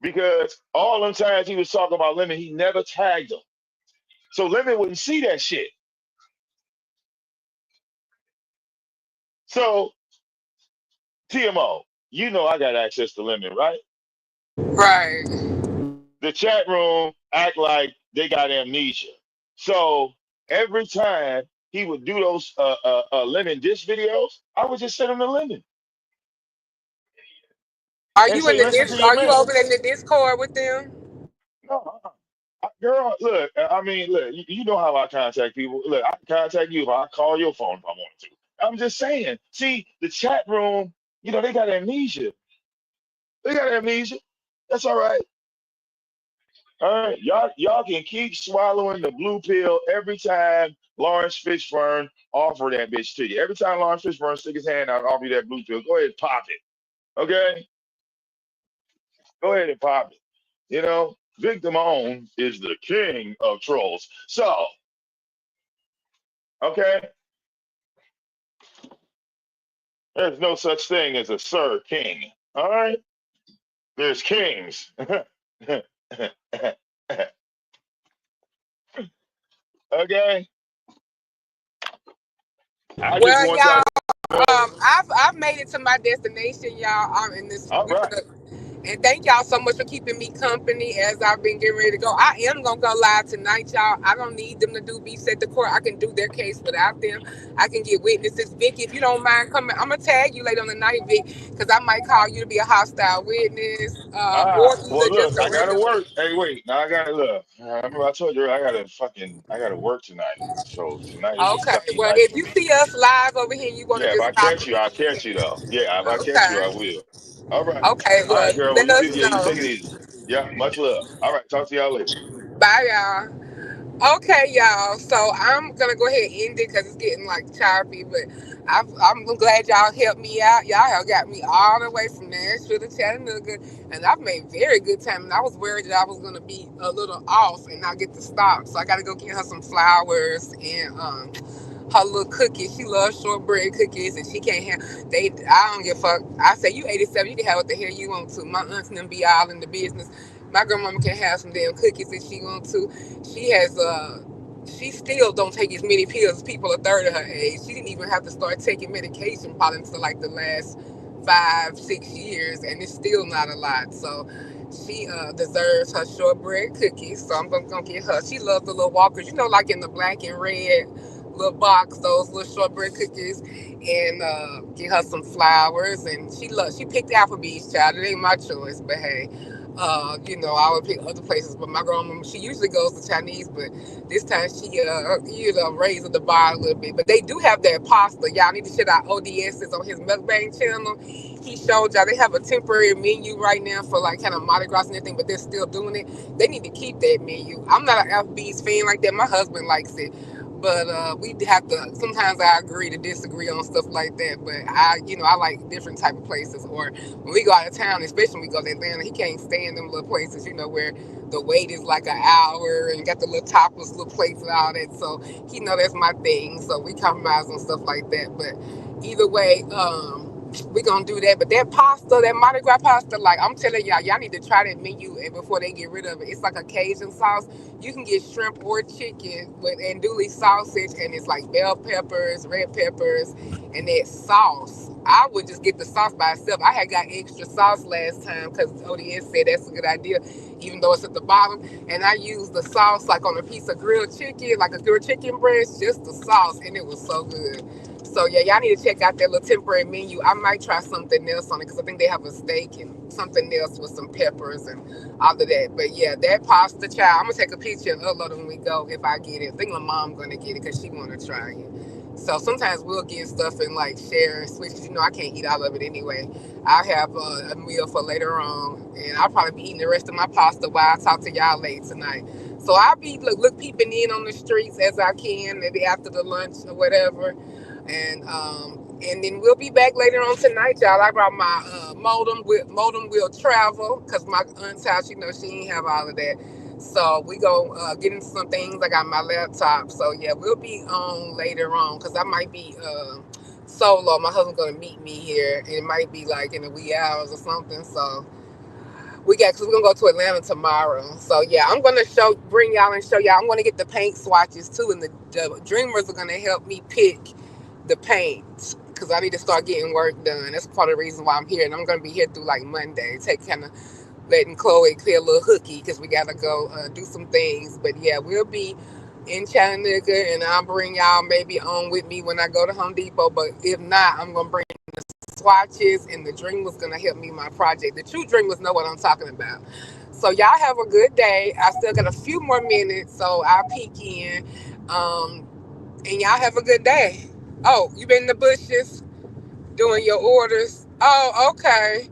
Speaker 2: Because all them times he was talking about Lemon, he never tagged him. So Lemon wouldn't see that shit. So TMO, I got access to Lemon, right?
Speaker 1: Right.
Speaker 2: The chat room act like they got amnesia. So every time he would do those Lemon dish videos, I would just send him to Lemon
Speaker 1: Are
Speaker 2: and
Speaker 1: you in
Speaker 2: say,
Speaker 1: the
Speaker 2: listen to your
Speaker 1: Are you
Speaker 2: man.
Speaker 1: over in the Discord with them?
Speaker 2: No, Girl, look, I mean, look, you know how I contact people. Look, I can contact you if I call your phone if I want to. I'm just saying. See, the chat room, they got amnesia. They got amnesia. That's all right. All right, y'all can keep swallowing the blue pill every time Lawrence Fishburne offer that bitch to you. Every time Lawrence Fishburne stick his hand out and offer you that blue pill, go ahead and pop it. Okay, go ahead and pop it. Victim Own is the king of trolls. So, okay, there's no such thing as a Sir King. All right, there's kings. Okay, I just
Speaker 1: Well,
Speaker 2: want y'all
Speaker 1: y'all,
Speaker 2: to know.
Speaker 1: I've made it to my destination, y'all. I'm in this.
Speaker 2: All right.
Speaker 1: And thank y'all so much for keeping me company as I've been getting ready to go. I am gonna go live tonight, y'all. I don't need them to do be set the court. I can do their case without them. I can get witnesses. Vic, if you don't mind coming, I'm gonna tag you later on the night, Vic, because I might call you to be a hostile witness, or
Speaker 2: Well,
Speaker 1: either
Speaker 2: look,
Speaker 1: just a
Speaker 2: I gotta
Speaker 1: regular.
Speaker 2: work. Hey, wait, now I gotta look. Remember I told you I gotta work tonight. So tonight is a
Speaker 1: Okay.
Speaker 2: sucky
Speaker 1: Well,
Speaker 2: night
Speaker 1: if
Speaker 2: for
Speaker 1: you
Speaker 2: me.
Speaker 1: see us live over here, and you want to
Speaker 2: Yeah, if
Speaker 1: just
Speaker 2: I
Speaker 1: stop
Speaker 2: catch you, I'll
Speaker 1: in.
Speaker 2: catch you though. Yeah, if I catch you, I
Speaker 1: Okay.
Speaker 2: will. All right.
Speaker 1: Okay.
Speaker 2: All
Speaker 1: Well,
Speaker 2: right, girl. Well,
Speaker 1: let
Speaker 2: you
Speaker 1: us
Speaker 2: do. Yeah, you
Speaker 1: know.
Speaker 2: take it easy. Yeah, much love. All right, talk to y'all later.
Speaker 1: Bye, y'all. Okay, y'all. So I'm gonna go ahead and end it because it's getting like choppy. But I'm glad y'all helped me out. Y'all have got me all the way from Nashville to Chattanooga, and I've made very good time. And I was worried that I was gonna be a little off and not get to stop. So I got to go get her some flowers and her little cookies. She loves shortbread cookies, and she can't have they. I don't give a fuck. I say you 87, you can have what the hell you want to. My aunts and them be all in the business. My grandmama can have some damn cookies if she want to. She has she still don't take as many pills as people a third of her age. She didn't even have to start taking medication probably until like the last 5, 6 years, and it's still not a lot. So she deserves her shortbread cookies. So I'm gonna get her. She loves the little walkers, like in the black and red little box, those little shortbread cookies, and get her some flowers. And she picked Applebee's, child. It ain't my choice, but hey. I would pick other places, but my grandma, she usually goes to Chinese, but this time she, raised the bar a little bit. But they do have that pasta. Y'all need to check out ODS's on his mukbang channel. He showed y'all they have a temporary menu right now for like kind of Mardi Gras and everything, but they're still doing it. They need to keep that menu. I'm not an Applebee's fan like that. My husband likes it. But we have to. Sometimes I agree to disagree on stuff like that. But I like different type of places. Or when we go out of town, especially when we go to Atlanta, he can't stand them little places. Where the wait is like an hour and got the little topless little plates and all that. So he know that's my thing. So we compromise on stuff like that. But either way, we gonna do that. But that pasta, that Mardi Gras pasta, like I'm telling y'all need to try that menu and before they get rid of it. It's like a Cajun sauce. You can get shrimp or chicken with andouille sausage, and it's like bell peppers, red peppers, and that sauce. I would just get the sauce by itself. I had got extra sauce last time because ODS said that's a good idea, even though it's at the bottom. And I used the sauce like on a piece of grilled chicken, like a grilled chicken breast, just the sauce, and it was so good. So yeah, y'all need to check out that little temporary menu. I might try something else on it because I think they have a steak and something else with some peppers and all of that. But yeah, that pasta child, I'm gonna take a picture and upload it when we go if I get it. I think my mom gonna get it because she wanna try it. So sometimes we'll get stuff and like share and switch. 'Cause, I can't eat all of it anyway. I'll have a meal for later on, and I'll probably be eating the rest of my pasta while I talk to y'all late tonight. So I'll be look peeping in on the streets as I can, maybe after the lunch or whatever, and then we'll be back later on tonight, y'all. I brought my modem will travel because my aunt's house, she ain't have all of that. So we go get into some things. I got my laptop. So yeah, we'll be on later on because I might be solo. My husband's gonna meet me here, and it might be like in the wee hours or something. So because we're gonna go to Atlanta tomorrow. So yeah, I'm gonna bring y'all and show y'all. I'm gonna get the paint swatches too, and the Dreamers are gonna help me pick the paint because I need to start getting work done. That's part of the reason why I'm here, and I'm gonna be here through like Monday. Take kind of letting Chloe clear a little hooky because we gotta go do some things. But yeah, we'll be in Chattanooga, and I'll bring y'all maybe on with me when I go to Home Depot. But if not, I'm gonna bring the swatches, and the dream was gonna help me my project. The true dream was know what I'm talking about. So y'all have a good day. I still got a few more minutes, so I'll peek in. Um, and y'all have a good day. Oh, you been in the bushes doing your orders? Oh, okay.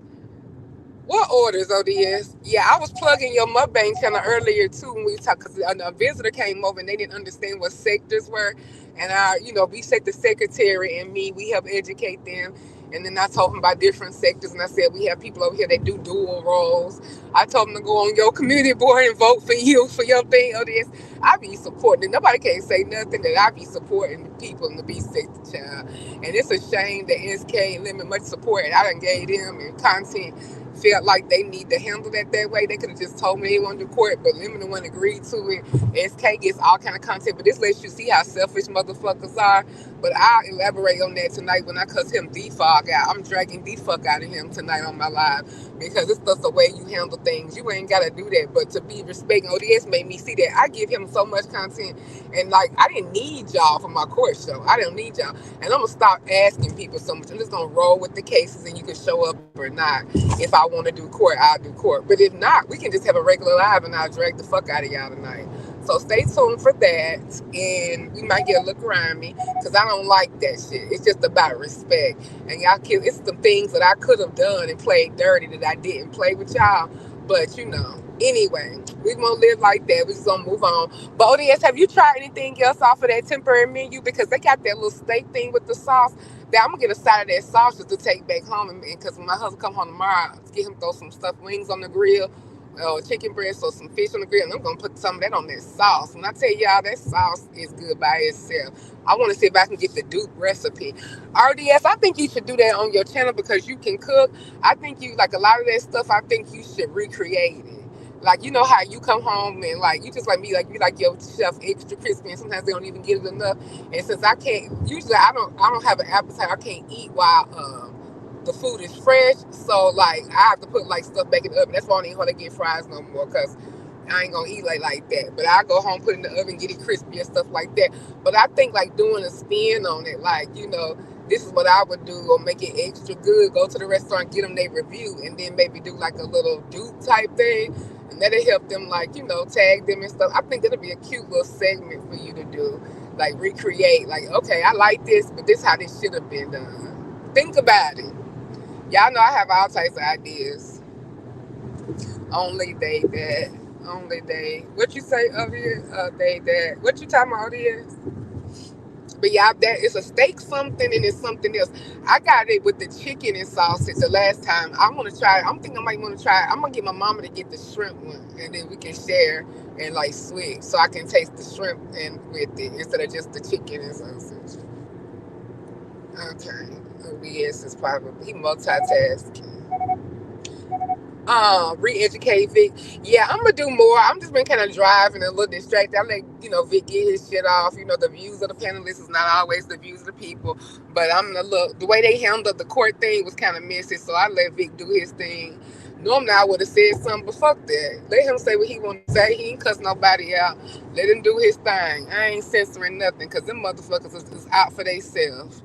Speaker 1: What orders, ODS? Yeah, I was plugging your mukbang channel earlier too when we talked because a visitor came over and they didn't understand what sectors were, and we said the secretary and me, we help educate them. And then I told them about different sectors, and I said we have people over here that do dual roles. I told them to go on your community board and vote for you for your thing, ODS. I be supporting. Nobody can't say nothing that I be supporting the people in the B sector, child. And it's a shame that SK and limit much support. And I done gave them and content felt like they need to handle that way. They could have just told me they wanted to court, but Lemon the one agreed to it. SK gets all kind of content, but this lets you see how selfish motherfuckers are. But I'll elaborate on that tonight when I cuss him the fuck out. I'm dragging the fuck out of him tonight on my live because it's just the way you handle things. You ain't gotta do that, but to be respecting ODS made me see that I give him so much content, and like I didn't need y'all for my court show. I didn't need y'all, and I'm gonna stop asking people so much. I'm just gonna roll with the cases, and you can show up or not. If I want to do court, I'll do court. But if not, we can just have a regular live and I'll drag the fuck out of y'all tonight. So stay tuned for that. And we might get a look around me because I don't like that shit. It's just about respect. And y'all kill it's some things that I could have done and played dirty that I didn't play with y'all. But anyway, we gonna live like that. We just gonna move on. But ODS, have you tried anything else off of that temporary menu? Because they got that little steak thing with the sauce. That I'm gonna get a side of that sausage to take back home, and because when my husband come home tomorrow, get him throw some stuffed wings on the grill, chicken breast or some fish on the grill, and I'm gonna put some of that on that sauce. When I tell y'all that sauce is good by itself, I want to see if I can get the Duke recipe. RDS, I think you should do that on your channel because you can cook. I think you like a lot of that stuff. I think you should recreate it. Like you know how you come home and like you just like me, like you like your chef extra crispy, and sometimes they don't even get it enough. And since I can't, usually I don't have an appetite. I can't eat while the food is fresh. So like I have to put like stuff back in the oven. That's why I don't even want to get fries no more because I ain't gonna eat like that. But I go home, put it in the oven, get it crispy and stuff like that. But I think like doing a spin on it, like this is what I would do, or make it extra good. Go to the restaurant, get them their review, and then maybe do like a little dupe type thing, and that'll help them like tag them and stuff. I think that'll be a cute little segment for you to do, like recreate. Like okay, I like this, but this how this should have been done. Think about it. Y'all know I have all types of ideas. Only they that. Only they. What you say of here? They that. What you talking about here? But yeah, that it's a steak something and it's something else. I got it with the chicken and sausage the last time. I want to try it. I'm thinking I might want to try it. I'm gonna get my mama to get the shrimp one, and then we can share and like switch, so I can taste the shrimp and with it instead of just the chicken and sausage. Okay. OBS is probably he multitasking. Re-educate Vic. Yeah, I'm gonna do more. I'm just been kind of driving and a little distracted. I let Vic get his shit off. The views of the panelists is not always the views of the people, but I'm gonna look. The way they handled the court thing was kind of messy, so I let Vic do his thing. Normally I would have said something, but fuck that. Let him say what he want to say. He ain't cuss nobody out. Let him do his thing. I ain't censoring nothing because them motherfuckers is out for themselves.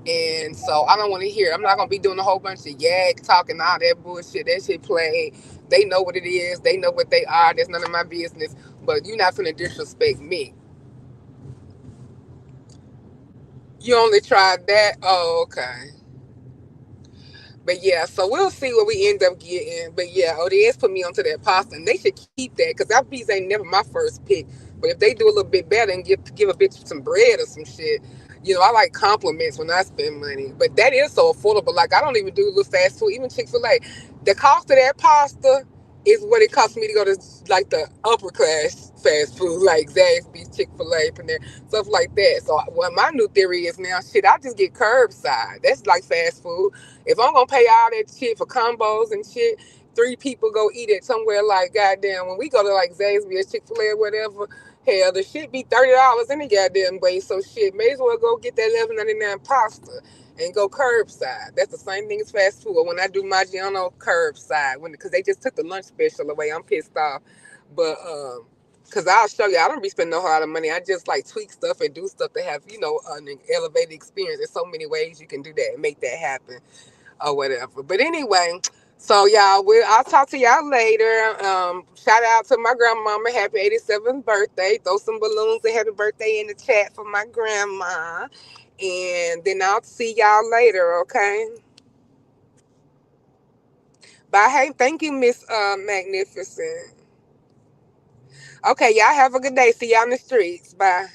Speaker 1: And so I don't want to hear. I'm not gonna be doing a whole bunch of yak talking all that bullshit. That shit played. They know what it is. They know what they are. That's none of my business. But you're not finna disrespect me. You only tried that. Oh, okay. But yeah, so we'll see what we end up getting. But yeah, ODS put me onto that pasta, and they should keep that because that piece ain't never my first pick. But if they do a little bit better and give a bitch some bread or some shit, I like compliments when I spend money. But that is so affordable. Like I don't even do little fast food, even Chick-fil-A. The cost of that pasta is what it costs me to go to like the upper class fast food, like Zaxby's, Chick-fil-A, Panera, stuff like that. So what my new theory is now, shit, I just get curbside. That's like fast food. If I'm gonna pay all that shit for combos and shit, three people go eat it somewhere like goddamn. When we go to like Zaxby's, Chick-fil-A, or whatever, hell, the shit be $30 any goddamn way. So shit, may as well go get that 11.99 pasta and go curbside. That's the same thing as fast food. When I do Maggiano curbside, because they just took the lunch special away, I'm pissed off. But cause I'll show you, I don't be spending no whole lot of money. I just like tweak stuff and do stuff to have an elevated experience. There's so many ways you can do that and make that happen. or whatever. But anyway, so y'all, I'll talk to y'all later. Shout out to my grandmama, happy 87th birthday. Throw some balloons and happy birthday in the chat for my grandma. And then I'll see y'all later, okay? Bye. Hey, thank you, Miss Magnificent. Okay, y'all have a good day. See y'all in the streets. Bye.